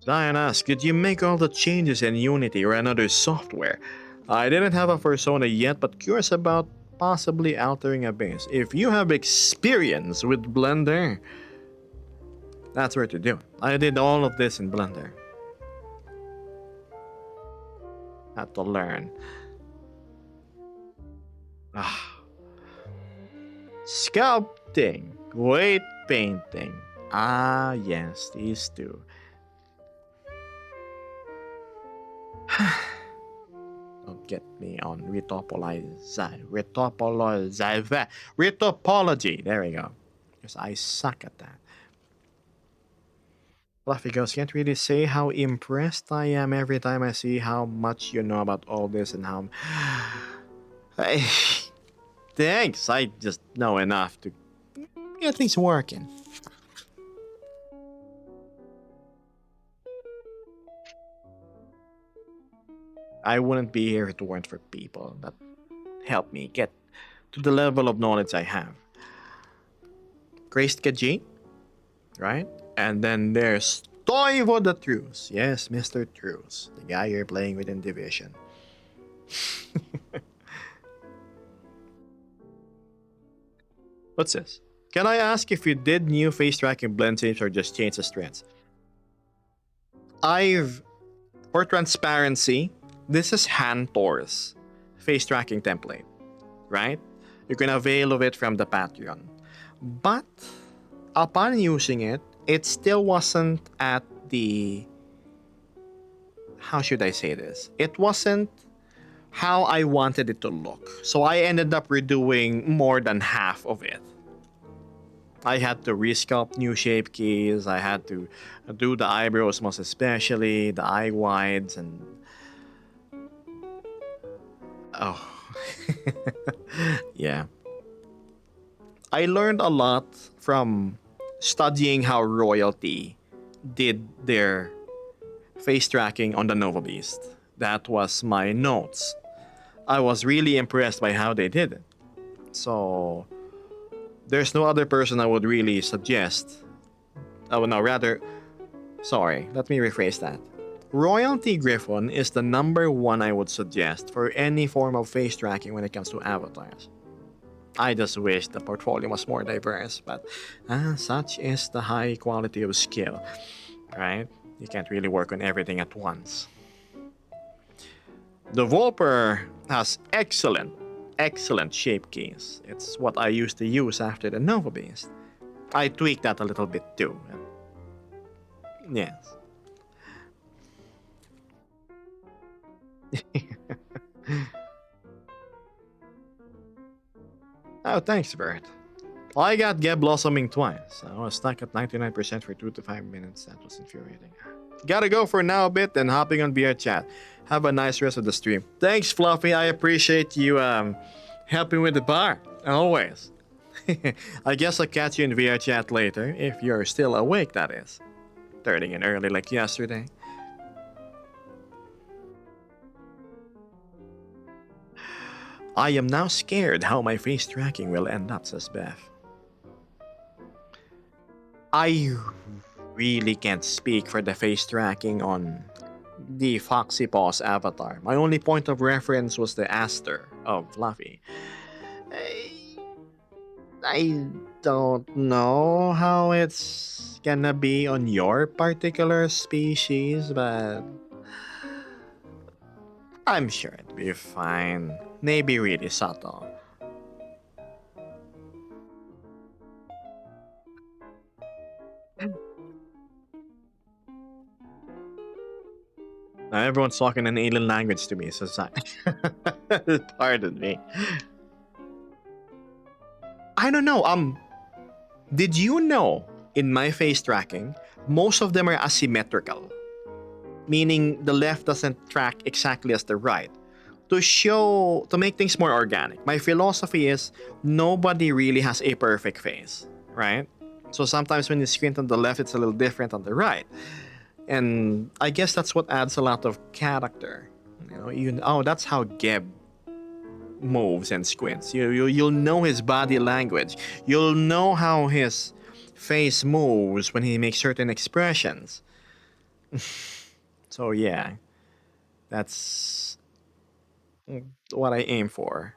Diane asks, did you make all the changes in Unity or another software? I didn't have a persona yet, but curious about possibly altering a base. If you have experience with Blender, that's where to do it. I did all of this in Blender. Had to learn. Sculpting, weight painting. Ah, yes, these two. Don't get me on retopology. There we go. Because I suck at that. Fluffy goes, can't really say how impressed I am every time I see how much you know about all this and how... Thanks, I just know enough to get things working. I wouldn't be here if it weren't for people that help me get to the level of knowledge I have. Graced Kaji, right? And then there's Toivo the Truce. Yes, Mr. Truce, the guy you're playing with in Division. What's this? Can I ask if you did new face tracking blend shapes or just changed the strengths? For transparency, this is Hantor's face tracking template, right? You can avail of it from the Patreon. But upon using it, it still wasn't at the... How should I say this? It wasn't how I wanted it to look. So I ended up redoing more than half of it. I had to resculpt new shape keys. I had to do the eyebrows, most especially the eye wides, and oh, yeah. I learned a lot from studying how royalty did their face tracking on the Nova Beast. That was my notes. I was really impressed by how they did it. So there's no other person I would really suggest. Oh no, rather, sorry, let me rephrase that. Royalty Griffon is the number one I would suggest for any form of face tracking when it comes to avatars. I just wish the portfolio was more diverse, but such is the high quality of skill, right? You can't really work on everything at once. The Volper has excellent shape keys. It's what I used to use after the Nova Beast. I tweaked that a little bit too. Yes. Oh, thanks, Bert. I got Geb blossoming twice. I was stuck at 99% for 2 to 5 minutes. That was infuriating. Gotta go for now a bit and hopping on VR chat. Have a nice rest of the stream. Thanks, Fluffy. I appreciate you helping with the bar. Always. I guess I'll catch you in VR chat later, if you're still awake, that is. Turning in early like yesterday. I am now scared how my face tracking will end up, says Beth. I really can't speak for the face tracking on the Foxy Paws avatar. My only point of reference was the Aster of Fluffy. I don't know how it's gonna be on your particular species, but I'm sure it'll be fine. Maybe really subtle. Now everyone's talking an alien language to me, so pardon me. I don't know. Did you know in my face tracking, most of them are asymmetrical, meaning the left doesn't track exactly as the right. To make things more organic, my philosophy is nobody really has a perfect face, right? So sometimes when you squint on the left, it's a little different on the right. And I guess that's what adds a lot of character. That's how Geb moves and squints. You'll know his body language. You'll know how his face moves when he makes certain expressions. So yeah, that's what I aim for.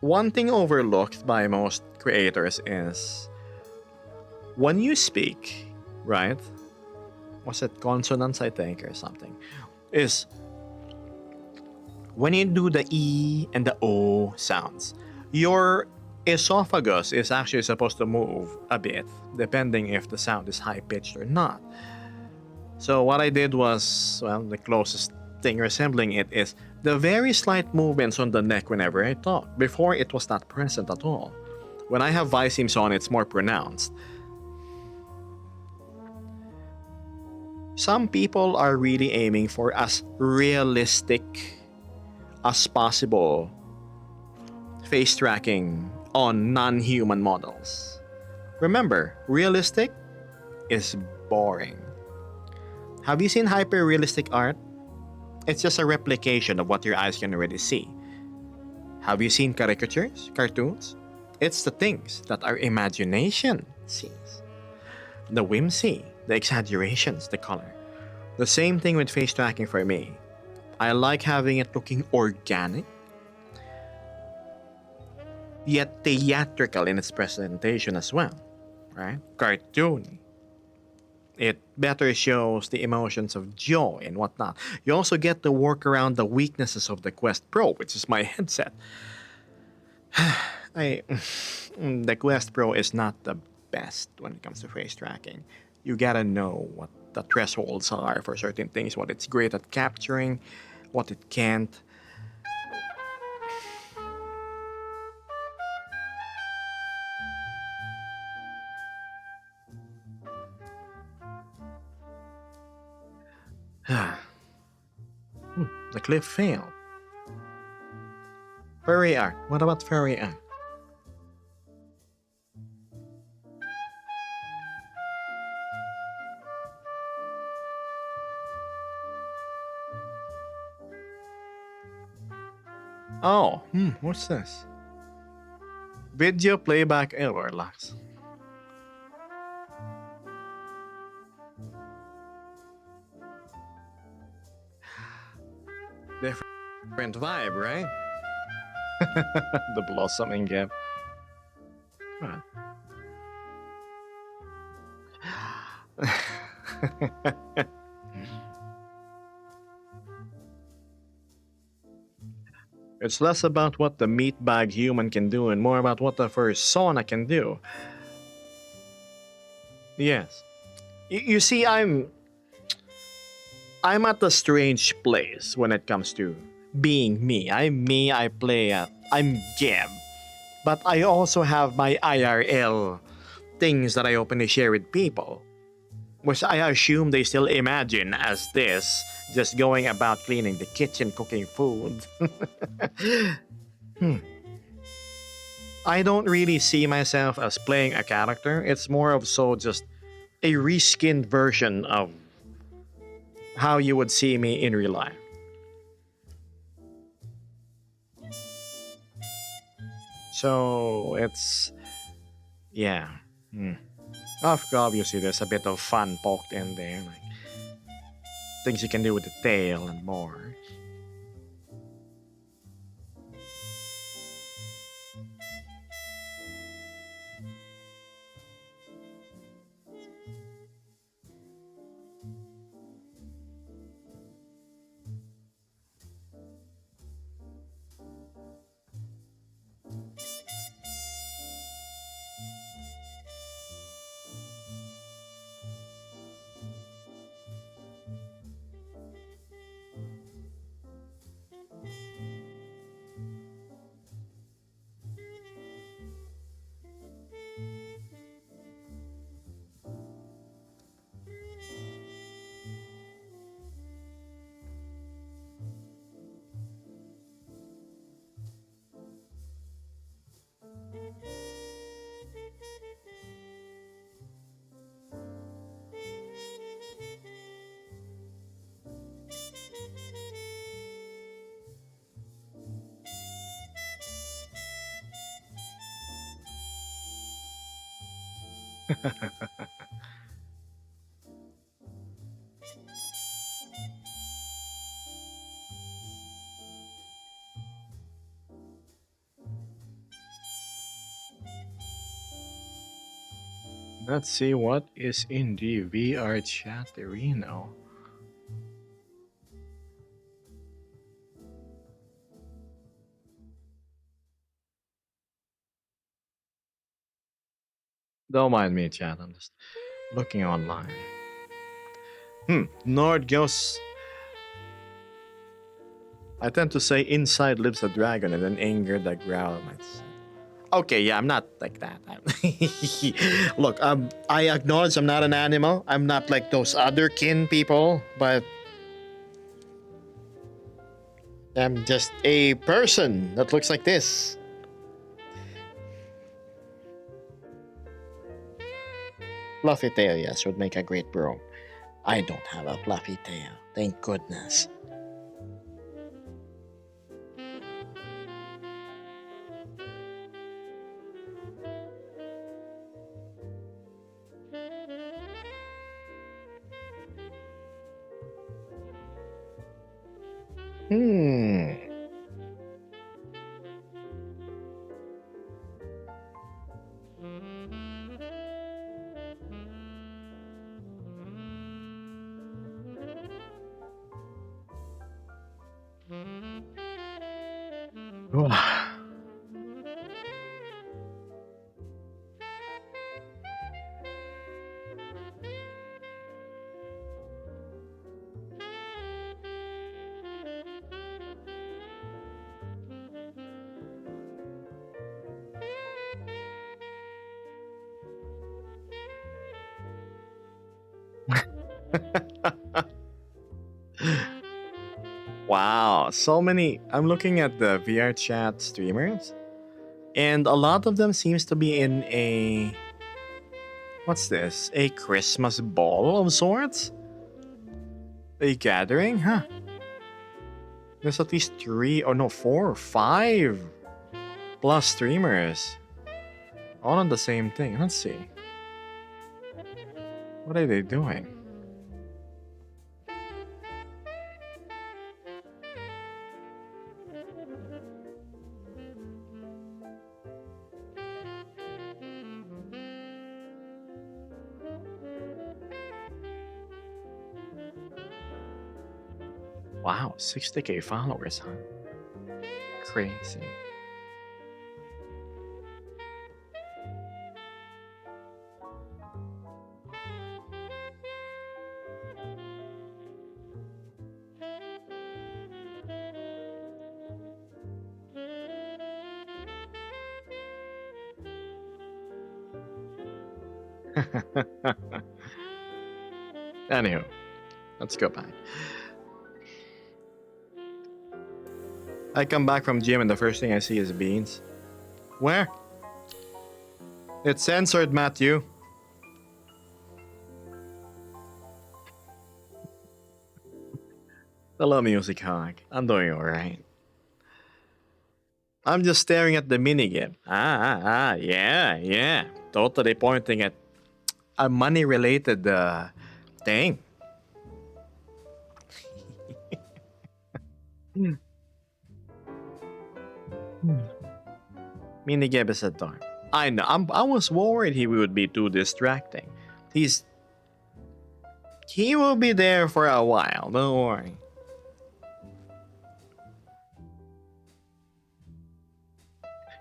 One thing overlooked by most creators is when you speak, right? Was it consonants, I think, or something? Is when you do the E and the O sounds, your esophagus is actually supposed to move a bit, depending if the sound is high pitched or not. So what I did was, well, the closest thing resembling it is the very slight movements on the neck whenever I talk. Before, it was not present at all. When I have Viseams on, it's more pronounced. Some people are really aiming for as realistic as possible face tracking on non-human models. Remember, realistic is boring. Have you seen hyper-realistic art? It's just a replication of what your eyes can already see. Have you seen caricatures, cartoons? It's the things that our imagination sees. The whimsy, the exaggerations, the color. The same thing with face tracking for me. I like having it looking organic, yet theatrical in its presentation as well, right? Cartoony. It better shows the emotions of joy and whatnot. You also get to work around the weaknesses of the Quest Pro, which is my headset. The Quest Pro is not the best when it comes to face tracking. You gotta know what the thresholds are for certain things, what it's great at capturing, what it can't. The cliff failed. Fairy art. What about fairy art? Oh, what's this? Video playback error, Lux. Different vibe, right? The blossoming gap. Huh. It's less about what the meatbag human can do and more about what the persona can do. Yes. You see, I'm at a strange place when it comes to being me. I'm me, I play I'm Geb. But I also have my IRL things that I openly share with people. Which I assume they still imagine as this, just going about cleaning the kitchen, cooking food. I don't really see myself as playing a character. It's more of so just a reskinned version of how you would see me in real life. So it's yeah. Obviously, there's a bit of fun poked in there, like things you can do with the tail and more. Let's see what is in the VR chat arena. Don't mind me, chat. I'm just looking online. Nord goes. I tend to say inside lives a dragon and then anger that growl might. Okay, yeah, I'm not like that. Look, I acknowledge I'm not an animal. I'm not like those other kin people, but I'm just a person that looks like this. Fluffy tail, yes, would make a great bro. I don't have a fluffy tail, thank goodness. Hmm. Wow, so many. I'm looking at the VR chat streamers, and a lot of them seems to be in a what's this? A Christmas ball of sorts? A gathering, huh? There's at least 3 or no 4 or 5 plus streamers all on the same thing. Let's see. What are they doing? Wow, 60K followers, huh? Crazy. Anywho, let's go back. I come back from gym and the first thing I see is beans. Where? It's censored, Matthew. Hello, Music Hog. I'm doing alright. I'm just staring at the minigame. Yeah. Totally pointing at a money-related thing. Minigame is a dark. I know. I was worried he would be too distracting. He will be there for a while. Don't worry.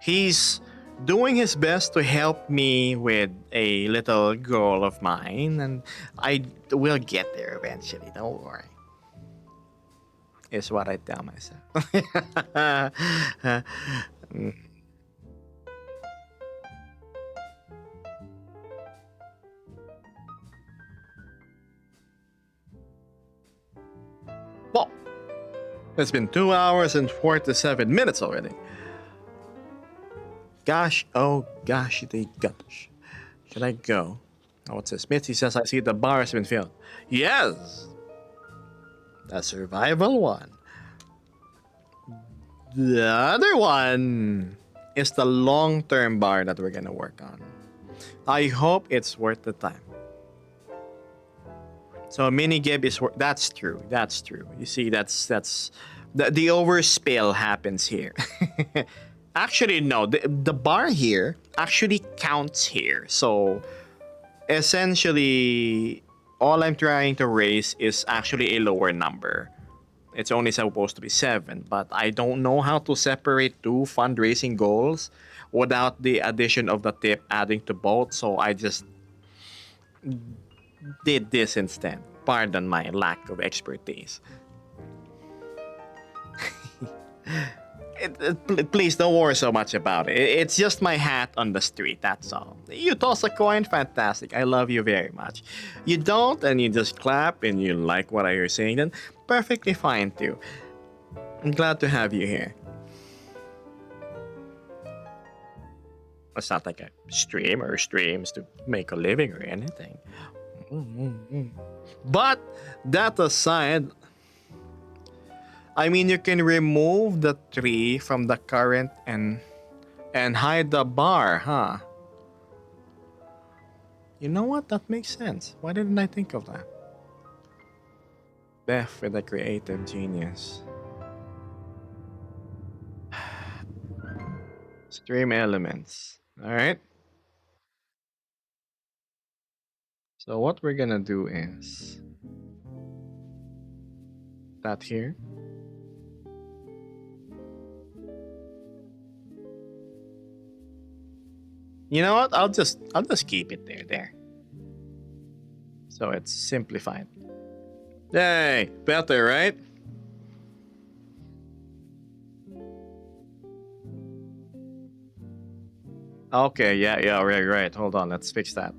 He's doing his best to help me with a little goal of mine, and I will get there eventually. Don't worry. Is what I tell myself. Well, it's been 2 hours and 47 minutes already. Gosh, oh gosh, gosh. Should I go? Oh, what's this? Mitzi says, I see the bar has been filled. Yes! The survival one. The other one is the long-term bar that we're gonna work on. I hope it's worth the time. So minigame is that's true. That's true. You see, that's the overspill happens here. Actually, no. The bar here actually counts here. So essentially, all I'm trying to raise is actually a lower number. It's only supposed to be 7, but I don't know how to separate 2 fundraising goals without the addition of the tip adding to both. So I just did this instead. Pardon my lack of expertise. Please don't worry so much about it. It's just my hat on the street, that's all. You toss a coin, fantastic. I love you very much. You don't, and you just clap and you like what I hear saying, then perfectly fine too. I'm glad to have you here. It's not like a streamer streams to make a living or anything. But that aside, I mean, you can remove the tree from the current and hide the bar, huh? You know what? That makes sense. Why didn't I think of that? Beth with a creative genius. Stream elements. Alright. So what we're gonna do is that here. You know what? I'll just keep it there. So it's simplified. Yay! Better, right? Okay, yeah, right. Hold on, let's fix that.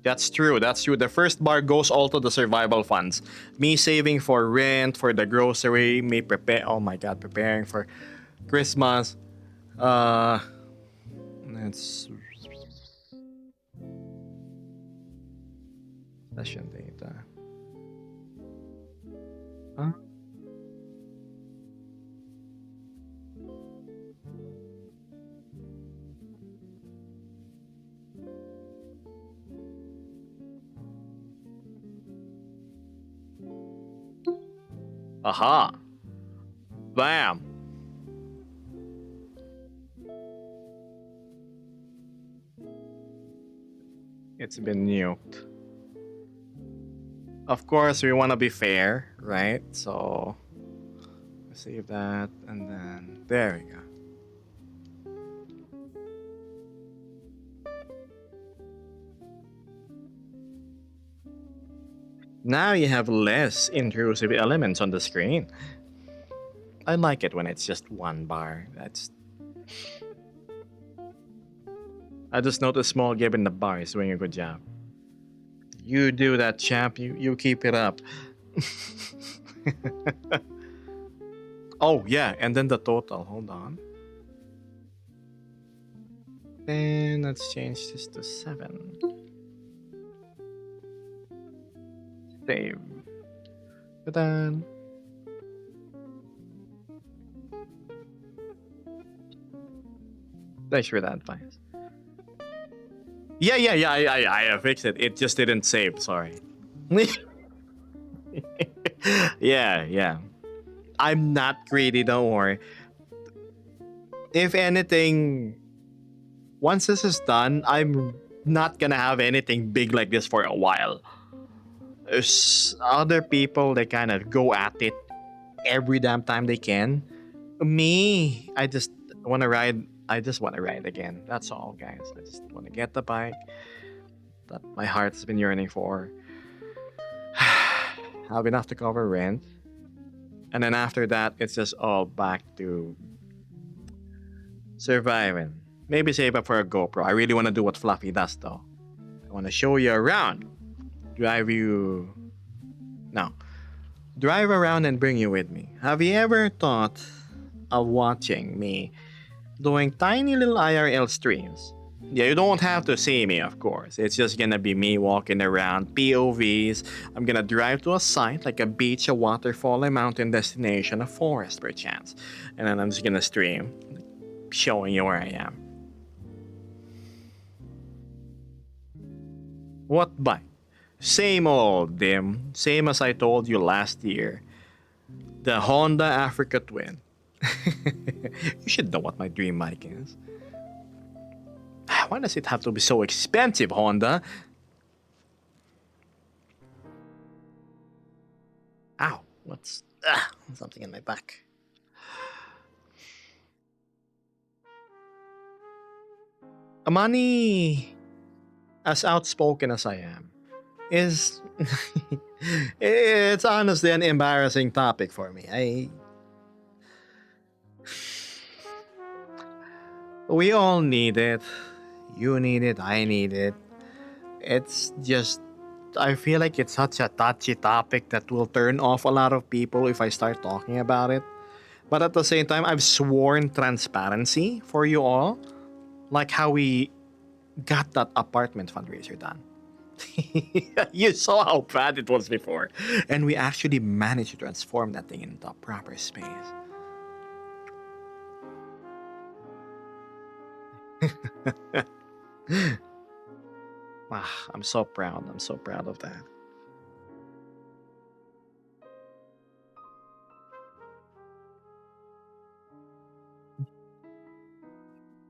That's true. That's true. The first bar goes all to the survival funds. Me saving for rent, for the grocery, me prepare. Oh my god, preparing for Christmas. Uh, let's session data. Huh? Aha! Bam! It's been nuked. Of course, we want to be fair, right? So, save that, and then there we go. Now you have less intrusive elements on the screen. I like it when it's just one bar. I just noticed Small Gib in the bar is doing a good job. You do that, champ. You keep it up. Oh yeah, and then the total. Hold on. Then let's change this to 7. Save. Ta-da. Thanks for that advice. Yeah. I fixed it. It just didn't save. Sorry. Yeah. I'm not greedy. Don't worry. If anything, once this is done, I'm not gonna have anything big like this for a while. There's other people that kind of go at it every damn time they can. Me, I just want to ride. I just want to ride again. That's all, guys. I just want to get the bike that my heart's been yearning for. Have enough to cover rent. And then after that, it's just all back to surviving. Maybe save up for a GoPro. I really want to do what Fluffy does, though. I want to show you around. Drive around and bring you with me. Have you ever thought of watching me doing tiny little IRL streams? Yeah, you don't have to see me, of course. It's just gonna be me walking around, POVs. I'm gonna drive to a site like a beach, a waterfall, a mountain destination, a forest perchance. And then I'm just gonna stream, showing you where I am. What bike? Same old, Dim. Same as I told you last year. The Honda Africa Twin. You should know what my dream bike is. Why does it have to be so expensive, Honda? Ow, what's something in my back? Money, as outspoken as I am, is it's honestly an embarrassing topic for me. We all need it. You need it, I need it. It's just I feel like it's such a touchy topic that will turn off a lot of people if I start talking about it. But at the same time, I've sworn transparency for you all, like how we got that apartment fundraiser done. You saw how bad it was before. And we actually managed to transform that thing into a proper space. I'm so proud. I'm so proud of that.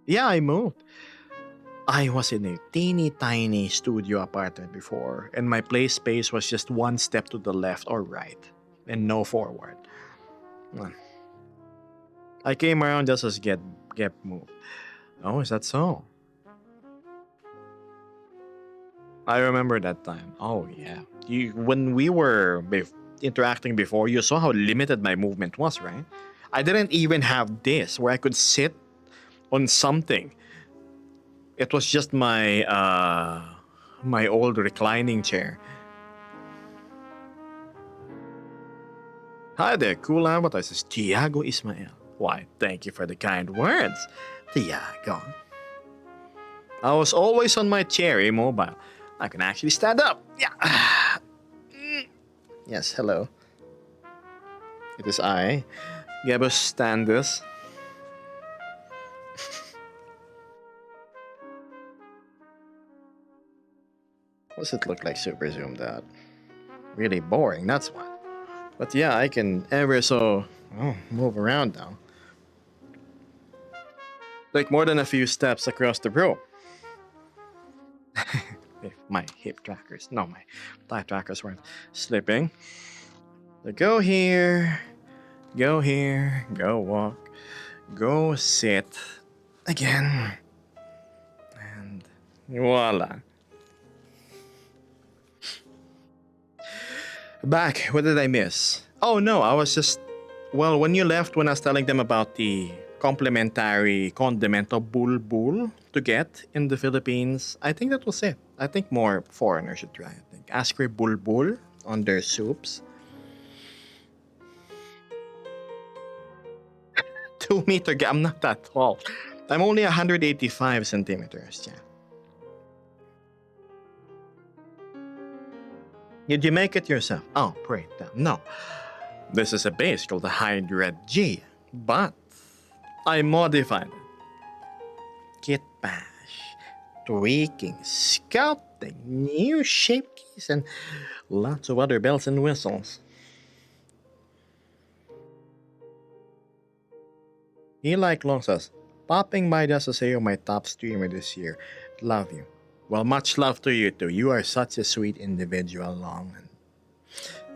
Yeah, I moved. I was in a teeny tiny studio apartment before, and my play space was just one step to the left or right, and no forward. Hmm. I came around just as get moved. Oh, is that so? I remember that time. Oh yeah. When we were interacting before, you saw how limited my movement was, right? I didn't even have this where I could sit on something. It was just my my old reclining chair. Hi there, cool avatar. This is Tiago Ismael. Why, thank you for the kind words, Tiago. I was always on my chair, immobile. I can actually stand up. Yeah. Yes, hello. It is I, Gebus Standus. Does it look like super zoomed out? Really boring, that's what. But yeah, I can ever so move around now. Like more than a few steps across the room. If my hip trackers, no, my thigh trackers weren't slipping. So go here, go walk, go sit again, and voila. Back, what did I miss? Oh no, I was just. Well, when you left, when I was telling them about the complimentary condimento bulbul to get in the Philippines, I think that was it. I think more foreigners should try it. I think askre bulbul on their soups. 2 meter gap. I'm not that tall. I'm only 185 centimeters. Yeah. Did you make it yourself? Oh, pray down. No. This is a base called the Hydra G, but I modified it. Kit bash, tweaking, sculpting, new shape keys, and lots of other bells and whistles. Eli Long says, popping by just to say you're my top streamer this year. Love you. Well, much love to you too. You are such a sweet individual, Long. And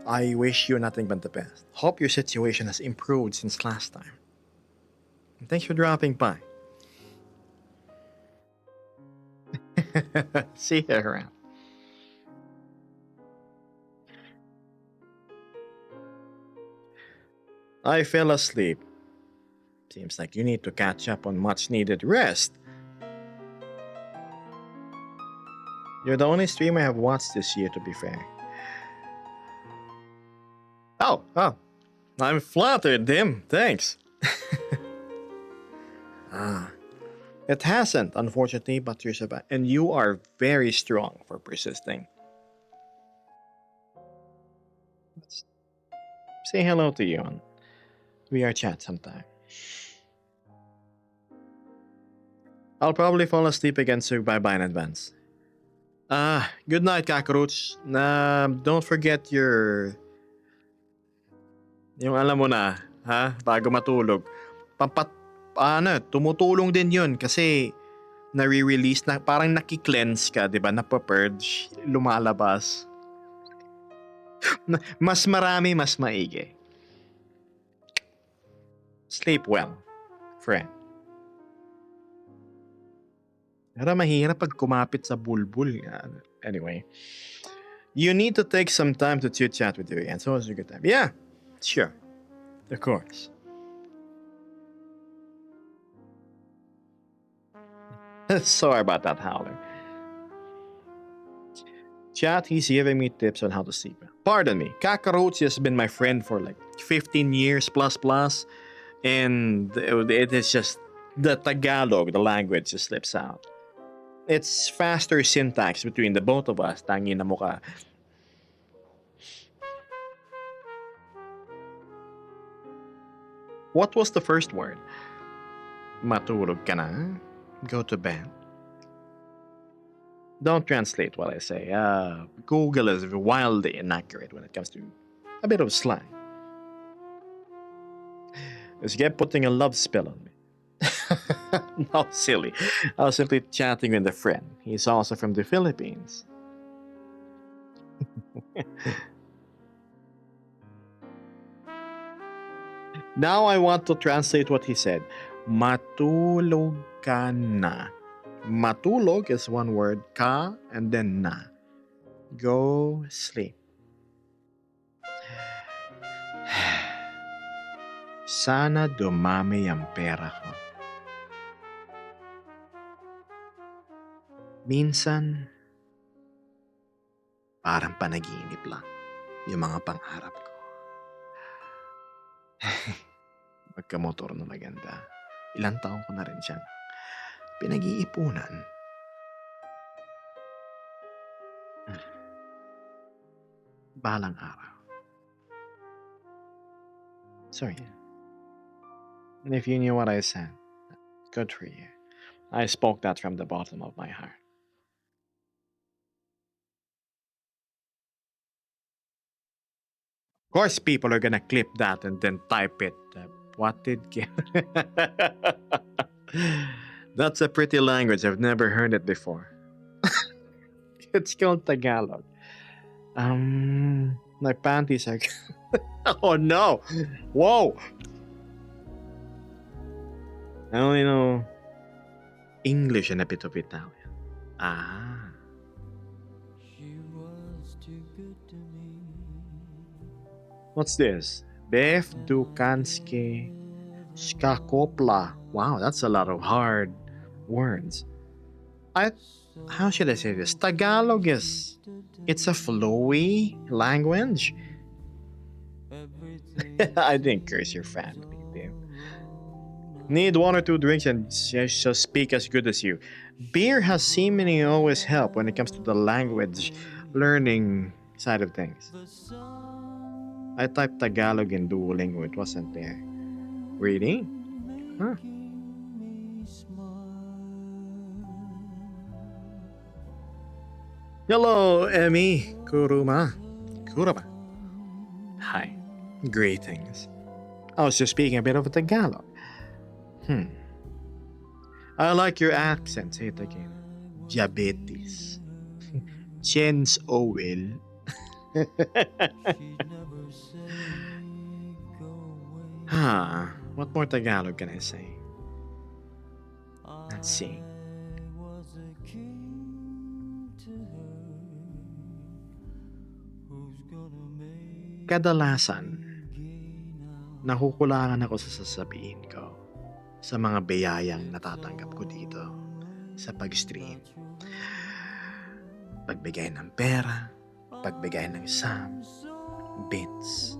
I wish you nothing but the best. Hope your situation has improved since last time. And thanks for dropping by. See you around. I fell asleep. Seems like you need to catch up on much needed rest. You're the only streamer I have watched this year, to be fair. Oh, I'm flattered, Dim. Thanks. It hasn't, unfortunately, but you're surviving. And you are very strong for persisting. Let's say hello to you on VR chat sometime. I'll probably fall asleep again, so bye-bye in advance. Good night, Cockroach. Don't forget yung alam mo na, ha? Bago matulog. Tumutulong din yun kasi nare-release na, parang naki-cleanse ka, di ba? Napapurge, lumalabas. Mas marami, mas maigi. Sleep well, friend. Pero mahirap pag kumapit sa bulbul. Anyway, you need to take some time to chit-chat with you again. So it's a good time. Yeah, sure. Of course. Sorry about that, Howler. Chat, he's giving me tips on how to sleep. Pardon me, Cockroach has been my friend for like 15 years plus. And it is just the Tagalog, the language just slips out. It's faster syntax between the both of us. Tangi na mukha. What was the first word? Matulog ka na? Go to bed. Don't translate what I say. Google is wildly inaccurate when it comes to a bit of slang. Is Geb putting a love spell on me? No, silly. I was simply chatting with a friend. He's also from the Philippines. Now I want to translate what he said. Matulog ka na. Matulog is one word, ka, and then na. Go sleep. Sana dumami ang pera ko. Minsan, Parang panaginip lang yung mga pangarap ko. Magkamotor na maganda. Ilang taon ko na rin siyang pinag-iipunan. Balang araw. So yeah. And if you knew what I said, good for you. I spoke that from the bottom of my heart. Of course, people are gonna clip that and then type it. What did Gib? That's a pretty language. I've never heard it before. It's called Tagalog. My panties are. Oh no! Whoa! I only know English and a bit of Italian. Ah. She was too good to me. What's this? Bef Dukanske Skakopla. Wow, that's a lot of hard words. How should I say this? Tagalog is it's a flowy language. I didn't curse your family, babe. Need one or two drinks and she'll speak as good as you. Beer has seemingly always helped when it comes to the language learning side of things. I typed Tagalog in Duolingo. It wasn't there. Really? Huh. Hello, Emmy Kuruma. Kuruma. Hi. Greetings. I was just speaking a bit of Tagalog. I like your accent. Say it again. Diabetes. Chen's oil. What more Tagalog can I say? Let's see. Kadalasan, nakukulangan ako sa sasabihin ko sa mga biyayang natatanggap ko dito sa pag-stream. Pagbigay ng pera, pagbigay ng sum, bits,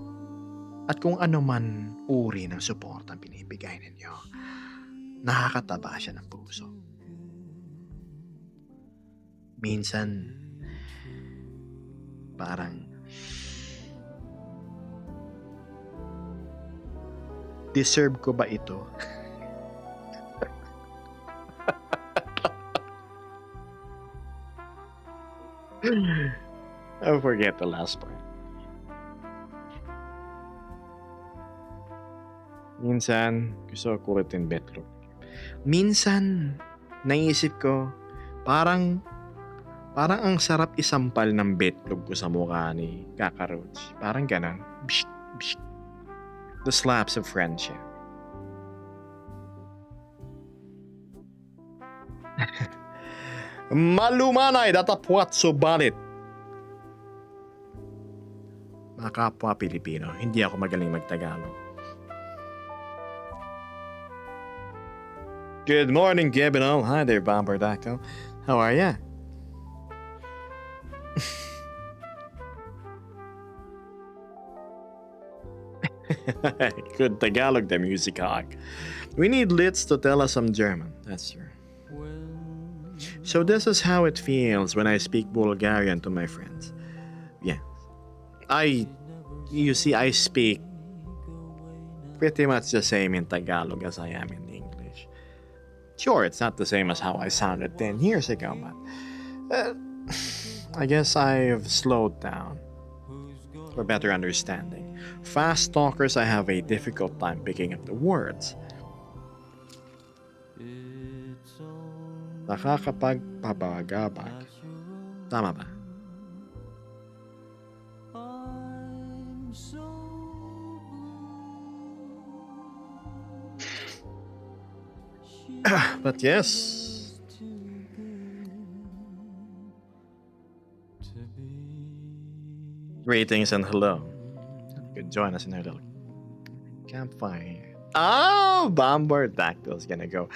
at kung ano man uri ng support ang binibigay ninyo, nakakataba siya ng puso. Minsan, parang deserve ko ba ito? I forget the last part. Minsan, gusto ko kulitin betlog. Minsan, naisip ko, parang ang sarap isampal ng betlog ko sa mukha ni Kaka Roach. Parang ganon. Bsh, bsh. The slaps of friendship. Malumanay datapwat subalit. Mga kapwa Pilipino, hindi ako magaling magtagalog. Good morning, Gib and all. Hi there, Bomber Dactyl. How are ya? Good Tagalog, the music hog. We need Litz to tell us some German. That's true. So this is how it feels when I speak Bulgarian to my friends. Yeah. You see, I speak pretty much the same in Tagalog as I am in English. Sure, it's not the same as how I sounded 10 years ago, but I guess I've slowed down for better understanding. Fast talkers, I have a difficult time picking up the words. Nakakapagpabagabag. Tama ba? But yes. Greetings and hello. You can join us in our little campfire. Oh, Bomber Dactyl's gonna go.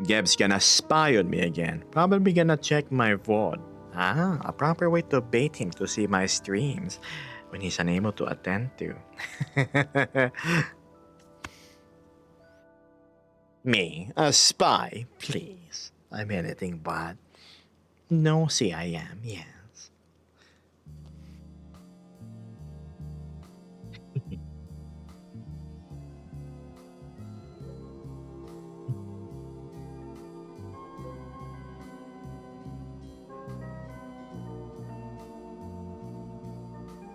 Geb's gonna spy on me again. Probably gonna check my VOD Ah, a proper way to bait him to see my streams when he's unable to attend to. Me, a spy, please. I'm anything but. Nosy I am, yes.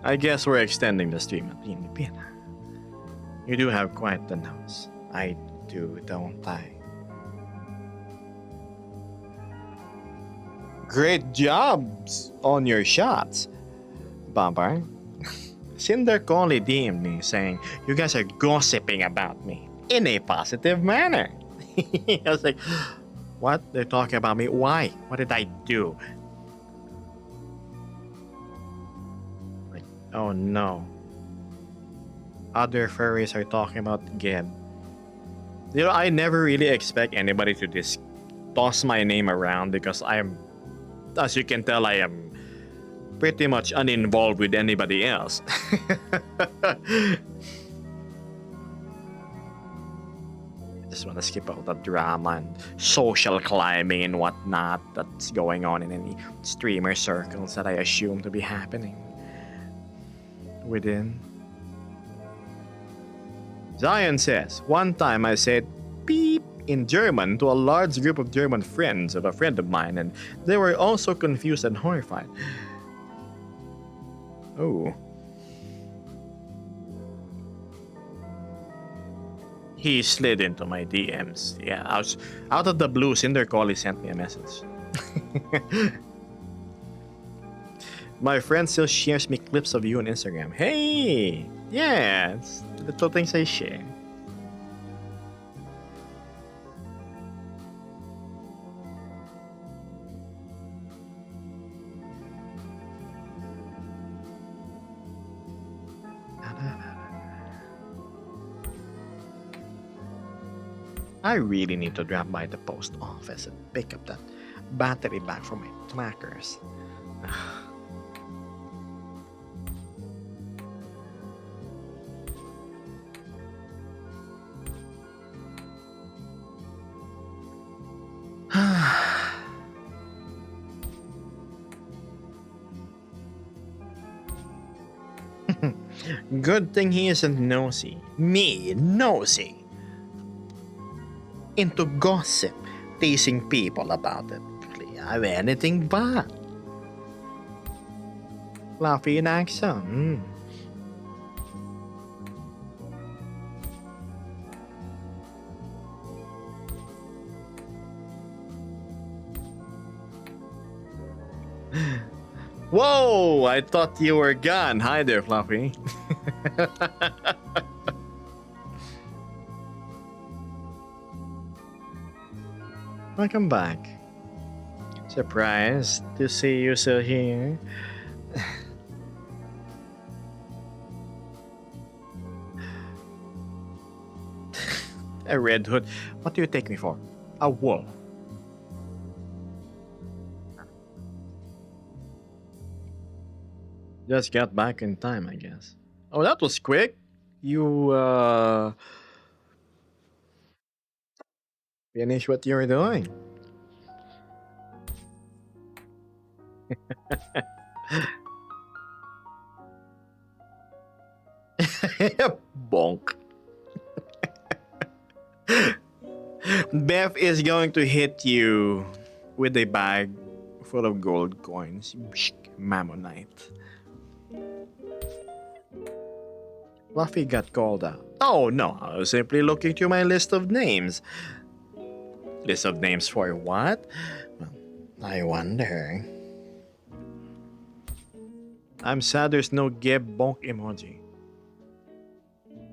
I guess we're extending the stream at Pinipina. You do have quite the nose. I do, don't I? Great jobs on your shots, Bumper. Cinder Collie DM'd me saying, you guys are gossiping about me in a positive manner. I was like, what? They're talking about me? Why? What did I do? Like, oh no. Other furries are talking about Gib. You know, I never really expect anybody to just toss my name around because I'm, as you can tell, I am pretty much uninvolved with anybody else. I just want to skip all the drama and social climbing and whatnot that's going on in any streamer circles that I assume to be happening within. Zion says, one time I said beep in German to a large group of German friends of a friend of mine, and they were also confused and horrified. Oh. He slid into my DMs. Yeah, I was out of the blue. Cinder Collie sent me a message. My friend still shares me clips of you on Instagram. Hey! Yeah, it's the little things I share. I really need to drop by the post office and pick up that battery back from my trackers. Good thing he isn't nosy. Me, nosy. Into gossip, teasing people about it. I'm anything but. Fluffy in action. Whoa! I thought you were gone. Hi there, Fluffy. Welcome back. Surprised to see you still here. A red hood. What do you take me for? A wolf. Just got back in time, I guess. Oh, that was quick. You finish what you were doing. Bonk. Beth is going to hit you with a bag full of gold coins. Mammonite. Fluffy got called out. Oh no, I was simply looking through my list of names. List of names for what? Well, I wonder. I'm sad there's no Geb bonk emoji.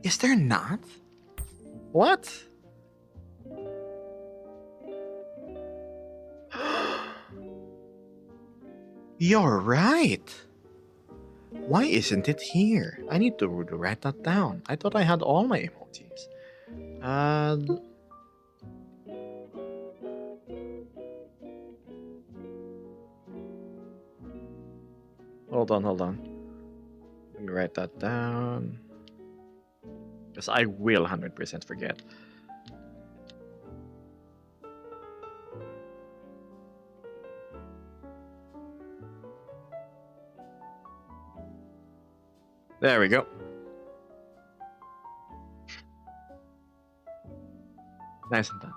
Is there not? What? You're right. Why isn't it here? I need to write that down. I thought I had all my emojis. Hold on, hold on. Let me write that down. Because I will 100% forget. There we go. Nice and done.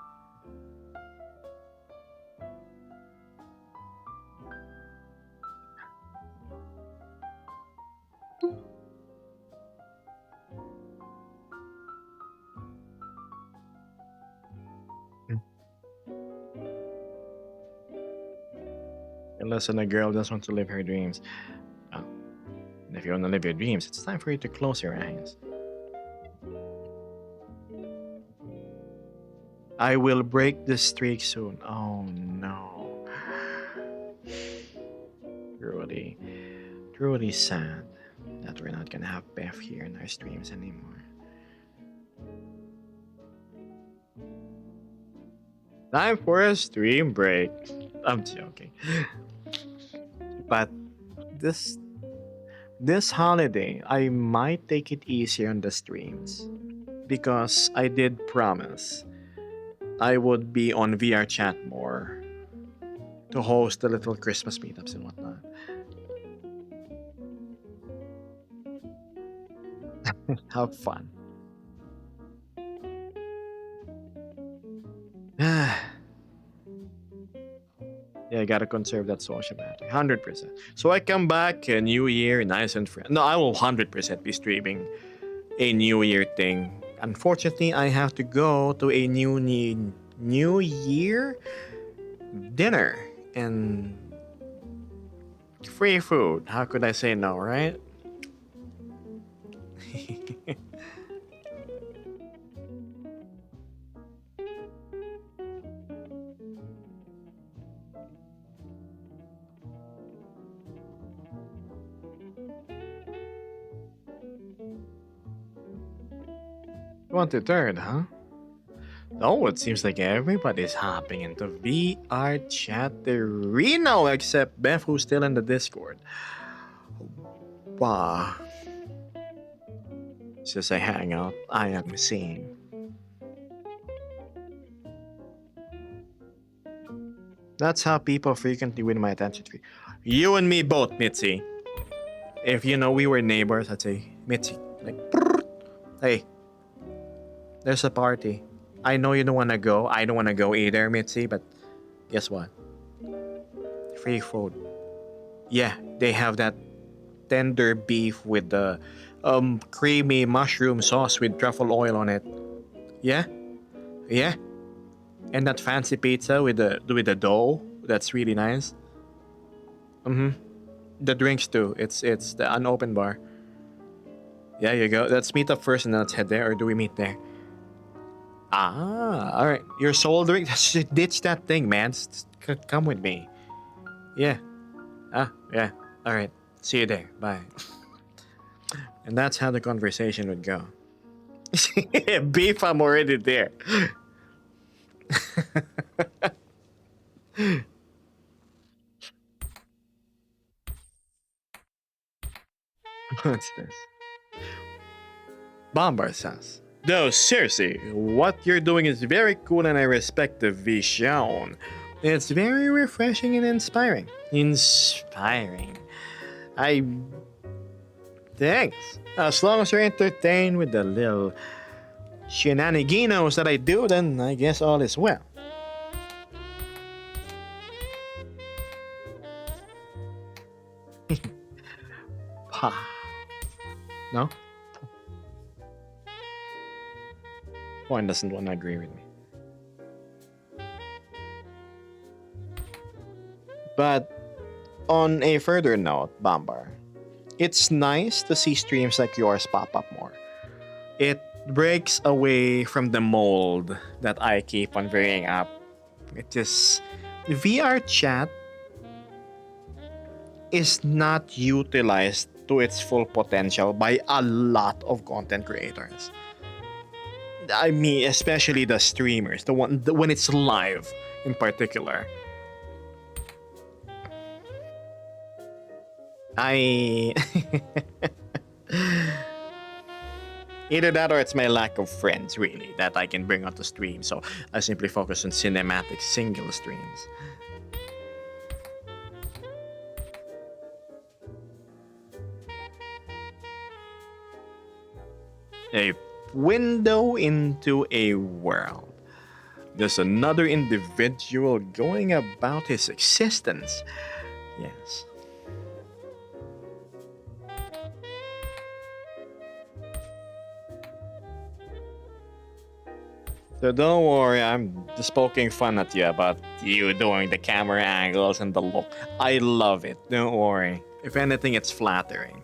Listen, a girl just wants to live her dreams. Oh. And if you want to live your dreams, it's time for you to close your eyes. I will break the streak soon. Oh no. Truly, truly sad that we're not gonna have Beth here in our streams anymore. Time for a stream break. I'm joking. But this holiday, I might take it easier on the streams because I did promise I would be on VR chat more to host the little Christmas meetups and whatnot. Have fun. Yeah, I gotta conserve that social battery. 100%. So I come back a new year, nice and fresh. No, I will 100% be streaming a new year thing. Unfortunately, I have to go to a new year dinner and free food. How could I say no, right? Want to third, huh? Oh, it seems like everybody's hopping into VR chat Reno except Beth, who's still in the Discord. Wow. Since I hang out, I am seeing. That's how people frequently win my attention. You and me both, Mitzi. If you know we were neighbors, I'd say, Mitzi, like, hey, there's a party. I know you don't want to go. I don't want to go either, Mitzi, but guess what? Free food. Yeah, they have that tender beef with the creamy mushroom sauce with truffle oil on it. Yeah? Yeah? And that fancy pizza with the dough. That's really nice. Mm-hmm. The drinks too. It's the unopened bar. Yeah, you go. Let's meet up first and then let's head there. Or do we meet there? Ah, all right. You're soldering. Ditch that thing, man. Come with me. Yeah. Yeah. All right. See you there. Bye. And that's how the conversation would go. Beef, I'm already there. What's this? Bombar says, no, seriously, what you're doing is very cool and I respect the vision. It's very refreshing and inspiring. Inspiring. Thanks. As long as you're entertained with the little shenaniganos that I do, then I guess all is well. Pa. No? One doesn't want to agree with me. But on a further note, Bambar, it's nice to see streams like yours pop up more. It breaks away from the mold that I keep on bringing up. It just VR chat is not utilized to its full potential by a lot of content creators. I mean, especially the streamers, when it's live in particular. I either that or it's my lack of friends really that I can bring onto stream. So I simply focus on cinematic single streams. A window into a world. There's another individual going about his existence. Yes. So don't worry, I'm just poking fun at you about you doing the camera angles and the look. I love it. Don't worry. If anything, it's flattering.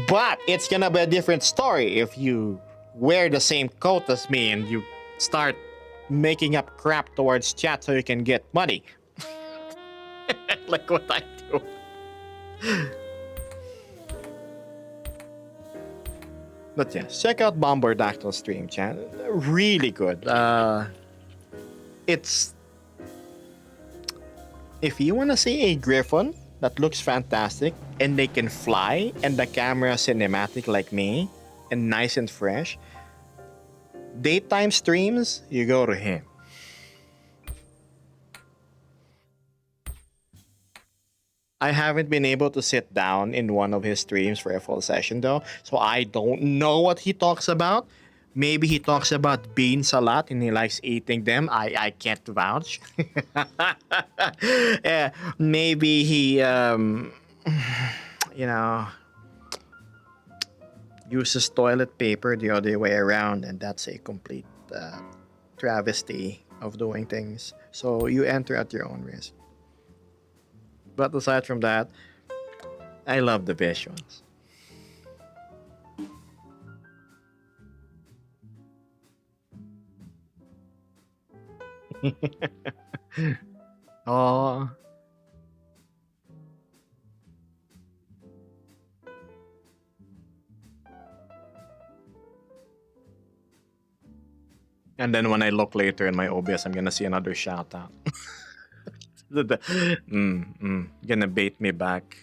But it's gonna be a different story if you wear the same coat as me and you start making up crap towards chat so you can get money. Like what I do. But yes, check out Bombardactyl stream chat. Really good. It's if you wanna see a griffon that looks fantastic and they can fly and the camera cinematic like me and nice and fresh, daytime streams, you go to him. I haven't been able to sit down in one of his streams for a full session though, so I don't know what he talks about. Maybe he talks about beans a lot and he likes eating them. I can't vouch. Maybe he you know uses toilet paper the other way around, and that's a complete travesty of doing things. So you enter at your own risk. But aside from that, I love the visuals. Oh. And then when I look later in my OBS, I'm gonna see another shout out. Gonna bait me back.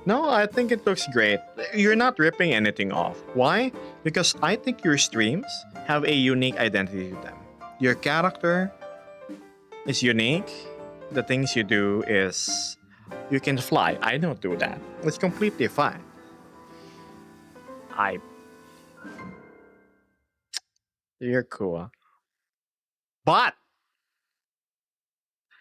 No, I think it looks great. You're not ripping anything off. Why? Because I think your streams have a unique identity to them. Your character is unique. The things you do is you can fly. I don't do that. It's completely fine. You're cool. But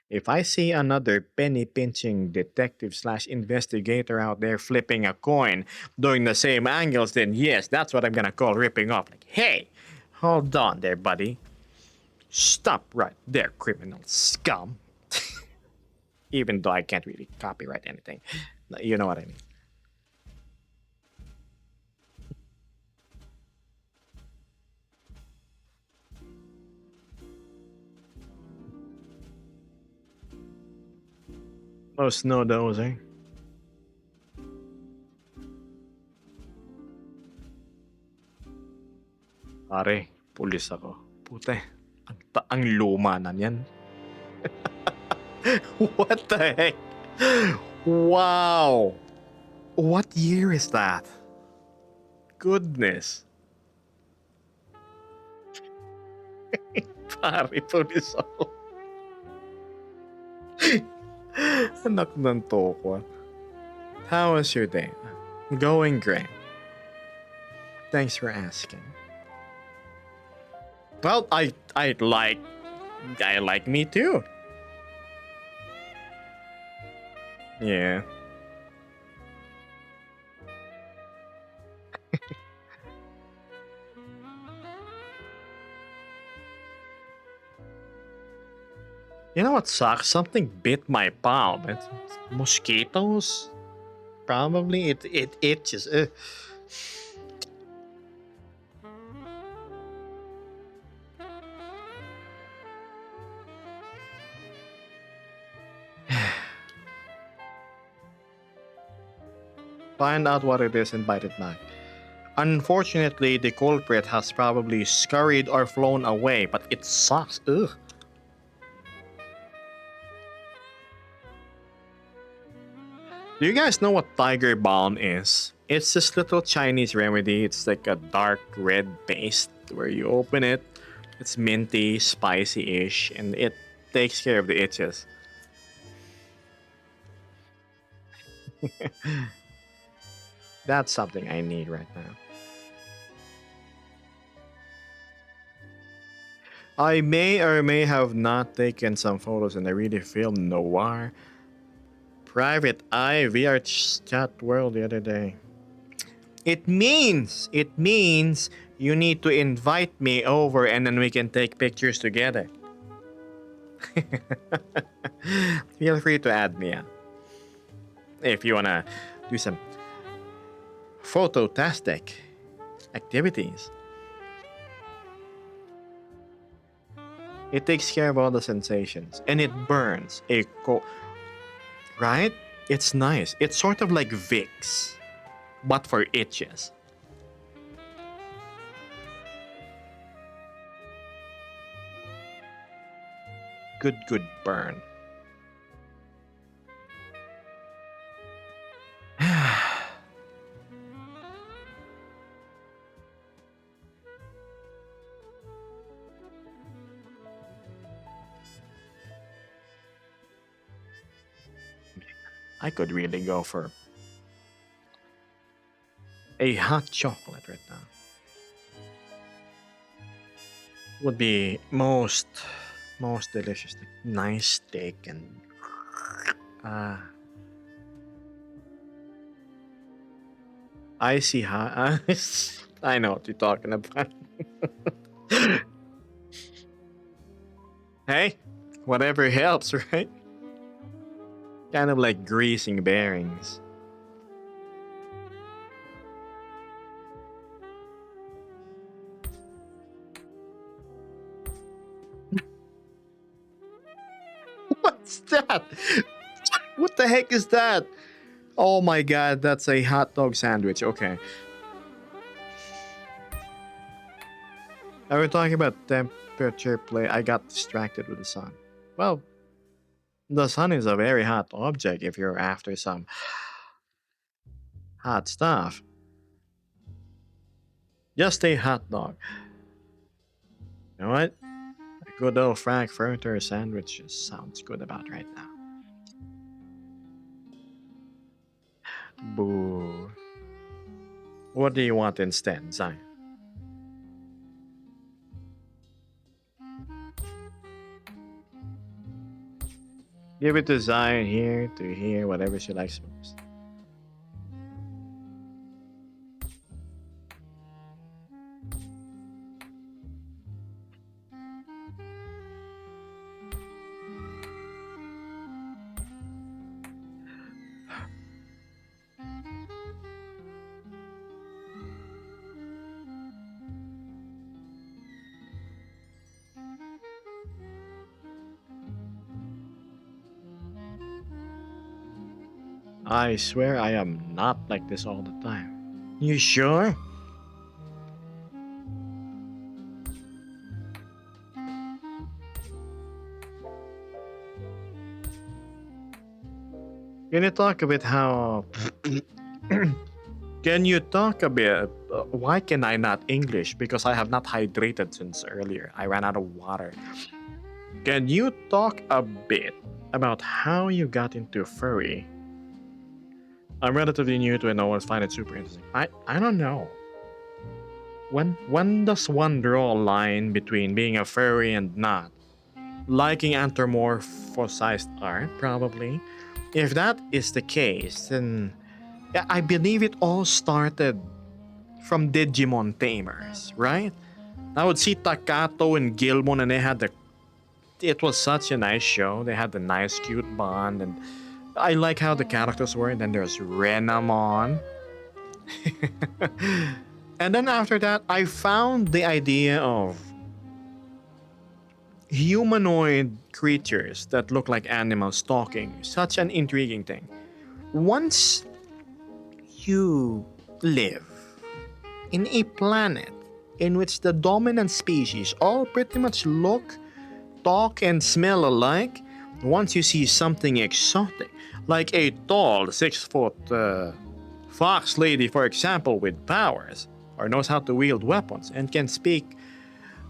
if I see another penny pinching detective slash investigator out there flipping a coin doing the same angles, then yes, that's what I'm gonna call ripping off. Like, hey, hold on there, buddy. Stop right there, criminal scum. Even though I can't really copyright anything. You know what I mean. Oh, snow those, eh? Pare, pulis ako. Pute, ang luma na niyan. What the heck? Wow! What year is that? Goodness. Pare, pulis ako. Anak ng toko. How was your day? Going great. Thanks for asking. Well, I like me too. Yeah. You know what sucks? Something bit my palm. It's mosquitoes. Probably it itches. Find out what it is and bite it back. Unfortunately, the culprit has probably scurried or flown away, but it sucks. Ugh. Do you guys know what Tiger Balm is? It's this little Chinese remedy. It's like a dark red paste where you open it. It's minty, spicy-ish, and it takes care of the itches. That's something I need right now. I may or may have not taken some photos and I really filmed Noir Private Eye VR chat world the other day. It means you need to invite me over and then we can take pictures together. Feel free to add me if you wanna do some phototastic activities. It takes care of all the sensations and it burns right? It's nice. It's sort of like Vicks, but for itches. Good burn. I could really go for a hot chocolate right now. Would be most delicious. Like nice steak and icy hot. I know what you're talking about. Hey, whatever helps, right? Kind of like greasing bearings. What's that? What the heck is that? Oh my god, that's a hot dog sandwich. Okay. Are we talking about temperature play? I got distracted with the sun. Well, the sun is a very hot object if you're after some hot stuff. Just a hot dog. You know what? A good old Frankfurter sandwich just sounds good about right now. Boo. What do you want instead, Zion? Give it to Zion here, to here, whatever she likes most. I swear I am not like this all the time. You sure? Can you talk a bit how... Can you talk a bit... why can I not English? Because I have not hydrated since earlier. I ran out of water. Can you talk a bit about how you got into furry? I'm relatively new to it and I always find it super interesting. I don't know. When does one draw a line between being a furry and not? Liking anthropomorphized art, probably. If that is the case, then yeah, I believe it all started from Digimon Tamers, right? I would see Takato and Gilmon and they had the... It was such a nice show. They had the nice cute bond and I like how the characters were. And then there's Renamon. And then after that, I found the idea of humanoid creatures that look like animals talking. Such an intriguing thing. Once you live in a planet in which the dominant species all pretty much look, talk, and smell alike, once you see something exotic, like a tall 6 foot fox lady, for example, with powers, or knows how to wield weapons and can speak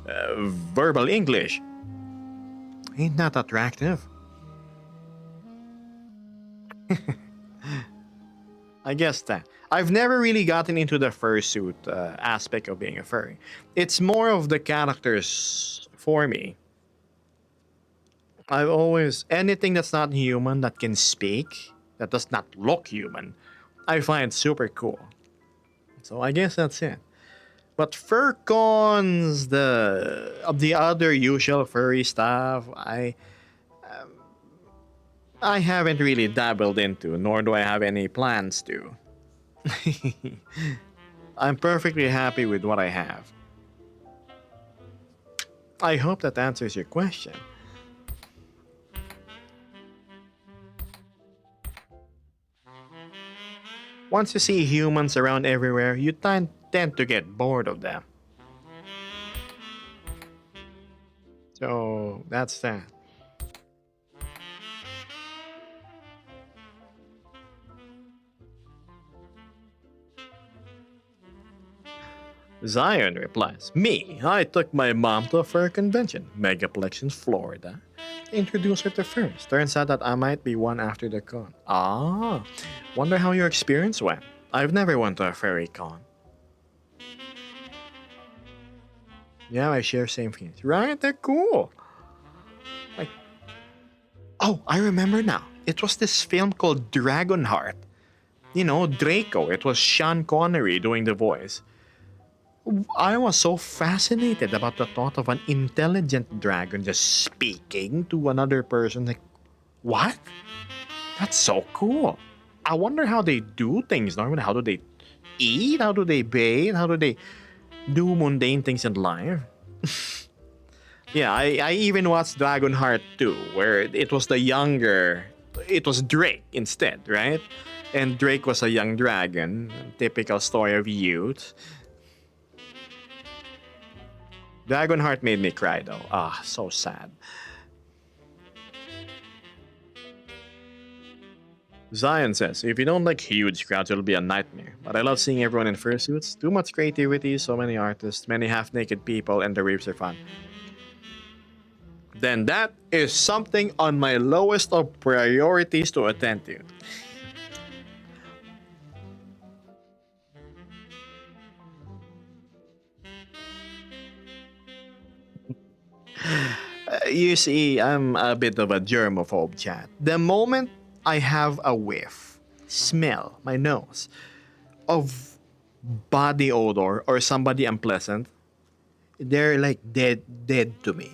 verbal English, ain't that attractive? I guess that. I've never really gotten into the fursuit aspect of being a furry. It's more of the characters for me. I've always. Anything that's not human, that can speak, that does not look human, I find super cool. So I guess that's it. But furcons, the of the other usual furry stuff, I haven't really dabbled into, nor do I have any plans to. I'm perfectly happy with what I have. I hope that answers your question. Once you see humans around everywhere, you tend to get bored of them. So that's that. Zion replies, "Me, I took my mom to a fur convention, Megaplex in Florida. Introduced her to furs. Turns out that I might be one after the con. Ah, wonder how your experience went. I've never went to a furry con." Yeah, I share same feelings. Right? They're cool. Like, oh, I remember now. It was this film called Dragonheart. You know, Draco. It was Sean Connery doing the voice. I was so fascinated about the thought of an intelligent dragon just speaking to another person. Like, what? That's so cool. I wonder how they do things normally. How do they eat? How do they bathe? How do they do mundane things in life? Yeah, I even watched Dragonheart 2, where it was the younger. It was Drake instead, right? And Drake was a young dragon. Typical story of youth. Dragonheart made me cry though. Ah, so sad. Zion says, if you don't like huge crowds, it'll be a nightmare. But I love seeing everyone in fursuits. Too much creativity, so many artists, many half-naked people, and the raves are fun. Then that is something on my lowest of priorities to attend to. You see, I'm a bit of a germaphobe, chat. The moment I have a whiff, smell, my nose, of body odor or somebody unpleasant, they're like dead to me.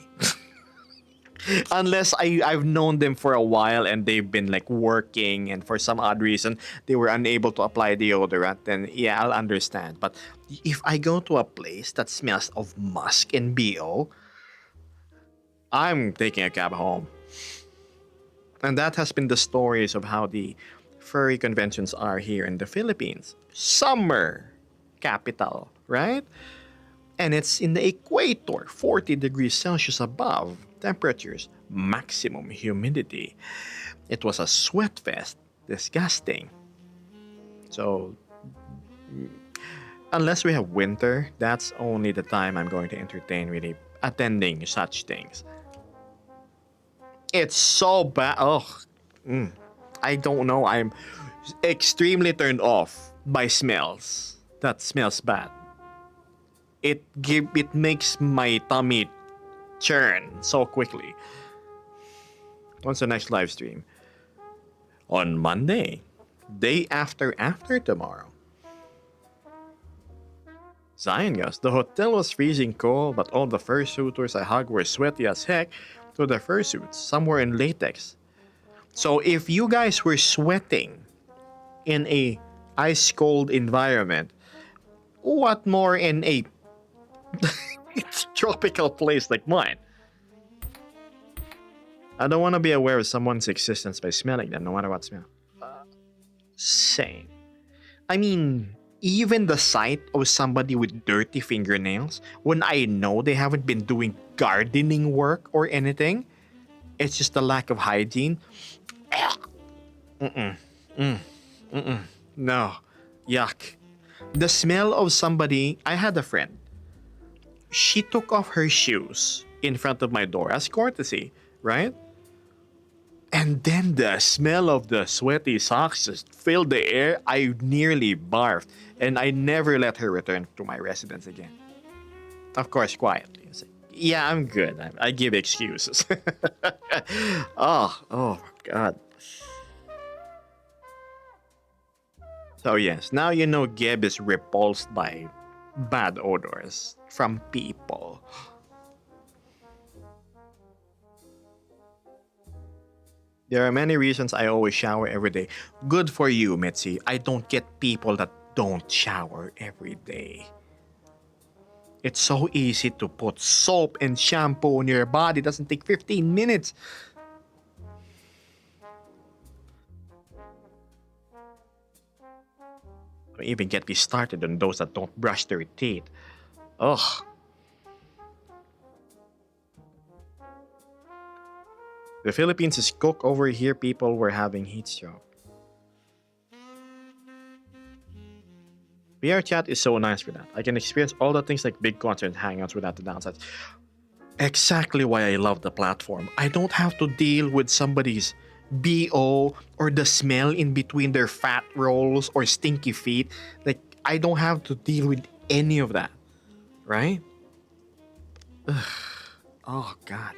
Unless I've known them for a while and they've been like working and for some odd reason they were unable to apply deodorant, then yeah, I'll understand. But if I go to a place that smells of musk and BO, I'm taking a cab home. And that has been the stories of how the furry conventions are here in the Philippines. Summer capital, right? And it's in the equator, 40 degrees Celsius above temperatures, maximum humidity. It was a sweat fest. Disgusting. So, unless we have winter, that's only the time I'm going to entertain really attending such things. It's so bad. Oh, I don't know. I'm extremely turned off by smells. That smells bad. It makes my tummy churn so quickly. When's the next live stream? On Monday, day after tomorrow. Zion goes, the hotel was freezing cold, but all the fursuiters I hugged were sweaty as heck to the fursuits. Some were in latex. So if you guys were sweating in a ice cold environment, what more in a tropical place like mine? I don't want to be aware of someone's existence by smelling them, no matter what smell. Same. I mean, even the sight of somebody with dirty fingernails, when I know they haven't been doing gardening work or anything, it's just the lack of hygiene. Mm-mm. Mm. Mm-mm. No. Yuck. The smell of somebody. I had a friend. She took off her shoes in front of my door as courtesy, right? And then the smell of the sweaty socks just filled the air. I nearly barfed, and I never let her return to my residence again. Of course, quietly. I said, yeah, I'm good. I give excuses. Oh, God. So yes, now you know Geb is repulsed by bad odors from people. There are many reasons I always shower every day. Good for you, Mitzi. I don't get people that don't shower every day. It's so easy to put soap and shampoo on your body. It doesn't take 15 minutes. Don't even get me started on those that don't brush their teeth. Ugh. The Philippines is cooked. Over here, people were having heat stroke. VR chat is so nice for that. I can experience all the things like big concerts, hangouts without the downsides. Exactly why I love the platform. I don't have to deal with somebody's BO or the smell in between their fat rolls or stinky feet. Like, I don't have to deal with any of that. Right? Ugh. Oh, God.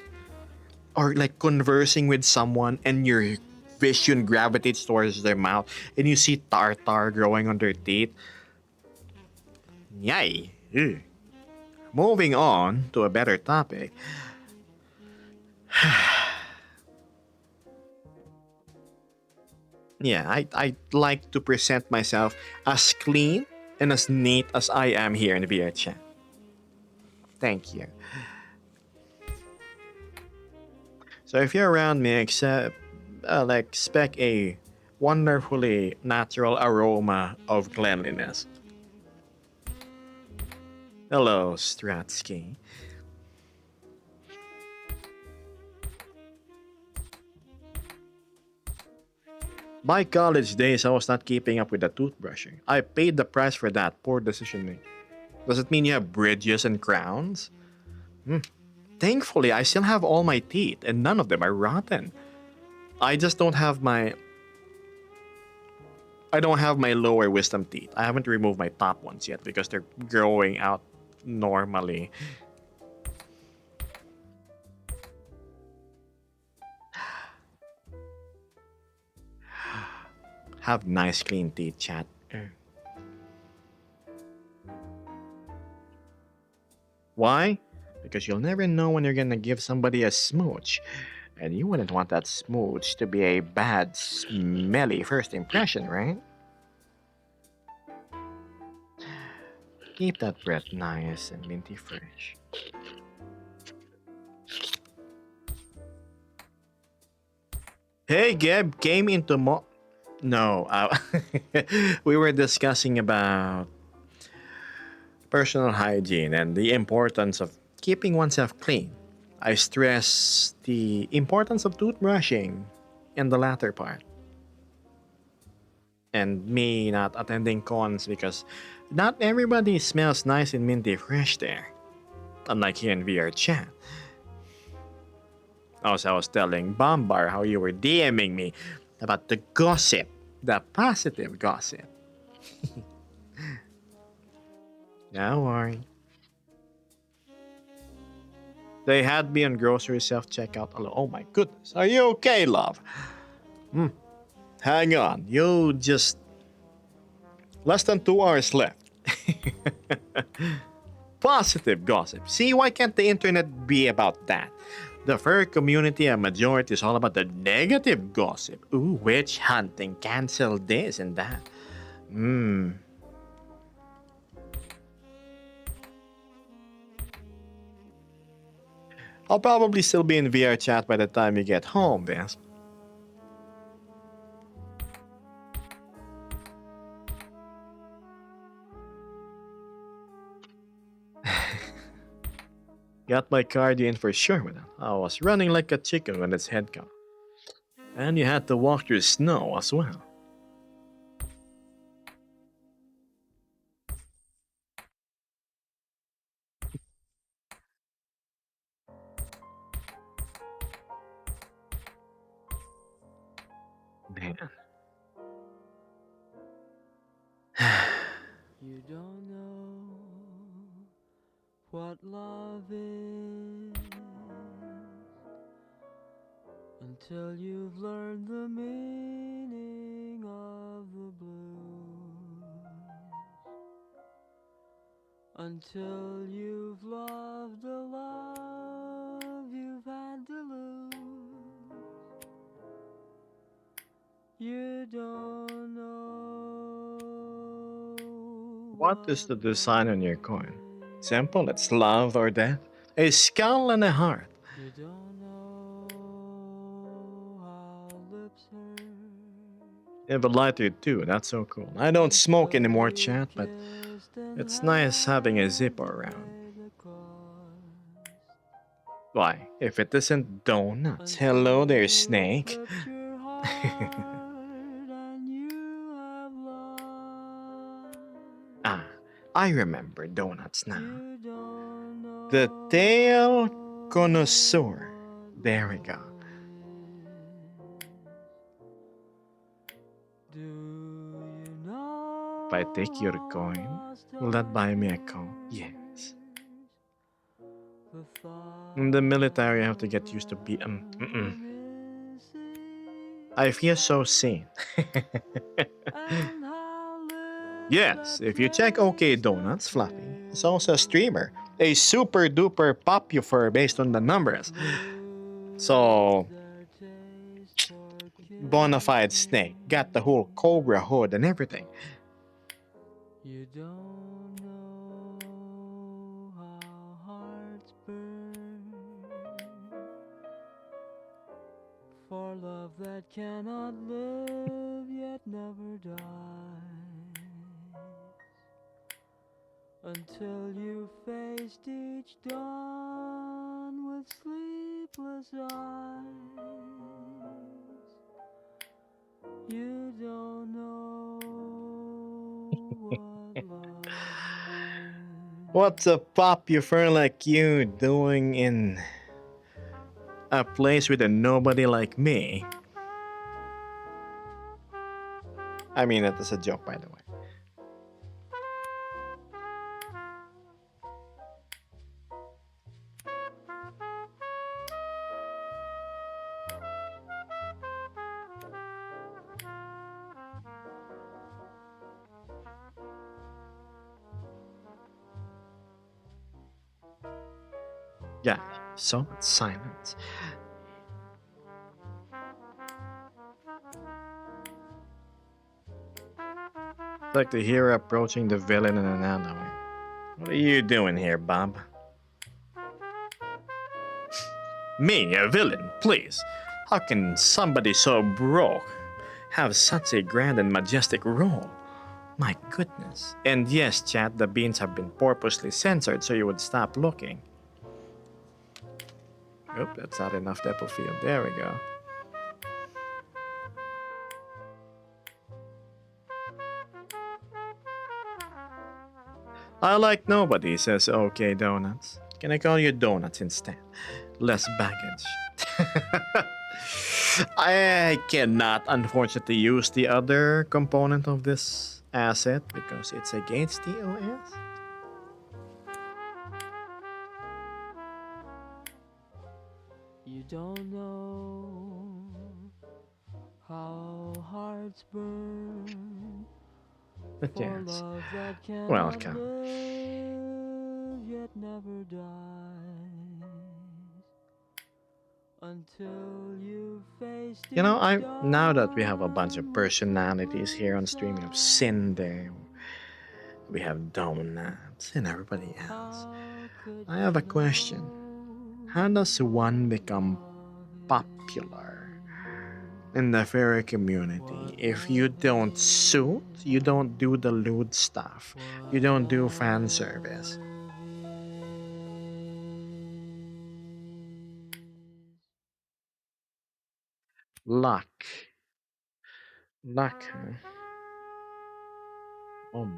Or like conversing with someone and your vision gravitates towards their mouth and you see tartar growing on their teeth. Yay. Ugh. Moving on to a better topic. Yeah, I like to present myself as clean and as neat as I am here in VR chat. Thank you. So if you're around me, expect a wonderfully natural aroma of cleanliness. Hello, Stratsky. My college days, I was not keeping up with the toothbrushing. I paid the price for that poor decision making. Does it mean you have bridges and crowns? Thankfully, I still have all my teeth, and none of them are rotten. I just don't have my. I don't have my lower wisdom teeth. I haven't removed my top ones yet because they're growing out normally. Have nice clean teeth, chat. Why? Because you'll never know when you're gonna give somebody a smooch. And you wouldn't want that smooch to be a bad, smelly first impression, right? Keep that breath nice and minty fresh. Hey, Geb came into No, we were discussing about personal hygiene and the importance of keeping oneself clean. I stress the importance of toothbrushing in the latter part. And me not attending cons because not everybody smells nice and minty fresh there. Unlike here in VR chat. Also, I was telling Bombar how you were DMing me about the gossip, the positive gossip. Don't worry. They had me on grocery self checkout alone. Oh my goodness. Are you okay, love? Hang on. You just. Less than 2 hours left. Positive gossip. See, why can't the internet be about that? The fur community, a majority, is all about the negative gossip. Ooh, witch hunting, cancel this and that. I'll probably still be in VR chat by the time you get home, Vince. Got my cardio in for sure with it. I was running like a chicken when its head got. And you had to walk through snow as well. Man. You don't know what love is until you've learned the meaning of the blues, until you've loved the love you've had to lose. You don't know What is the design on your coin? Simple, it's love or death. A skull and a heart. You don't know how lips hurt. You have a lighter too, that's so cool. I don't smoke anymore, chat, but it's nice having a zipper around. Why, if it isn't donuts. Hello there, snake. Ah, I remember donuts now. The tail connoisseur. There we go. If I take your coin, will that buy me a coat? Yes. In the military, I have to get used to be. I feel so seen. Yes, if you check OK Donuts, Fluffy is also a streamer, a super duper popular based on the numbers. So, bonafide snake, got the whole Cobra hood and everything. You don't know how hearts burn for love that cannot live yet never dies, until you faced each dawn with sleepless eyes. You don't know what love is. What's a popular like you doing in a place with a nobody like me? I mean, that is a joke, by the way. Yeah, so much silence. It's like the hero approaching the villain in an alleyway. What are you doing here, Bob? Me, a villain, please. How can somebody so broke have such a grand and majestic role? My goodness. And yes, chat, the beans have been purposely censored so you would stop looking. Oop, that's not enough depth of field. There we go. I like nobody, says OK Donuts. Can I call you Donuts instead? Less baggage. I cannot, unfortunately, use the other component of this asset because it's against the OS. You don't know how hearts burn But for yes, love that cannot welcome. live yet never dies, until you face You know, each now that we have a bunch of dawn personalities with here on stream, we have Cinder, we have Donuts, and everybody else. how could I have a you question. know How does one become popular in the fairy community if you don't suit, you don't do the lewd stuff, you don't do fan service? Luck. Luck, huh? Oh my.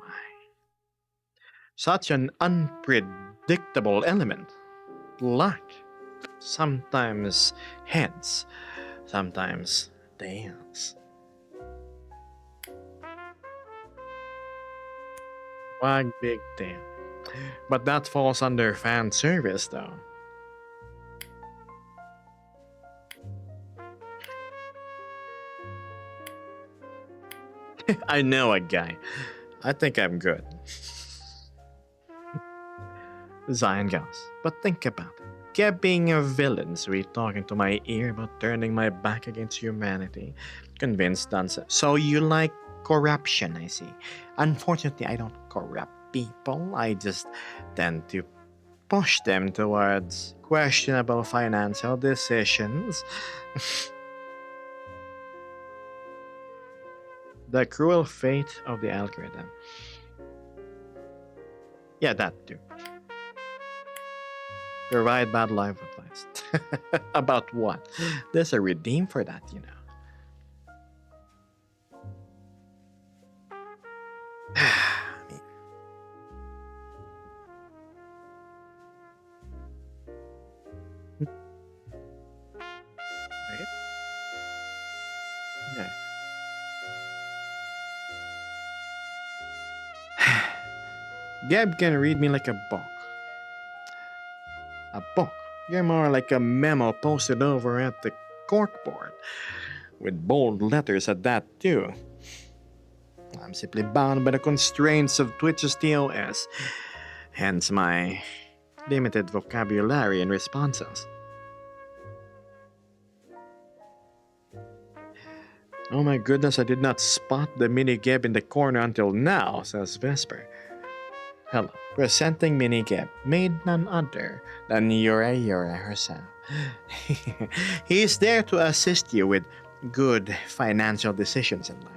Such an unpredictable element. Luck. Sometimes heads, sometimes tails. Wag big tail. But that falls under fan service though. I know a guy. I think I'm good. Zion goes. But think about it. Kept being a villain, sweet talking to my ear about turning my back against humanity. Convinced dancer. So you like corruption, I see. Unfortunately, I don't corrupt people. I just tend to push them towards questionable financial decisions. The cruel fate of the algorithm. Yeah, that too. Provide bad life advice. About what? There's a redeem for that, you know. I mean, right? Okay. Gab can read me like a book. A book? You're more like a memo posted over at the corkboard. With bold letters at that, too. I'm simply bound by the constraints of Twitch's TOS, hence my limited vocabulary and responses. Oh my goodness, I did not spot the mini Geb in the corner until now, says Vesper. Hello, presenting mini Geb, made none other than Yura herself. He is there to assist you with good financial decisions in life.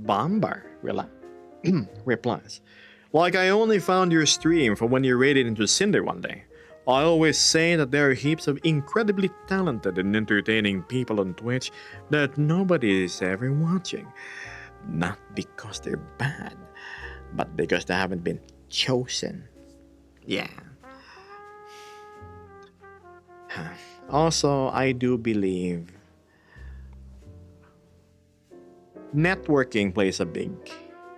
Bombar replies, like I only found your stream from when you raided into Cinder one day. I always say that there are heaps of incredibly talented and entertaining people on Twitch that nobody is ever watching. Not because they're bad, but because they haven't been chosen. Yeah. Also, I do believe networking plays a big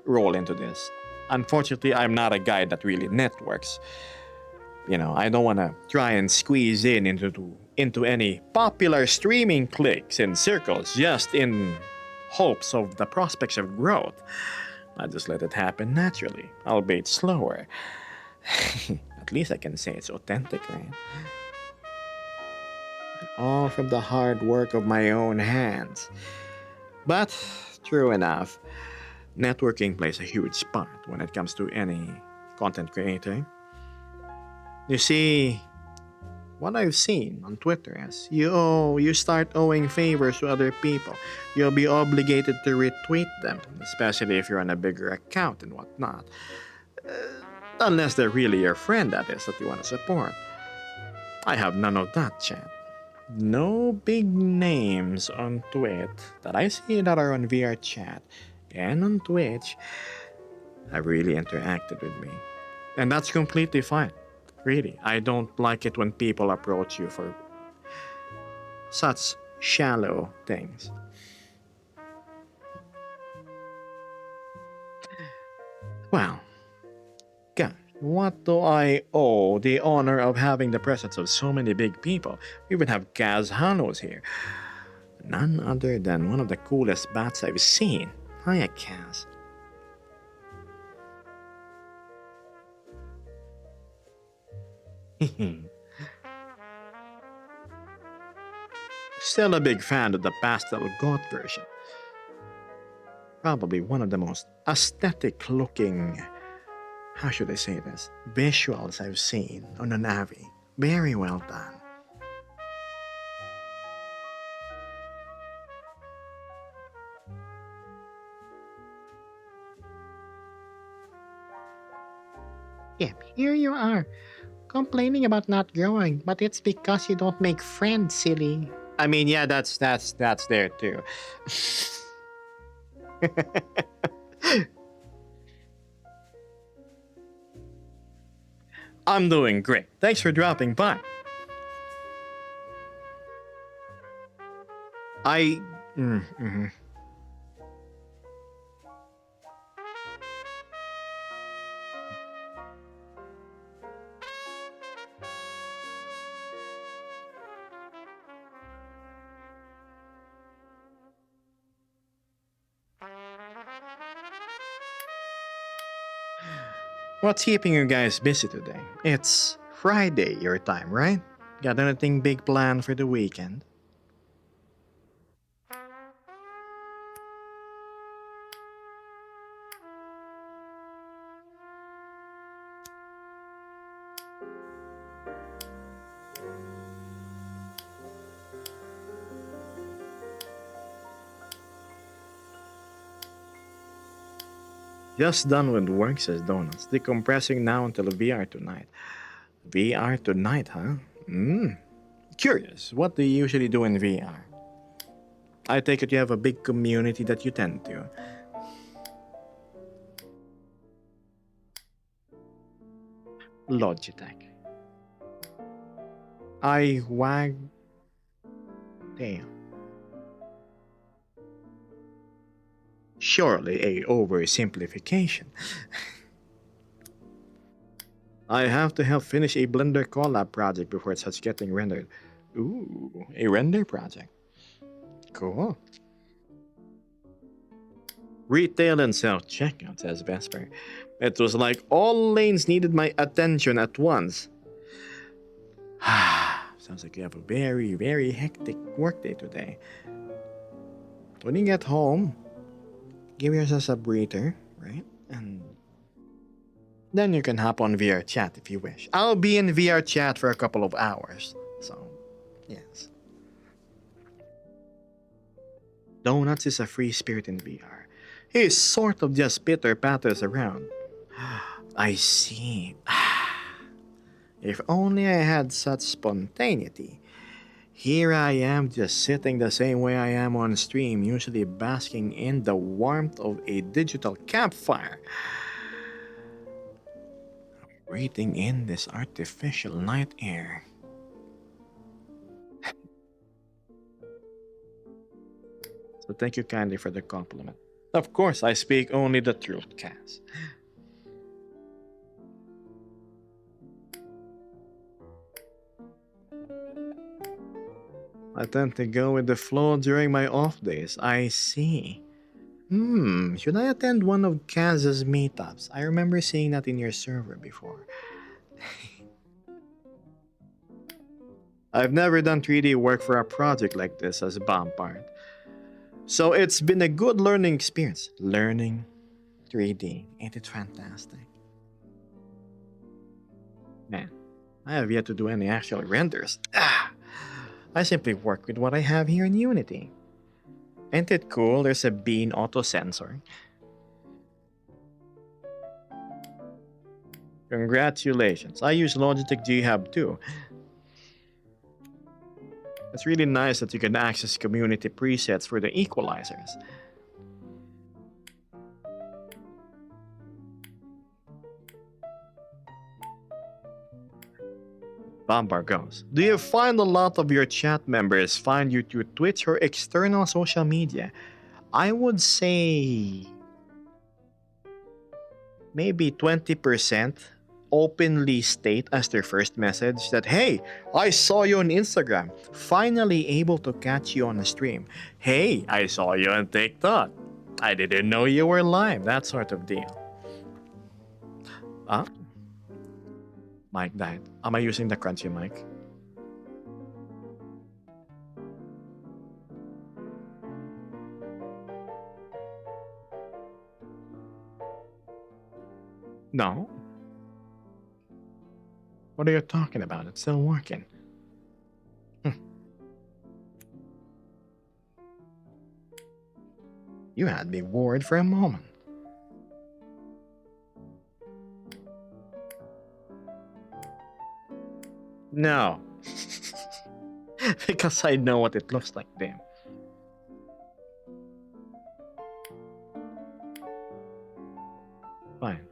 role into this. Unfortunately, I'm not a guy that really networks. You know, I don't want to try and squeeze into any popular streaming cliques and circles just in hopes of the prospects of growth. I just let it happen naturally, albeit slower. At least I can say it's authentic, right? And all from the hard work of my own hands. But, true enough, networking plays a huge part when it comes to any content creator. You see, what I've seen on Twitter is you start owing favors to other people. You'll be obligated to retweet them, especially if you're on a bigger account and whatnot. Unless they're really your friend, that is, that you want to support. I have none of that, chat. No big names on Twitch that I see that are on VR chat and on Twitch have really interacted with me. And that's completely fine. Really, I don't like it when people approach you for such shallow things. Well, God, what do I owe the honor of having the presence of so many big people? We even have Kaz Hanos here. None other than one of the coolest bats I've seen. Hiya, Kaz. Still a big fan of the pastel goth version. Probably one of the most aesthetic looking, how should I say this, visuals I've seen on a Navi. Very well done. Yep, here you are, complaining about not growing, but it's because you don't make friends, silly. I mean, yeah, that's there too. I'm doing great. Thanks for dropping by. I. Mhm. What's keeping you guys busy today? It's Friday your time, right? Got anything big planned for the weekend? Just done with work, says Donuts. Decompressing now until VR tonight. VR tonight, huh? Curious, what do you usually do in VR? I take it you have a big community that you tend to. Logitech. I wag. Damn. Surely a oversimplification. I have to help finish a Blender collab project before it starts getting rendered. Ooh, a render project. Cool. Retail and self checkout, says Vesper. It was like all lanes needed my attention at once. Sounds like you have a very, very hectic workday today. When you get home, give yourself a breather, right? And then you can hop on VR chat if you wish. I'll be in VR chat for a couple of hours. So, yes. Donuts is a free spirit in VR. He sort of just pitter patters around. I see. If only I had such spontaneity. Here I am just sitting the same way I am on stream, usually basking in the warmth of a digital campfire. Breathing in this artificial night air. So thank you kindly for the compliment. Of course, I speak only the truth, Cass. I tend to go with the flow during my off days. I see. Should I attend one of Kaz's meetups? I remember seeing that in your server before. I've never done 3D work for a project like this as Bombard. So it's been a good learning experience. Learning 3D. Ain't it fantastic? Man, I have yet to do any actual renders. I simply work with what I have here in Unity. Ain't it cool? There's a bean auto sensor. Congratulations. I use Logitech G Hub too. It's really nice that you can access community presets for the equalizers. Bombar goes. Do you find a lot of your chat members find you through Twitch or external social media? I would say maybe 20% openly state as their first message that, hey, I saw you on Instagram. Finally able to catch you on a stream. Hey, I saw you on TikTok. I didn't know you were live. That sort of deal. Ah, mic died. Am I using the crunchy mic? No. What are you talking about? It's still working. You had me worried for a moment. No. Because I know what it looks like, damn. Fine.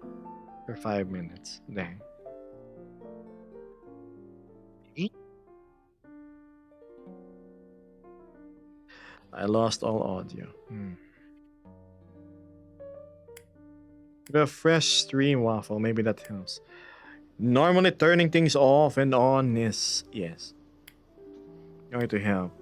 For 5 minutes. Dang. I lost all audio. The fresh stream waffle, maybe that helps. Normally turning things off and on is yes. Going to help.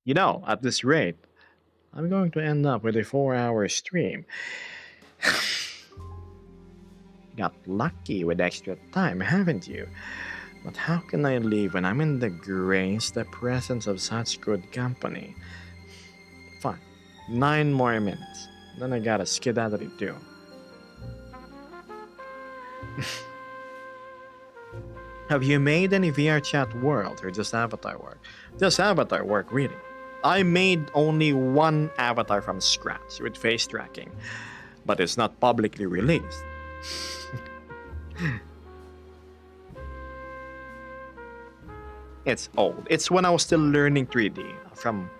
You know, at this rate, I'm going to end up with a 4-hour stream. Got lucky with extra time, haven't you? But how can I leave when I'm in the grace, the presence of such good company? Fine. 9 more minutes. Then I gotta skedaddle too. Have you made any VR chat world or just avatar work? Just avatar work, really. I made only one avatar from scratch with face tracking, but it's not publicly released. It's old. It's when I was still learning 3D from.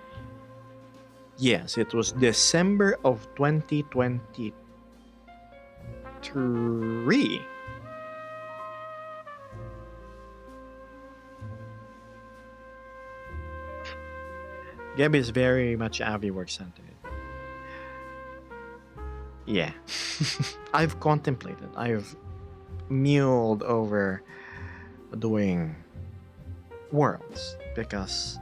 Yes, it was December of 2023. Gabby is very much Avi work centered. Yeah. I've contemplated, I've muled over doing worlds because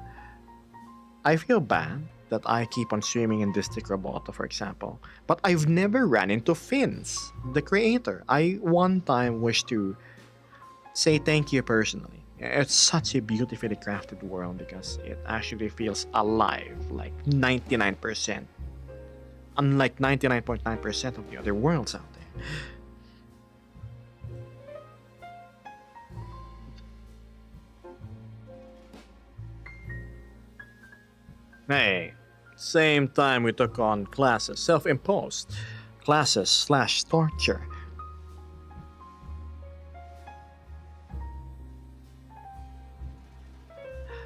I feel bad that I keep on streaming in Distic Roboto, for example, but I've never ran into Fins, the creator. I one time wish to say thank you personally. It's such a beautifully crafted world because it actually feels alive, like 99%. Unlike 99.9% of the other worlds out there. Hey, same time we took on classes, self-imposed classes / torture.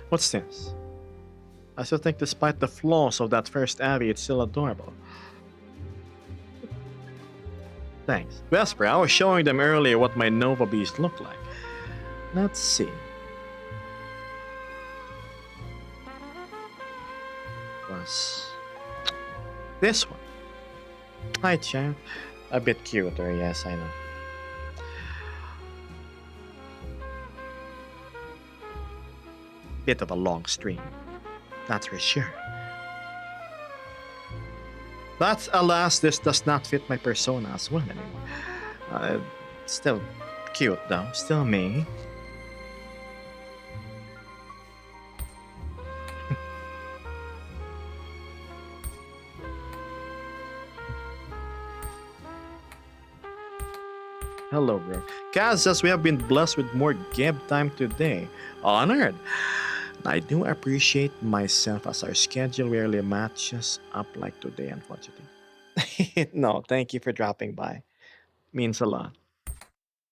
What's this? I still think despite the flaws of that first Abby, it's still adorable. Thanks. Vesper, I was showing them earlier what my Nova Beast looked like. Let's see. Was this one? Hi, champ. A bit cuter, yes, I know. Bit of a long stream, that's for sure. But alas, this does not fit my persona as well anymore. Still cute though, still me. Hello, bro. Kaz says we have been blessed with more Geb time today. Honored. I do appreciate myself as our schedule rarely matches up like today, unfortunately. No, thank you for dropping by. Means a lot.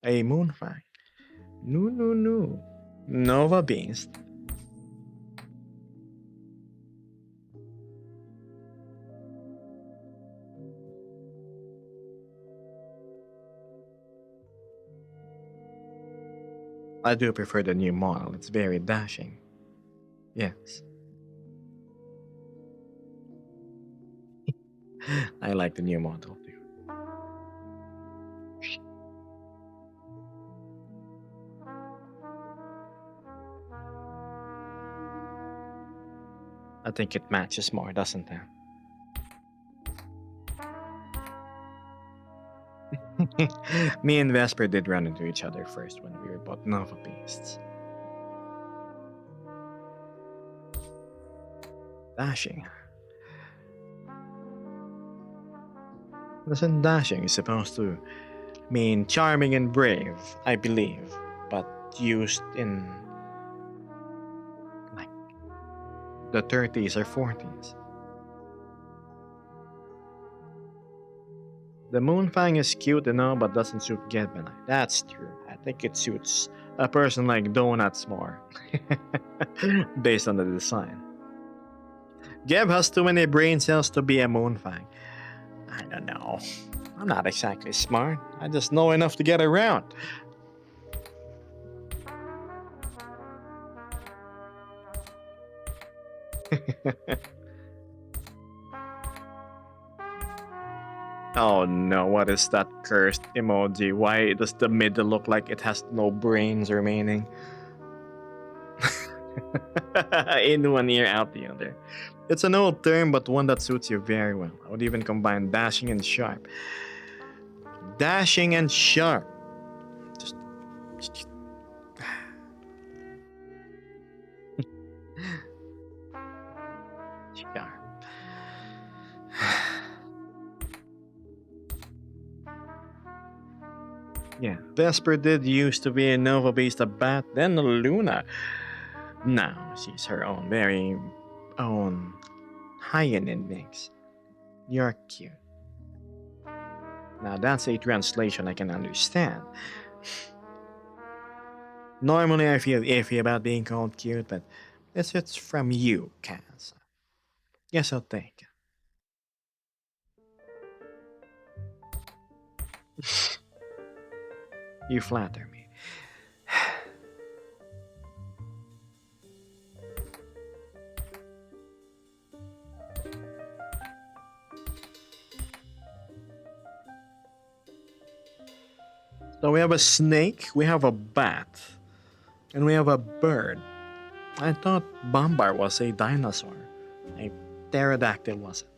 A moonfang. No. Nova Beast. I do prefer the new model. It's very dashing. Yes. I like the new model too. I think it matches more, doesn't it? Me and Vesper did run into each other first when we were both Nova Beasts. Dashing. Listen, dashing is supposed to mean charming and brave, I believe, but used in like the 30s or 40s. The Moonfang is cute and all, but doesn't suit Gemini. That's true. I think it suits a person like Donuts more. Based on the design. Geb has too many brain cells to be a Moonfang. I don't know. I'm not exactly smart. I just know enough to get around. Oh no, what is that cursed emoji? Why does the middle look like it has no brains remaining? In one ear, out the other. It's an old term, but one that suits you very well. I would even combine dashing and sharp. Dashing and sharp. Just. Sharp. Yeah, Vesper did used to be a Nova based a bat, then Luna. Now she's her own very own high-end mix. You're cute. Now that's a translation I can understand. Normally I feel iffy about being called cute, but it's from you, Kaz. Yes, I'll take it. You flatter me. So we have a snake, we have a bat, and we have a bird. I thought Bombar was a dinosaur. A pterodactyl wasn't.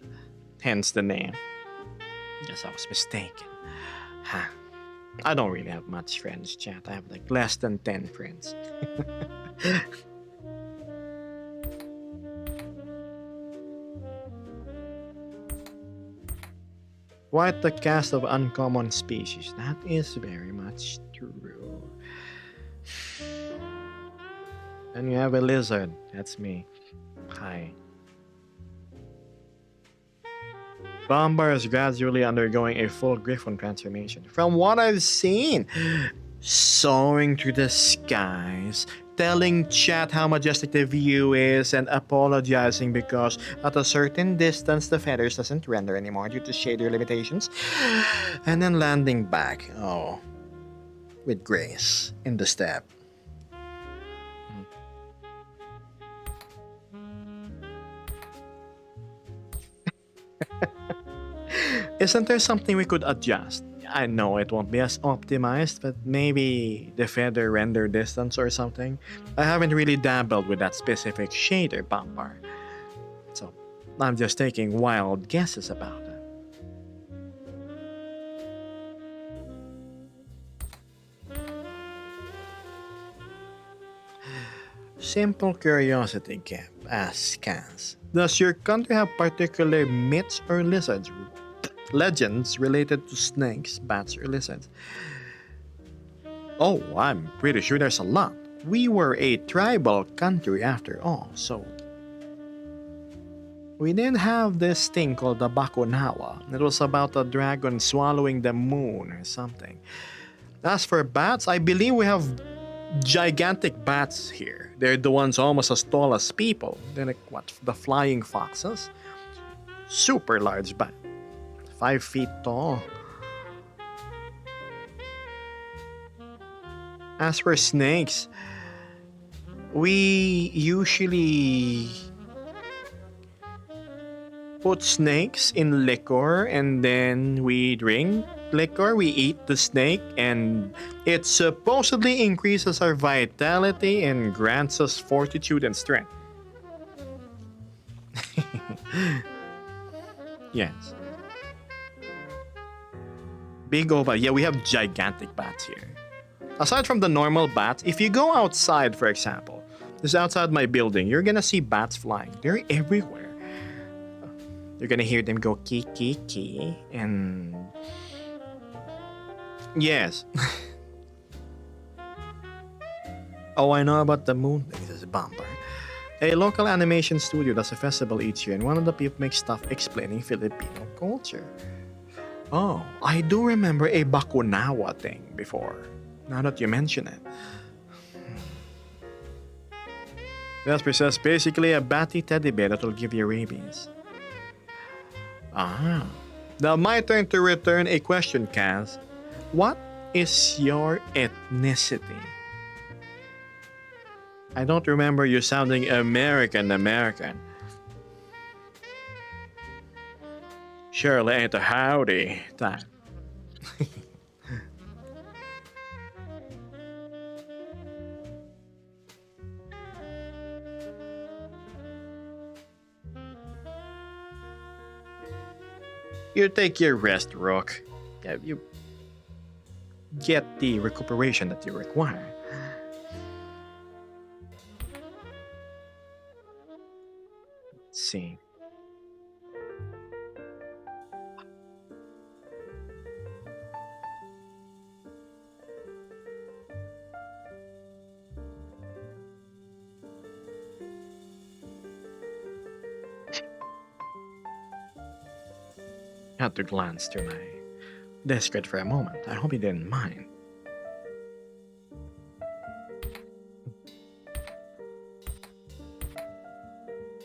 Hence the name. Guess I was mistaken. Huh. I don't really have much friends, chat. I have like less than 10 friends. Quite the cast of uncommon species. That is very much true. And you have a lizard. That's me. Hi. Bombar is gradually undergoing a full Griffon transformation. From what I've seen, soaring through the skies, telling chat how majestic the view is, and apologizing because at a certain distance the feathers doesn't render anymore due to shader limitations, and then landing back, oh, with grace in the step. Isn't there something we could adjust? I know it won't be as optimized, but maybe the feather render distance or something. I haven't really dabbled with that specific shader Bombar, so I'm just taking wild guesses about it. Simple curiosity, Cap, asks Kaz. Does your country have particular myths or legends related to snakes, bats, or lizards? Oh, I'm pretty sure there's a lot. We were a tribal country after all, so we didn't have this thing called the Bakunawa. It was about a dragon swallowing the moon or something. As for bats, I believe we have gigantic bats here. They're the ones almost as tall as people. They're like, what, the flying foxes? Super large bat. 5 feet tall. As for snakes, we usually put snakes in liquor and then we drink liquor, we eat the snake, and it supposedly increases our vitality and grants us fortitude and strength. Yes. Big Ova, yeah, we have gigantic bats here. Aside from the normal bats, if you go outside, for example, just outside my building, you're gonna see bats flying. They're everywhere. You're gonna hear them go kee kee kee, and yes. Oh, I know about the moon. This is Bombar. A local animation studio does a festival each year, and one of the people makes stuff explaining Filipino culture. Oh, I do remember a Bakunawa thing before, now that you mention it. Vesper says basically a batty teddy bear that will give you rabies. Ah. Now my turn to return a question, Kaz. What is your ethnicity? I don't remember you sounding American. Surely ain't a howdy time. You take your rest, Rook. Yeah, you get the recuperation that you require. Let's see. Had to glance through my desk grid for a moment. I hope you didn't mind.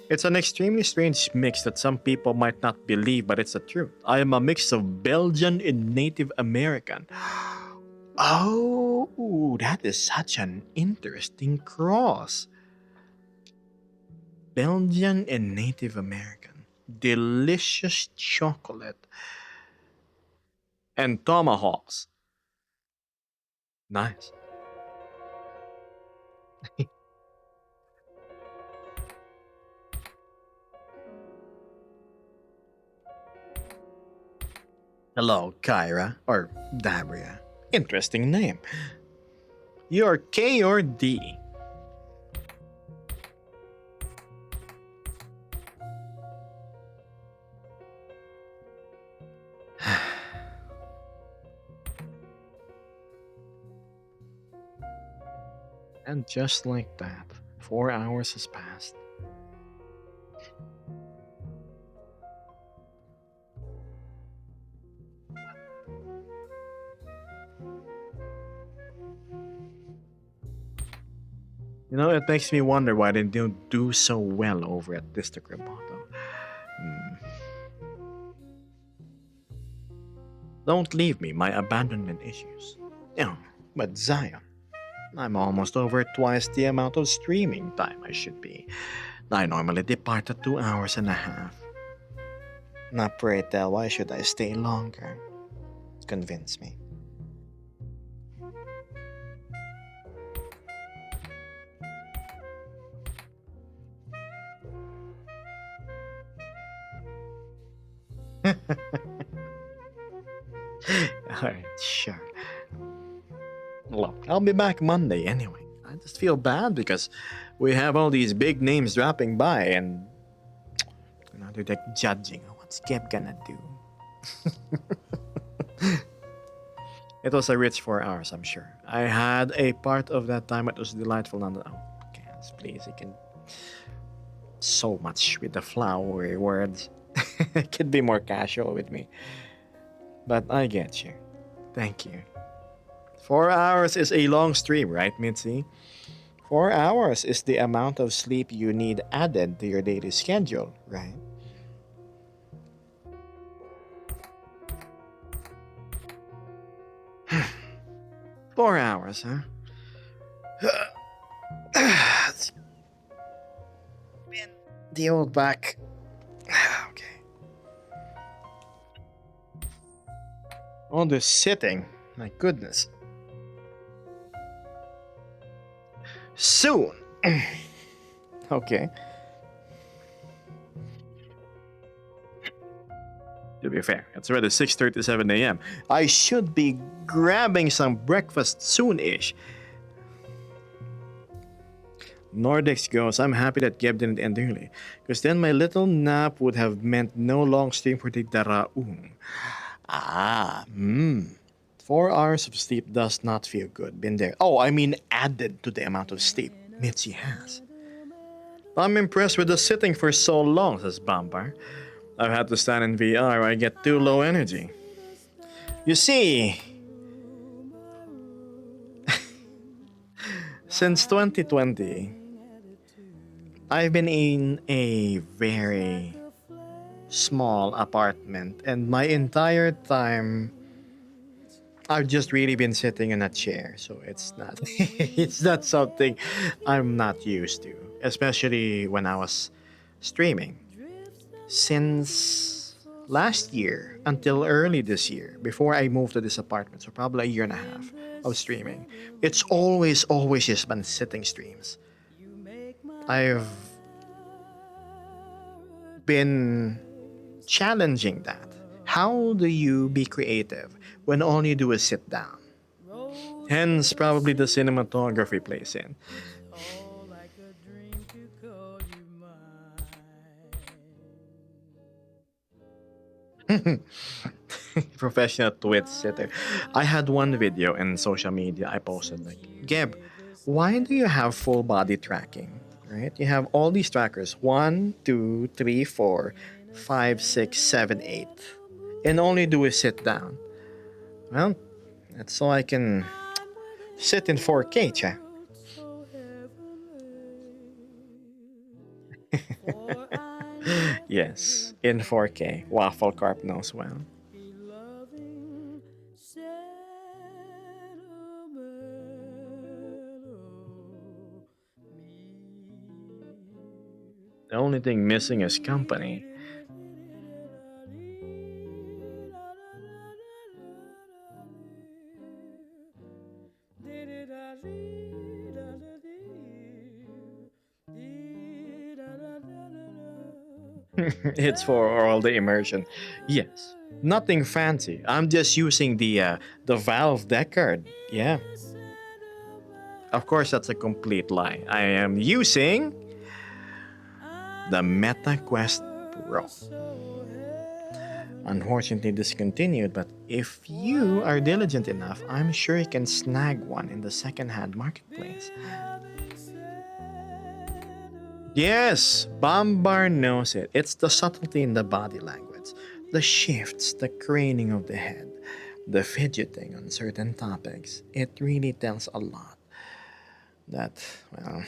It's an extremely strange mix that some people might not believe, but it's the truth. I am a mix of Belgian and Native American. Oh, that is such an interesting cross. Belgian and Native American. Delicious chocolate. And tomahawks. Nice. Hello, Kyra. Or Dabria. Interesting name. You're K or D? And just like that, 4 hours has passed. You know, it makes me wonder why they don't do so well over at District Roboto. Hmm. Don't leave me my abandonment issues. Yeah, but Zion, I'm almost over twice the amount of streaming time I should be. I normally depart at 2 hours and a half. Now pray tell, why should I stay longer? Convince me. Alright, sure. Look, I'll be back Monday anyway. I just feel bad because we have all these big names dropping by and they're like judging what's Geb gonna do. It was a rich 4 hours, I'm sure. I had a part of that time it was delightful. Oh, Cass, please, you can so much with the flowery words. It could be more casual with me. But I get you. Thank you. 4 hours is a long stream, right, Mitzi? 4 hours is the amount of sleep you need added to your daily schedule, right? Four hours, huh? Man, the old back. Okay. All this sitting. My goodness. Soon. Okay. To be fair, it's already 6:37 a.m. I should be grabbing some breakfast soon-ish. Nordex goes, I'm happy that Geb didn't end early, because then my little nap would have meant no long stream for the Daraung. 4 hours of sleep does not feel good. Been there. Oh, I mean added to the amount of sleep Mitzi has. I'm impressed with the sitting for so long, says Bambar. I've had to stand in VR or I get too low energy. You see, since 2020, I've been in a very small apartment, and my entire time I've just really been sitting in a chair, so it's not it's not something I'm not used to, especially when I was streaming. Since last year until early this year, before I moved to this apartment, so probably a year and a half of streaming, it's always just been sitting streams. I've been challenging that. How do you be creative when all you do is sit down? Hence, probably the cinematography plays in. Professional Twitch sitter. I had one video in social media I posted like, Geb, why do you have full body tracking? Right? You have all these trackers 1, 2, 3, 4, 5, 6, 7, 8, and all you do is sit down. Well, that's so I can sit in 4K, cha. Yes, in 4K. Waffle Carp knows well. The only thing missing is company. It's for all the immersion. Yes, nothing fancy. I'm just using the Valve deck card. Yeah. Of course, that's a complete lie. I am using the Meta Quest Pro. Unfortunately discontinued, but if you are diligent enough, I'm sure you can snag one in the second-hand marketplace. Yes, Bambar knows it. It's the subtlety in the body language, the shifts, the craning of the head, the fidgeting on certain topics. It really tells a lot that, well,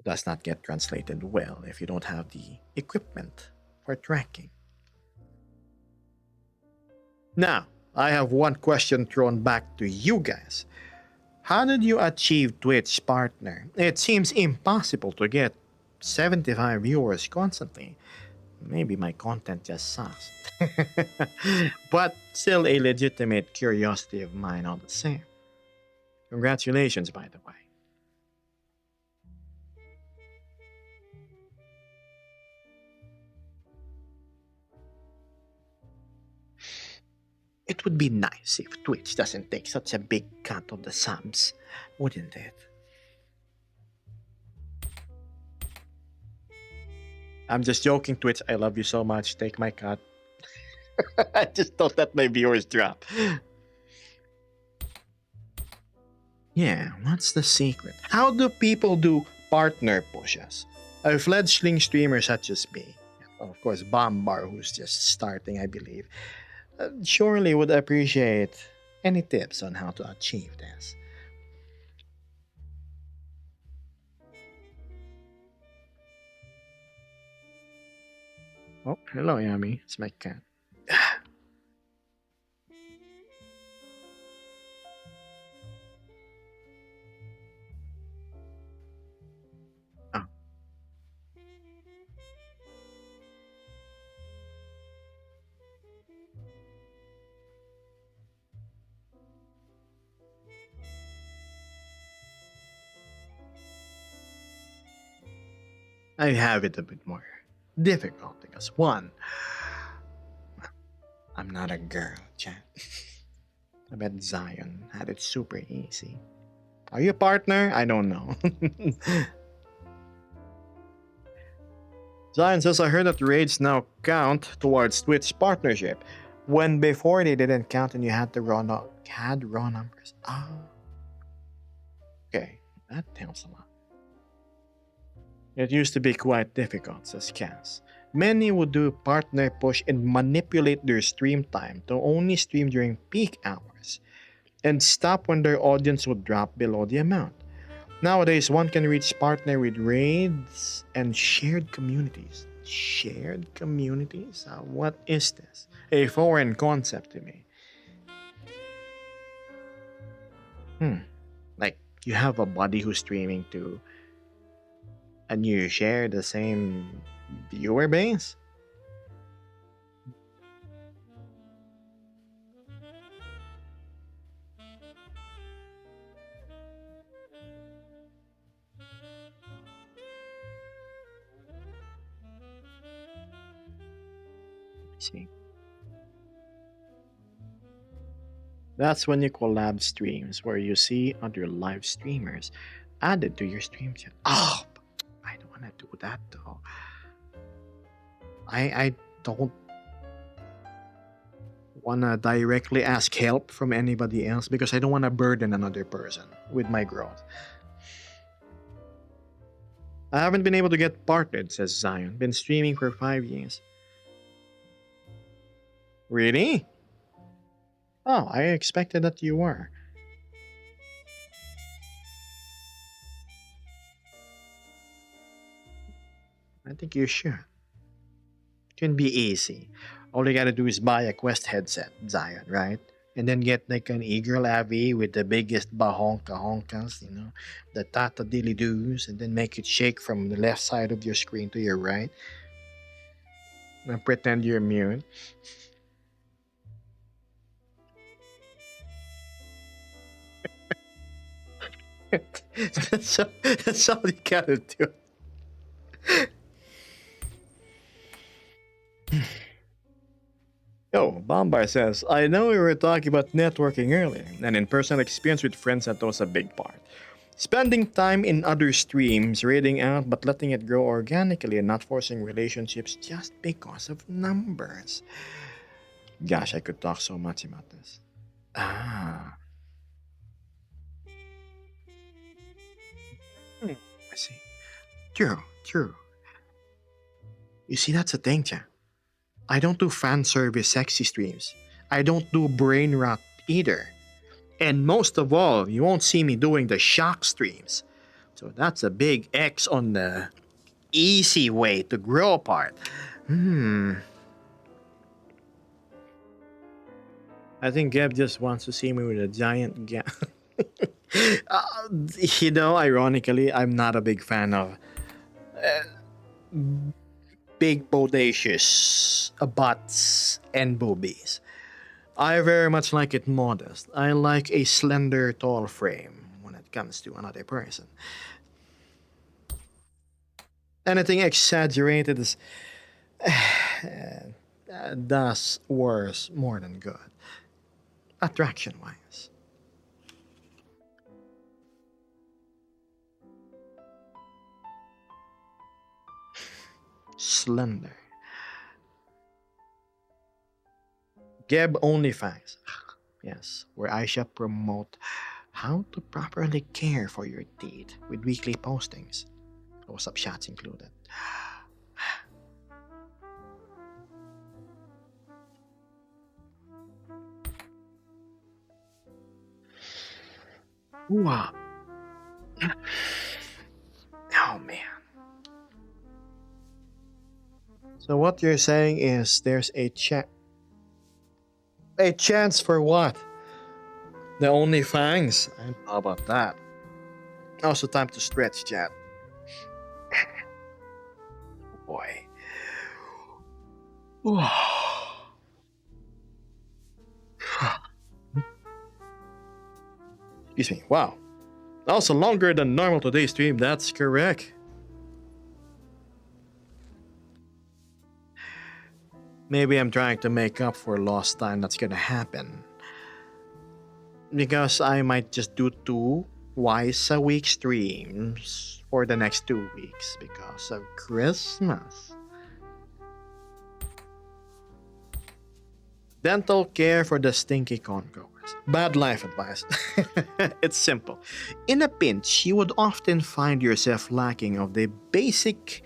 does not get translated well if you don't have the equipment for tracking. Now, I have one question thrown back to you guys. How did you achieve Twitch partner? It seems impossible to get 75 viewers constantly. Maybe my content just sucks. But still a legitimate curiosity of mine all the same. Congratulations, by the way. It would be nice if Twitch doesn't take such a big cut of the subs, wouldn't it? I'm just joking, Twitch. I love you so much. Take my cut. I just don't let my viewers drop. Yeah, what's the secret? How do people do partner pushes? A fledgling streamer such as me, of course, Bambar, who's just starting, I believe, surely would appreciate any tips on how to achieve this. Oh, hello, Yami. It's my cat. Oh. I have it a bit more difficult because one, I'm not a girl, chat. I bet Zion had it super easy. Are you a partner? I don't know. Zion says, I heard that raids now count towards Twitch partnership. When before they didn't count and you had the had raw numbers. Ah. Okay, that helps a lot. It used to be quite difficult, says Cass. Many would do partner push and manipulate their stream time to only stream during peak hours and stop when their audience would drop below the amount. Nowadays, one can reach partner with raids and shared communities. Shared communities? What is this? A foreign concept to me. Like, you have a buddy who's streaming too, and you share the same viewer base? See. That's when you collab streams where you see other live streamers added to your stream chat. Oh, I don't want to do that though. I don't want to directly ask help from anybody else because I don't want to burden another person with my growth. I haven't been able to get partnered, says Zion. Been streaming for 5 years. Really? Oh, I expected that you were. I think you should. It can be easy. All you gotta do is buy a Quest headset, Zion, right? And then get like an Eagle Avi with the biggest bahonka honkas, the tata dilly doos, and then make it shake from the left side of your screen to your right. And pretend you're mute. that's all you gotta do. Yo, Bombar says, I know we were talking about networking earlier, and in personal experience with friends that was a big part. Spending time in other streams, raiding out, but letting it grow organically and not forcing relationships just because of numbers. Gosh, I could talk so much about this. Ah. I see. True. You see, that's a thing, Chan. I don't do fan service sexy streams. I don't do brain rot either. And most of all, you won't see me doing the shock streams. So that's a big X on the easy way to grow part. I think Geb just wants to see me with a giant gap. Ironically, I'm not a big fan of big bodacious butts and boobies. I very much like it modest. I like a slender, tall frame when it comes to another person. Anything exaggerated is thus worse more than good. Attraction-wise. Slender. Geb OnlyFans. Yes, where I shall promote how to properly care for your teeth with weekly postings. Close-up shots included. Wow. Oh man. So what you're saying is there's a chance for what? The OnlyFans. How about that? Also time to stretch, chat. Boy. Excuse me. Wow. Also longer than normal today's stream. That's correct. Maybe I'm trying to make up for lost time that's gonna happen. Because I might just do 2 twice a week streams for the next 2 weeks because of Christmas. Dental care for the stinky concourse. Bad life advice. It's simple. In a pinch, you would often find yourself lacking of the basic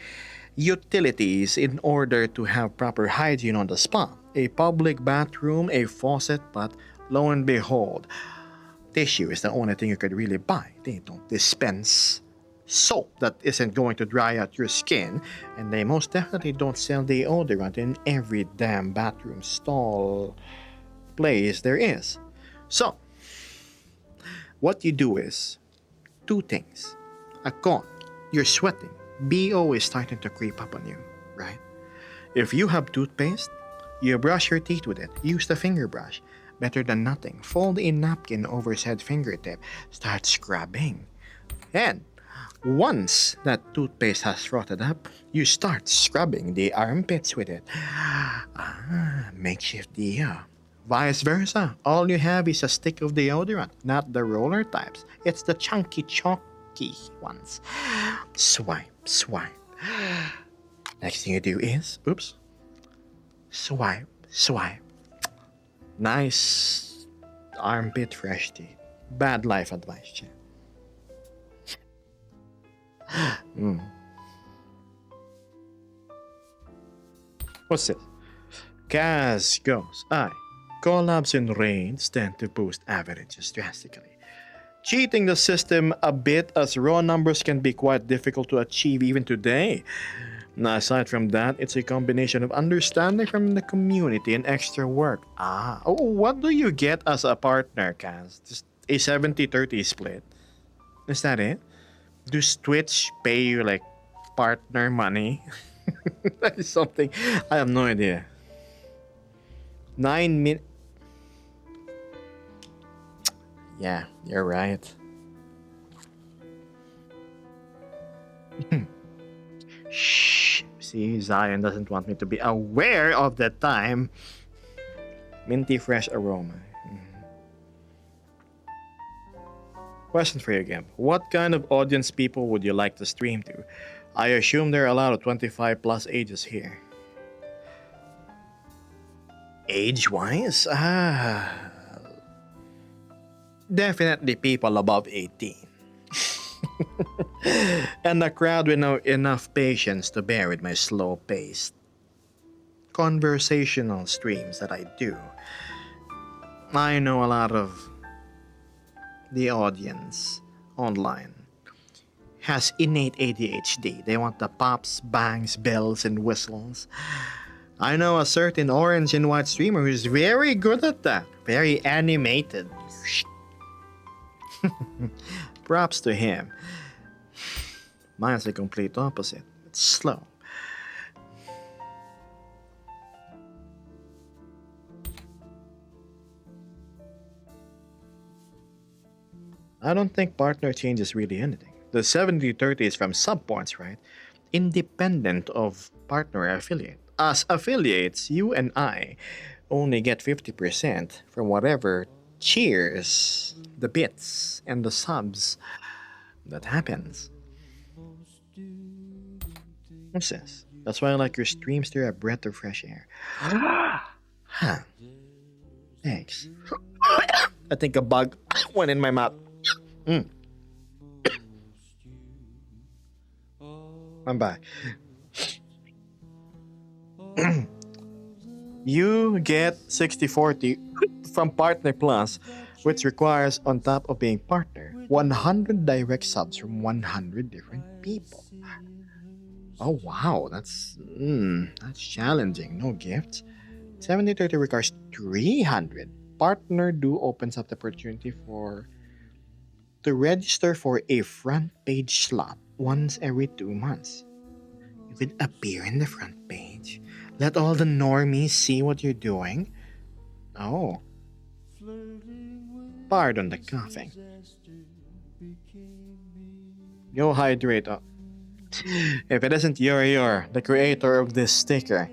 utilities in order to have proper hygiene on the spot. A public bathroom, a faucet, but lo and behold, tissue is the only thing you could really buy. They don't dispense soap that isn't going to dry out your skin, and they most definitely don't sell deodorant in every damn bathroom stall place there is. So, what you do is two things. A con, you're sweating. BO is starting to creep up on you, right? If you have toothpaste, you brush your teeth with it. Use the finger brush. Better than nothing. Fold a napkin over said fingertip. Start scrubbing. And once that toothpaste has rotted up, you start scrubbing the armpits with it. Makeshift deo. Vice versa. All you have is a stick of deodorant, not the roller types. It's the chunky, chalky ones. Swipe, swipe. Next thing you do is, swipe, swipe. Nice armpit fresh teeth. Bad life advice, Chan. What's this? Kaz goes, collabs and raids tend to boost averages drastically. Cheating the system a bit as raw numbers can be quite difficult to achieve even today. Now, aside from that, it's a combination of understanding from the community and extra work. What do you get as a partner, Kaz? Just a 70-30 split? Is that it? Does Twitch pay you like partner money? That is something I have no idea. 9 minutes. Yeah, you're right. Shh. See, Zion doesn't want me to be aware of the time. Minty fresh aroma. Question for you again. What kind of audience people would you like to stream to? I assume there are a lot of 25 plus ages here. Age-wise? Definitely people above 18. And a crowd with no enough patience to bear with my slow-paced conversational streams that I do. I know a lot of the audience online has innate ADHD. They want the pops, bangs, bells, and whistles. I know a certain orange and white streamer who's very good at that. Very animated. Props to him. Mine's the complete opposite. It's slow. I don't think partner change is really anything. The 70-30 is from sub points, right? Independent of partner affiliate. As affiliates, you and I only get 50% from whatever cheers, the bits, and the subs that happens. What's this? That's why I like your streams. They're a breath of fresh air. Huh. Thanks. I think a bug went in my mouth. I'm back. You get 60-40 from Partner Plus, which requires, on top of being partner, 100 direct subs from 100 different people. Oh wow, that's challenging. No gifts. 70-30 requires 300. Partner do opens up the opportunity to register for a front page slot once every 2 months. You could appear in the front page. Let all the normies see what you're doing. Oh. Pardon the coughing. Go hydrate. Oh. If it isn't Yor, the creator of this sticker.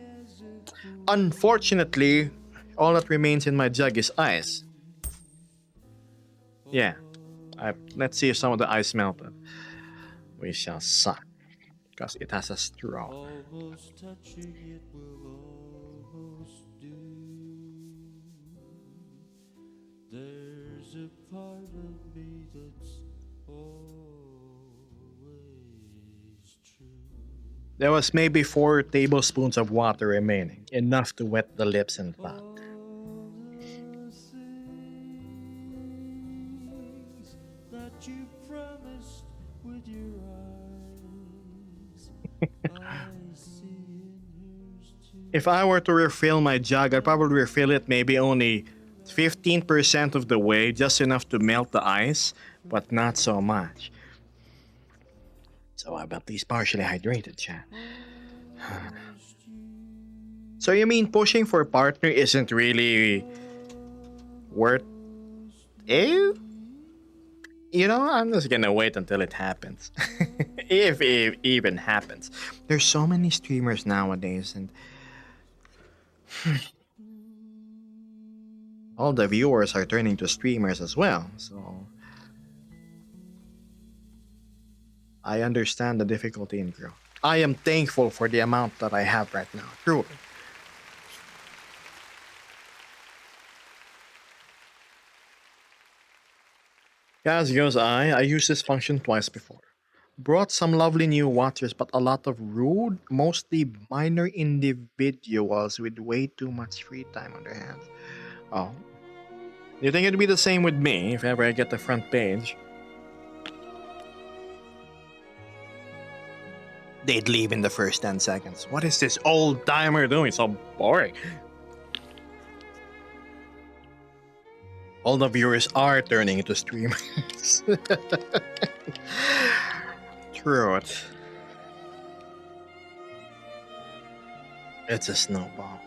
Unfortunately, all that remains in my jug is ice. Yeah. Let's see if some of the ice melted. We shall suck. Because it has a straw. Almost touching it will almost do. There's a part of me that's always true. There was maybe 4 tablespoons of water remaining, enough to wet the lips and tongue. All the things that you promised with your eyes, I see in yours too. If I were to refill my jug, I'd probably refill it maybe only 15% of the way, just enough to melt the ice, but not so much. So I'm at least partially hydrated, chat. So you mean pushing for a partner isn't really worth it? You know, I'm just gonna wait until it happens. If it even happens. There's so many streamers nowadays, and all the viewers are turning to streamers as well, so I understand the difficulty in growth. I am thankful for the amount that I have right now, truly. As goes I used this function twice before. Brought some lovely new watchers, but a lot of rude, mostly minor individuals with way too much free time on their hands. Oh. You think it'd be the same with me if ever I get the front page? They'd leave in the first 10 seconds. What is this old timer doing? So boring. All the viewers are turning into streamers. Truth. It's a snowball.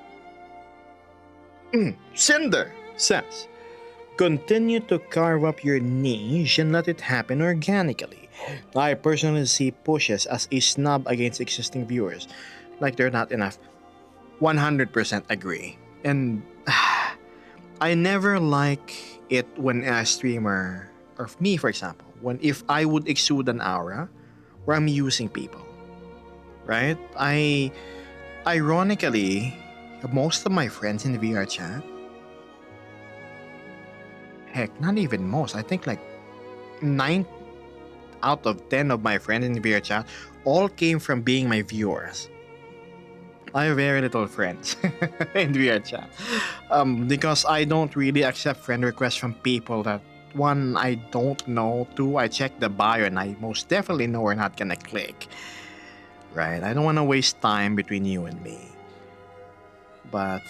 Cinder says, continue to carve up your niche and let it happen organically. I personally see pushes as a snub against existing viewers. Like they're not enough. 100% agree. And I never like it when a streamer, or me for example, if I would exude an aura where I'm using people. Right? Ironically, most of my friends in the VR chat, heck, not even most, I think like 9 out of 10 of my friends in the VR chat all came from being my viewers. I have very little friends in VR chat because I don't really accept friend requests from people that, one, I don't know, two, I check the bio and I most definitely know we're not gonna click. Right? I don't want to waste time between you and me. But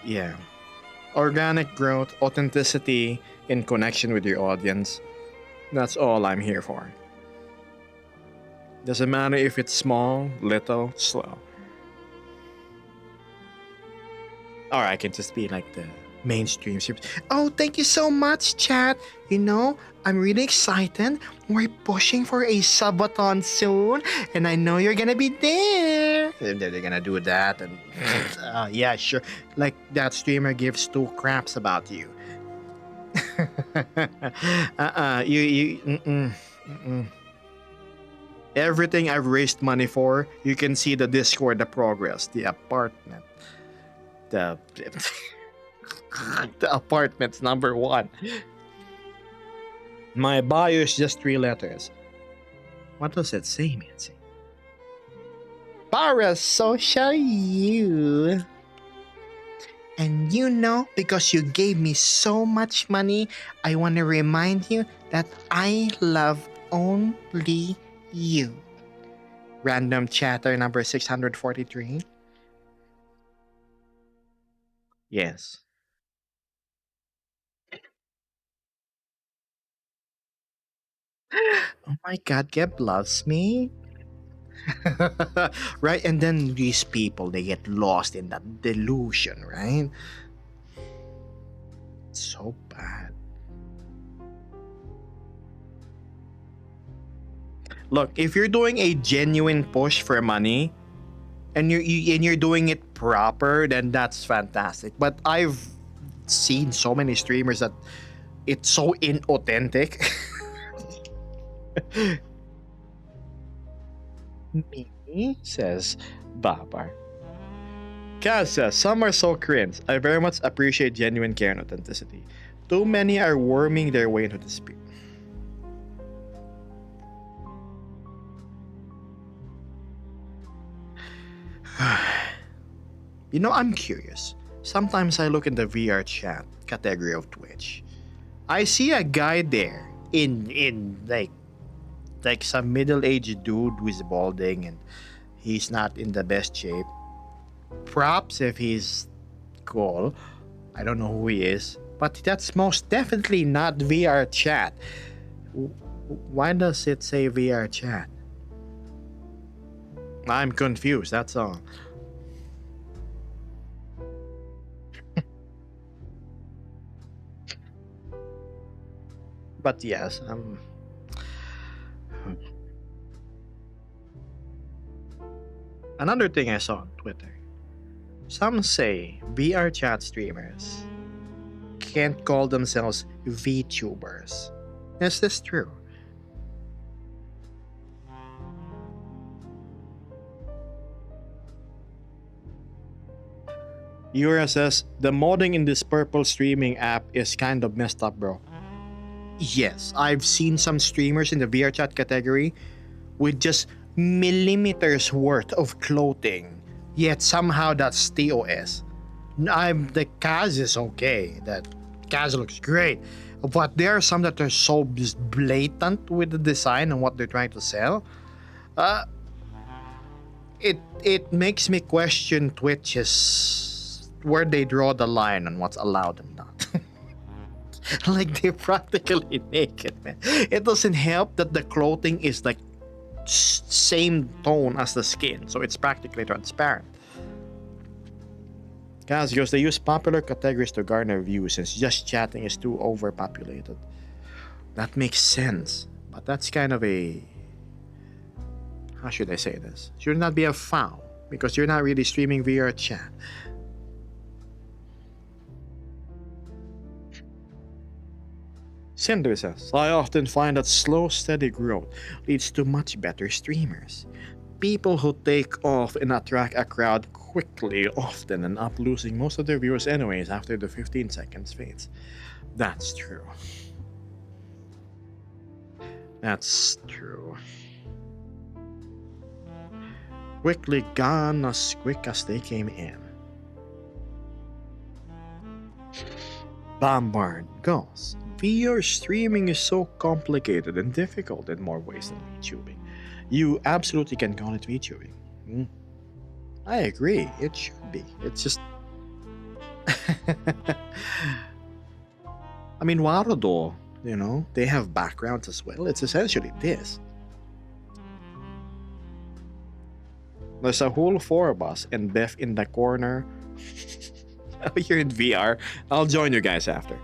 yeah, organic growth, authenticity in connection with your audience, that's all I'm here for. Doesn't matter if it's small, little, slow. Or I can just be like the mainstream streamers. Oh, thank you so much, chat. You know, I'm really excited. We're pushing for a subathon soon, and I know you're gonna be there. They're gonna do that, and yeah, sure. Like that streamer gives 2 craps about you. Everything I've raised money for, you can see the Discord, the progress, the apartment. The apartment's number 1. My bio is just 3 letters. What does it say, Nancy? Parasocial you. And you know, because you gave me so much money, I want to remind you that I love only you. Random chatter number 643. Yes. Oh my god, Geb loves me. Right? And then these people, they get lost in that delusion, right? So bad. Look, if you're doing a genuine push for money and you're doing it proper, then that's fantastic. But I've seen so many streamers that it's so inauthentic. Me, says Babar. Kaz says, some are so cringe. I very much appreciate genuine care and authenticity. Too many are worming their way into the spirit. You know, I'm curious. Sometimes I look in the VR chat category of Twitch. I see a guy there in like some middle-aged dude who's balding and he's not in the best shape. Props if he's cool. I don't know who he is, but that's most definitely not VR chat. Why does it say VR chat? I'm confused, that's all. But yes, another thing I saw on Twitter. Some say VR chat streamers can't call themselves VTubers. Is this true? Yura says, the modding in this purple streaming app is kind of messed up, bro. Yes, I've seen some streamers in the VR chat category with just millimeters worth of clothing, yet somehow that's TOS. The Kaz is okay. That Kaz looks great, but there are some that are so blatant with the design and what they're trying to sell. Uh, it makes me question Twitch's where they draw the line on what's allowed and not. Like they're practically naked, man. It doesn't help that the clothing is like same tone as the skin, so it's practically transparent. Guys, because they use popular categories to garner views since just chatting is too overpopulated. That makes sense, but that's kind of a, how should I say this? Should not be a foul because you're not really streaming VR chat. Cinder says, I often find that slow, steady growth leads to much better streamers. People who take off and attract a crowd quickly often end up losing most of their viewers anyways after the 15 seconds fades. That's true. That's true. Quickly gone as quick as they came in. Bombard goes. VR streaming is so complicated and difficult in more ways than VTubing. You absolutely can call it VTubing. I agree, it should be. It's just... I mean, Warudo, you know, they have backgrounds as well. It's essentially this. There's a whole four of us and Beth in the corner. You're in VR. I'll join you guys after.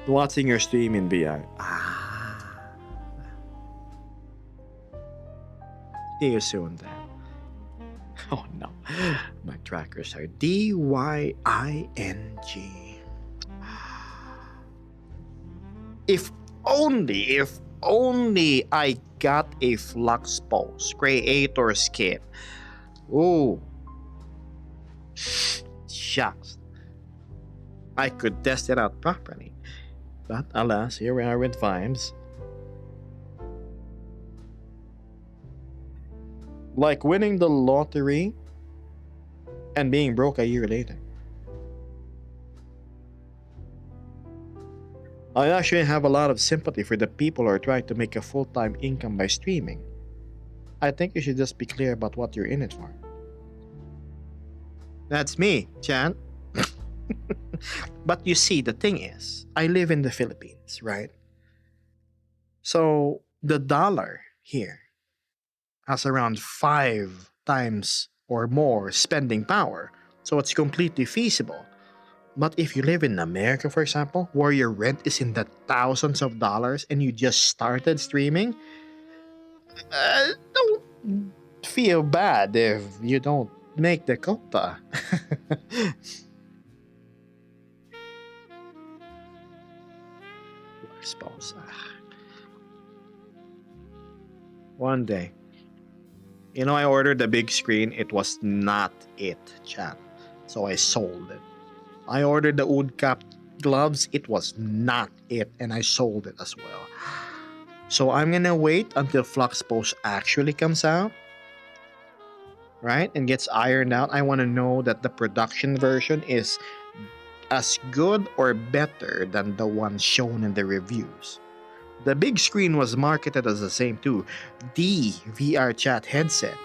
Watching your stream in VR. See you soon then. Oh no. My trackers are DYING. If only I got a Flux Pulse Creator skin. Ooh. Shucks. I could test it out properly. But alas, here we are with vibes. Like winning the lottery and being broke a year later. I actually have a lot of sympathy for the people who are trying to make a full-time income by streaming. I think you should just be clear about what you're in it for. That's me, Chan. But you see, the thing is, I live in the Philippines, right? So the dollar here has around 5 times or more spending power. So it's completely feasible. But if you live in America, for example, where your rent is in the thousands of dollars and you just started streaming, don't feel bad if you don't make the quota. I suppose. One day. You know, I ordered the big screen. It was not it, chat. So I sold it. I ordered the wood cap gloves, it was not it, and I sold it as well. So I'm gonna wait until Flux Post actually comes out, right, and gets ironed out. I want to know that the production version is as good or better than the one shown in the reviews. The big screen was marketed as the same too. The VR chat headset.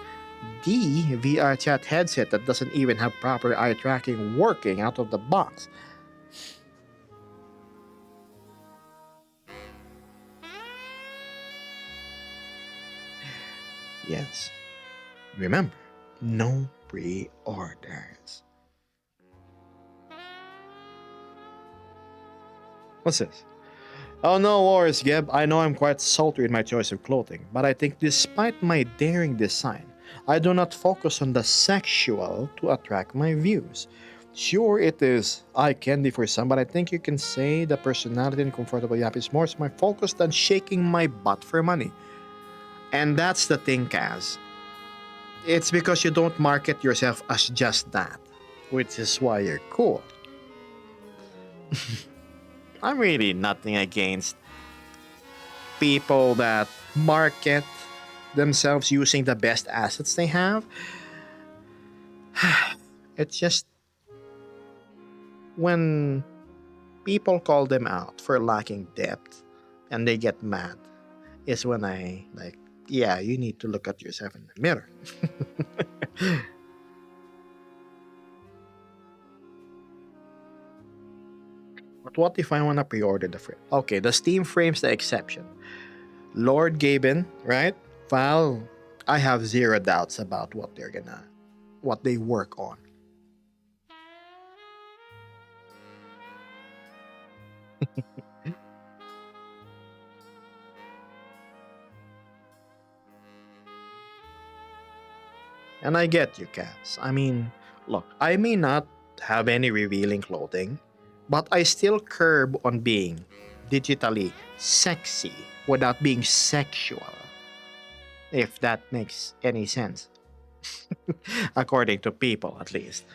The VR chat headset that doesn't even have proper eye tracking working out of the box. Yes. Remember, no pre-orders. What's this? Oh no worries, Geb. I know I'm quite sultry in my choice of clothing, but I think despite my daring design, I do not focus on the sexual to attract my views. Sure, it is eye candy for some, but I think you can say the personality and comfortable yap is more so my focus than shaking my butt for money. And that's the thing, Kaz. It's because you don't market yourself as just that, which is why you're cool. I'm really nothing against people that market themselves using the best assets they have. It's just when people call them out for lacking depth and they get mad is when I like, yeah, you need to look at yourself in the mirror. But what if I want to pre-order the frame? Okay, the Steam frame's the exception. Lord Gaben, right? Val, I have zero doubts about what they work on. And I get you, Cass. I mean, look, I may not have any revealing clothing, but I still curb on being digitally sexy without being sexual, if that makes any sense. According to people, at least.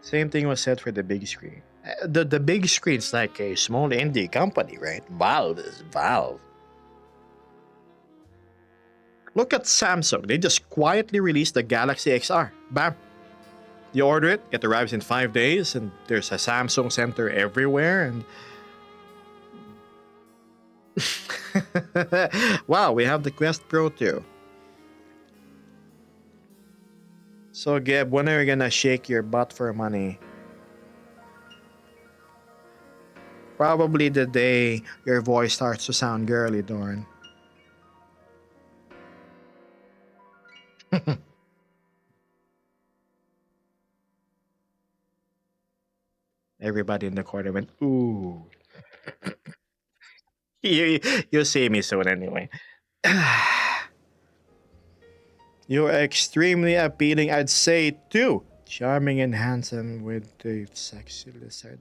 Same thing was said for the big screen. The big screen's like a small indie company, right? Valve is Valve. Look at Samsung. They just quietly released the Galaxy XR. Bam. You order it, it arrives in 5 days, and there's a Samsung center everywhere. And wow, we have the Quest Pro too. So, Geb, when are you gonna shake your butt for money? Probably the day your voice starts to sound girly, Dorn. Everybody in the corner went, ooh. you, you see me soon anyway. You're extremely appealing, I'd say, too. Charming and handsome with the sexy lizard.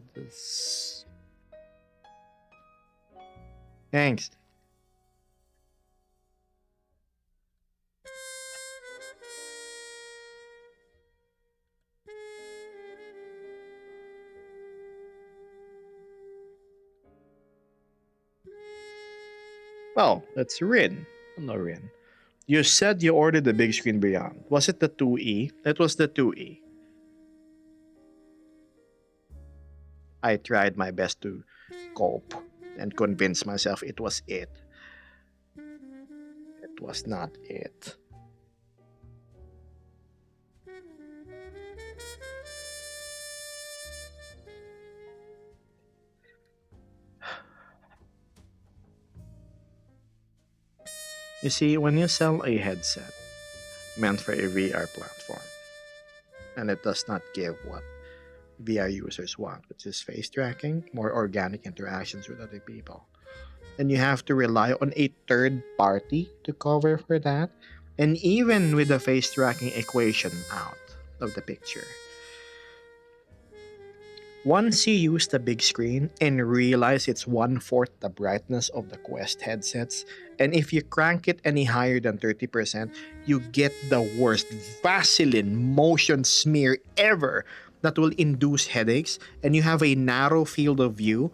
Thanks. Oh, that's Rin. Hello, Rin. You said you ordered the big screen beyond. Was it the 2E? It was the 2E. I tried my best to cope and convince myself it was it. It was not it. You see, when you sell a headset meant for a VR platform, and it does not give what VR users want, which is face tracking, more organic interactions with other people, and you have to rely on a third party to cover for that, and even with the face tracking equation out of the picture, Once you use the big screen and realize it's one-fourth the brightness of the Quest headsets, and if you crank it any higher than 30%, you get the worst Vaseline motion smear ever that will induce headaches, and you have a narrow field of view,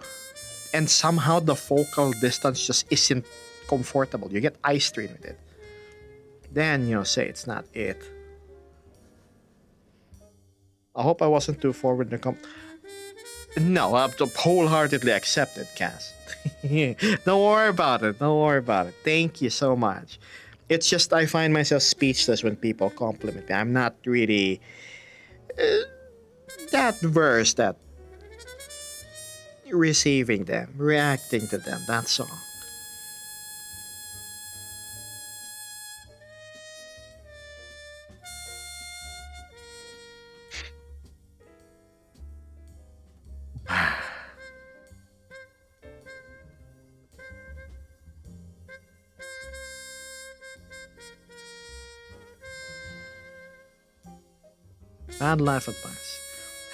and somehow the focal distance just isn't comfortable. You get eye strain with it. Then you'll say it's not it. I hope I wasn't too forward in the No, I wholeheartedly accept it, Cass. Don't worry about it. Don't worry about it. Thank you so much. It's just I find myself speechless when people compliment me. I'm not really that versed at receiving them, reacting to them. That's all. Bad life advice.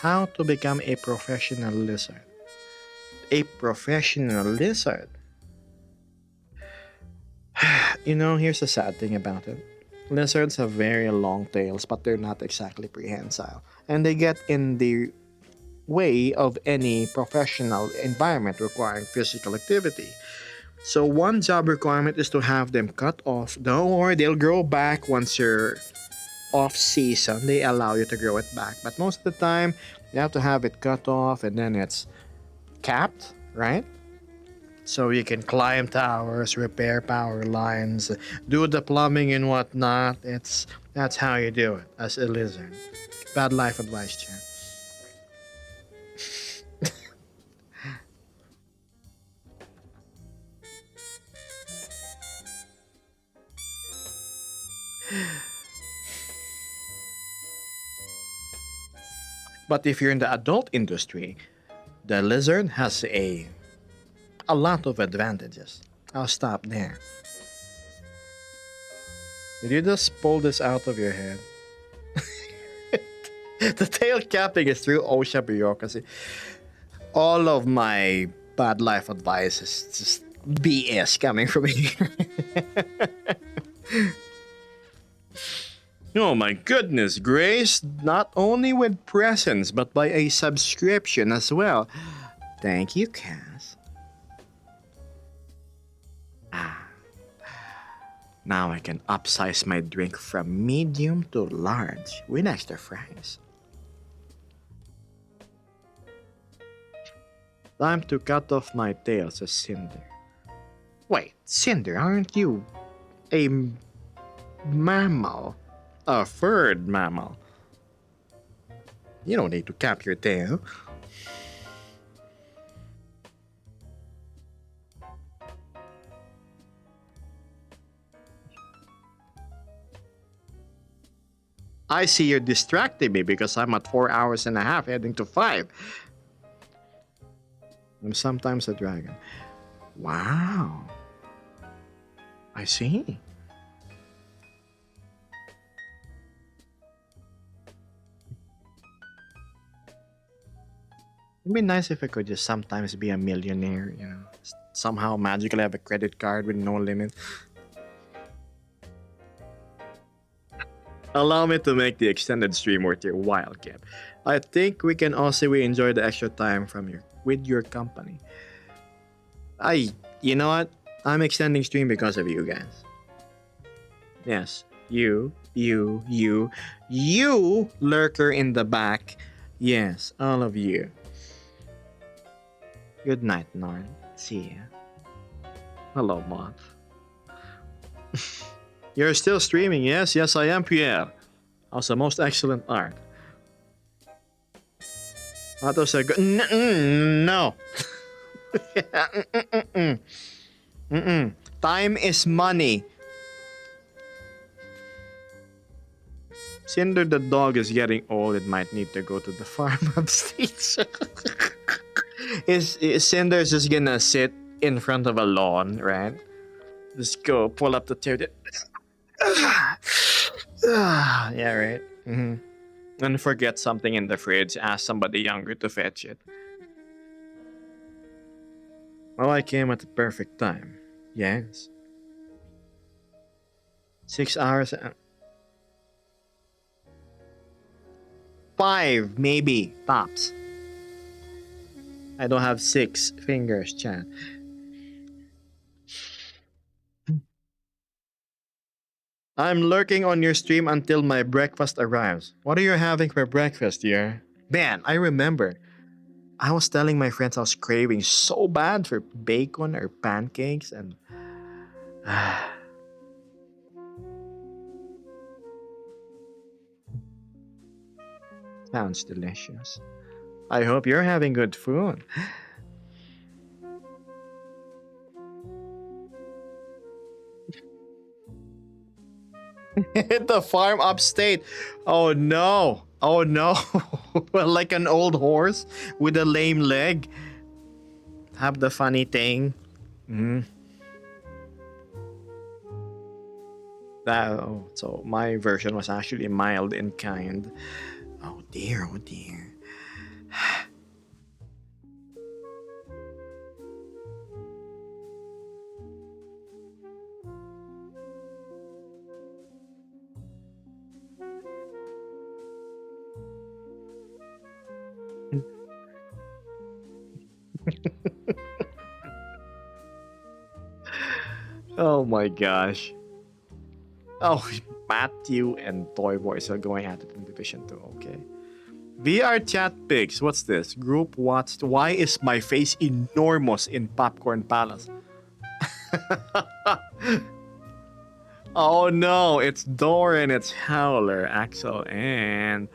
How to become a professional lizard. A professional lizard? Here's the sad thing about it. Lizards have very long tails, but they're not exactly prehensile. And they get in the way of any professional environment requiring physical activity. So one job requirement is to have them cut off. Don't worry, they'll grow back once you're off season. They allow you to grow it back. But most of the time, you have to have it cut off and then it's capped, right? So you can climb towers, repair power lines, do the plumbing and whatnot. That's how you do it as a lizard. Bad life advice, Chan. But if you're in the adult industry, the lizard has a lot of advantages. I'll stop there. Did you just pull this out of your head? The tail capping is through OSHA bureaucracy. All of my bad life advice is just BS coming from here. Oh my goodness, Grace, not only with presents, but by a subscription as well. Thank you, Cass. Now I can upsize my drink from medium to large with extra fries. Time to cut off my tail, says Cinder. Wait, Cinder, aren't you a mammal? A furred mammal. You don't need to cap your tail. I see you're distracting me because I'm at 4 hours and a half heading to 5. I'm sometimes a dragon. Wow. I see. It'd be nice if I could just sometimes be a millionaire, somehow magically have a credit card with no limit. Allow me to make the extended stream worth your while, Kip. I think we can also enjoy the extra time with your company. You know what? I'm extending stream because of you guys. Yes, you, lurker in the back. Yes, all of you. Good night, Nord. See ya. Hello, Moth. You're still streaming, yes? Yes, I am, Pierre. Also, most excellent art. That was a good... No. Time is money. Cinder the dog is getting old. It might need to go to the farm upstate. Is Cinder just gonna sit in front of a lawn, right? Just go pull up the chair. Yeah, right. and forget something in the fridge, ask somebody younger to fetch it. Well, I came at the perfect time. Yes. 6 hours. 5, maybe, tops. I don't have 6 fingers, Chan. I'm lurking on your stream until my breakfast arrives. What are you having for breakfast, dear? Man, I remember. I was telling my friends I was craving so bad for bacon or pancakes and sounds delicious. I hope you're having good food. The farm upstate. Oh no. Oh no. Like an old horse with a lame leg. Have the funny thing. Mhm. So my version was actually mild and kind. Oh dear, oh dear. Oh my gosh. Oh, Matthew and Toy Boys are going at it in Division 2. Okay. VR chat pics. What's this? Group watched. Why is my face enormous in Popcorn Palace? Oh no, it's Doran, it's Howler, Axel, and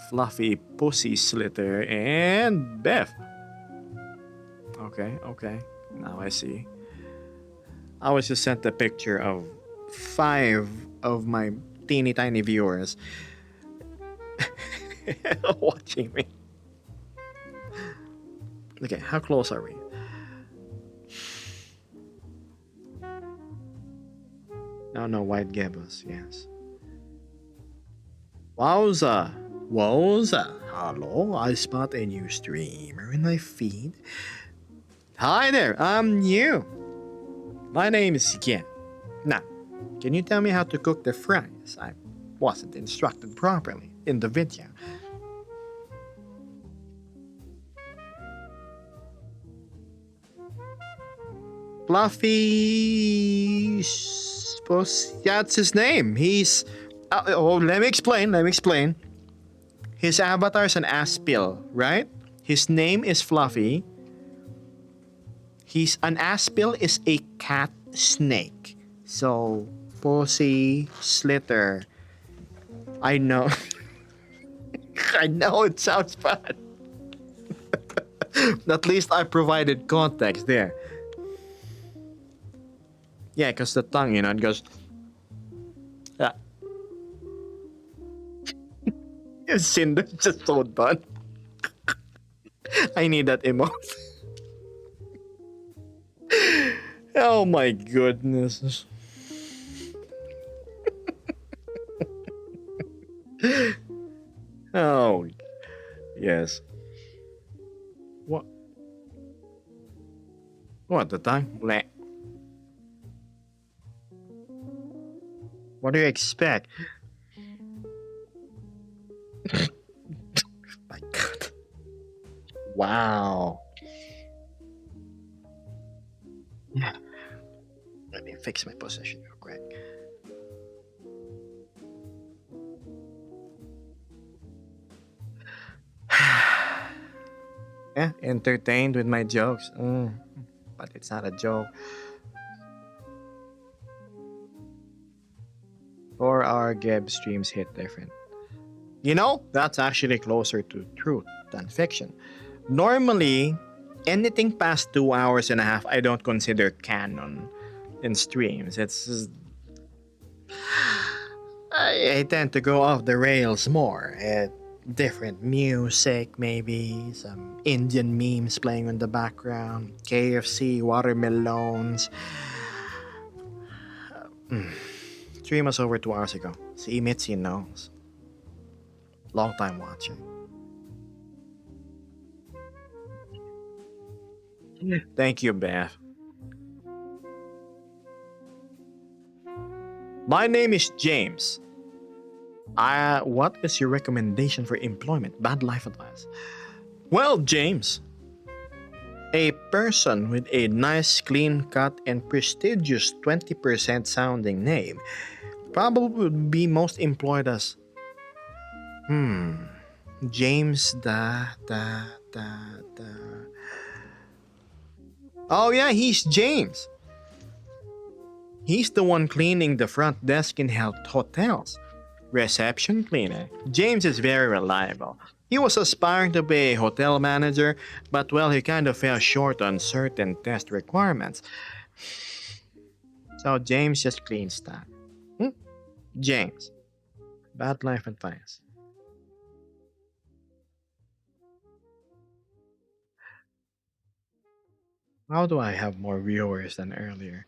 Fluffy Pussy Slitter, and Beth. Okay, okay. Now I see. I was just sent a picture of 5 of my teeny tiny viewers watching me. Okay, how close are we? No, White Gibbous, yes. Wowza! Wowza! Hello, I spot a new streamer in my feed. Hi there, I'm new. My name is Ken. Now, can you tell me how to cook the fries? I wasn't instructed properly in the video. Fluffy. That's his name. He's. Let me explain. His avatar is an aspil, right? His name is Fluffy. An aspil is a cat snake. So, Pussy Slitter. I know. I know it sounds bad. At least I provided context there. Yeah, because the tongue, it goes. Yeah. Cinder's just so done. I need that emote. Oh my goodness. Oh, yes. What? What, the tongue? Bleh. What do you expect? My God. Wow. Yeah. Let me fix my position real quick. Yeah, entertained with my jokes. But it's not a joke. 4-hour Geb streams hit different. That's actually closer to truth than fiction. Normally, anything past 2 hours and a half, I don't consider canon in streams. I tend to go off the rails more. Different music, maybe some Indian memes playing in the background, KFC, watermelons. Stream was over 2 hours ago. See, Mitzi knows. Long time watching. Thank you, Beth. My name is James. What is your recommendation for employment? Bad life advice. Well, James, a person with a nice, clean cut and prestigious 20% sounding name probably would be most employed as James da. Oh yeah, he's James. He's the one cleaning the front desk in health hotels. Reception cleaner. James is very reliable. He was aspiring to be a hotel manager, but well, he kind of fell short on certain test requirements. So James just cleans that. James. Bad life advice. How do I have more viewers than earlier?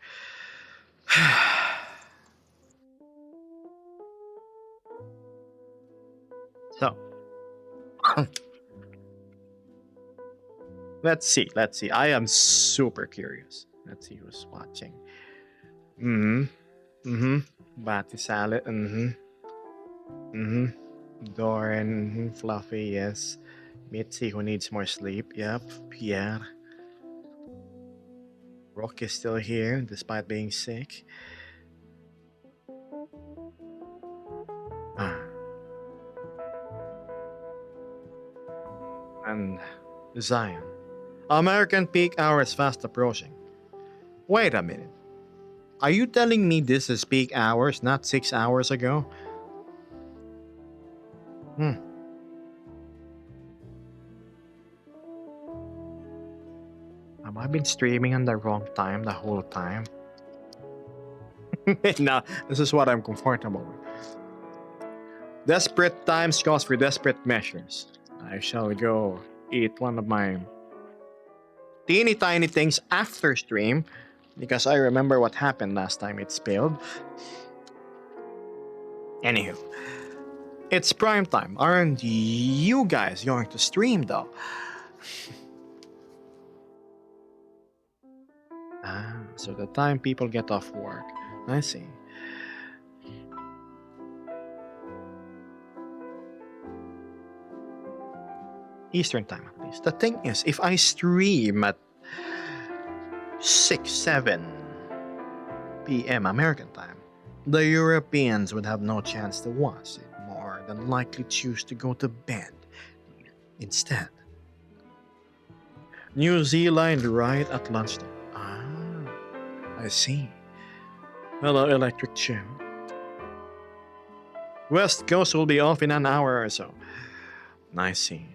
So, let's see. Let's see. I am super curious. Let's see who's watching. Mm hmm. Mm hmm. Batty salad. Mm hmm. Mm hmm. Doran. Mhm. Fluffy. Yes. Mitzi, who needs more sleep. Yep. Pierre. Rock is still here despite being sick. Ah. And Zion. American peak hour is fast approaching. Wait a minute. Are you telling me this is peak hours, not 6 hours ago? Hmm. Have I been streaming on the wrong time the whole time? No, this is what I'm comfortable with. Desperate times calls for desperate measures. I shall go eat one of my teeny tiny things after stream because I remember what happened last time it spilled. Anywho, it's prime time. Aren't you guys going to stream though? So the time people get off work. I see. Eastern time at least. The thing is, if I stream at 6, 7 p.m. American time, the Europeans would have no chance to watch it, more than likely choose to go to bed instead. New Zealand right at lunchtime. I see. Hello, Electric Chair. West Coast will be off in an hour or so. I see.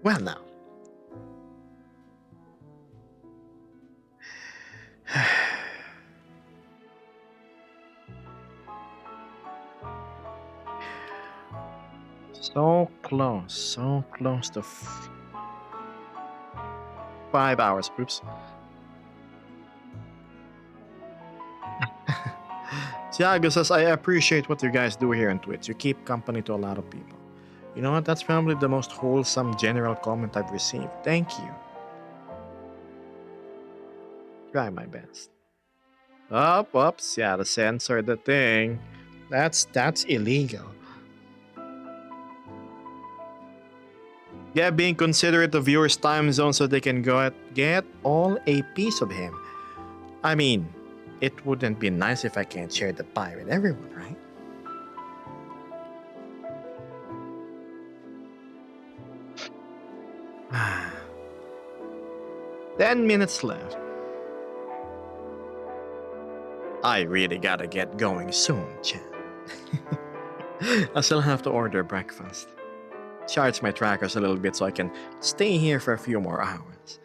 Well, now. So close to 5 hours. Oops. Tiago says, I appreciate what you guys do here on Twitch. You keep company to a lot of people. You know what? That's probably the most wholesome general comment I've received. Thank you. Try my best. Oops. Yeah, the censor the thing. That's illegal. Yeah, being considerate of viewers' time zone so they can get all a piece of him. I mean, it wouldn't be nice if I can't share the pie with everyone, right? Ah. 10 minutes left. I really gotta get going soon, chat. I still have to order breakfast. Charge my trackers a little bit so I can stay here for a few more hours.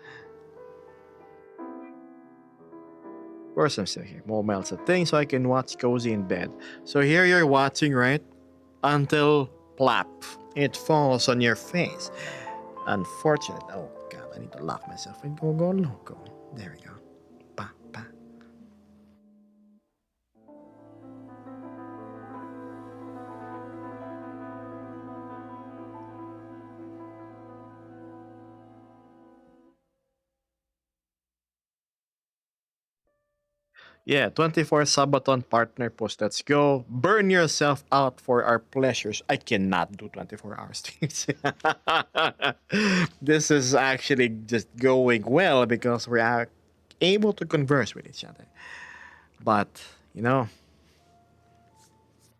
Of course, I'm still here. More melts a thing so I can watch cozy in bed. So here you're watching, right? Until plap, it falls on your face. Unfortunate. Oh god, I need to lock myself and go loco. There we go. Pa, pa. Yeah, 24 Sabaton partner post. Let's go. Burn yourself out for our pleasures. I cannot do 24 hour streams. This is actually just going well because we are able to converse with each other. But, you know,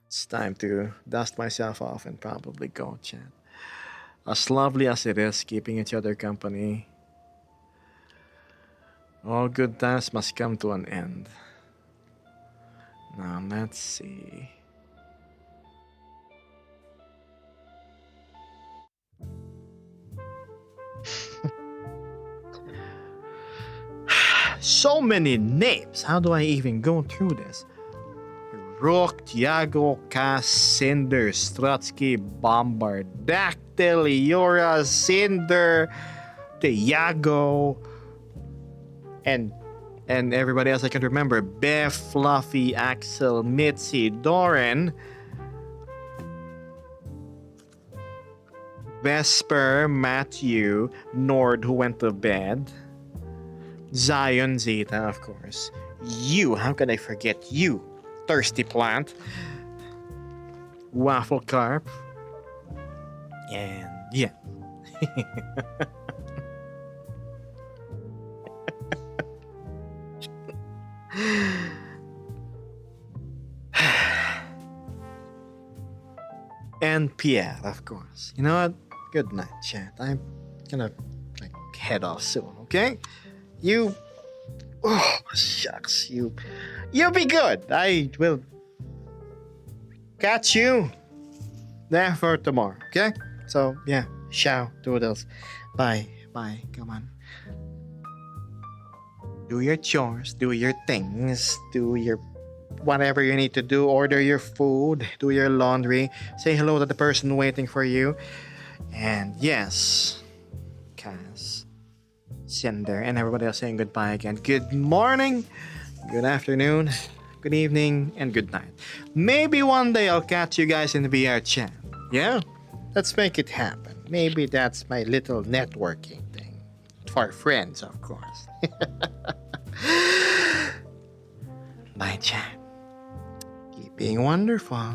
it's time to dust myself off and probably go, chat. As lovely as it is keeping each other company, all good times must come to an end. Now, let's see. So many names. How do I even go through this? Rook, Tiago, Cass, Cinder, Strutsky, Bombard, Dactyl, Yora, Cinder, Tiago, and everybody else I can remember. Beth, Fluffy, Axel, Mitzi, Doran, Vesper, Matthew, Nord, who went to bed, Zion, Zeta, of course. You, how can I forget you? Thirsty Plant, Waffle Carp, and yeah. And Pierre, of course. You know what? Good night, chat. I'm gonna head off soon, okay? You, oh shucks, you be good. I will catch you there for tomorrow, okay? So yeah, ciao, doodles, bye, come on. Do your chores, do your things, do your whatever you need to do, order your food, do your laundry, say hello to the person waiting for you. And yes, Cass, Cinder, and everybody else saying goodbye again. Good morning, good afternoon, good evening, and good night. Maybe one day I'll catch you guys in the VR chat. Yeah? Let's make it happen. Maybe that's my little networking thing. For friends, of course. Bye, chat. Keep being wonderful.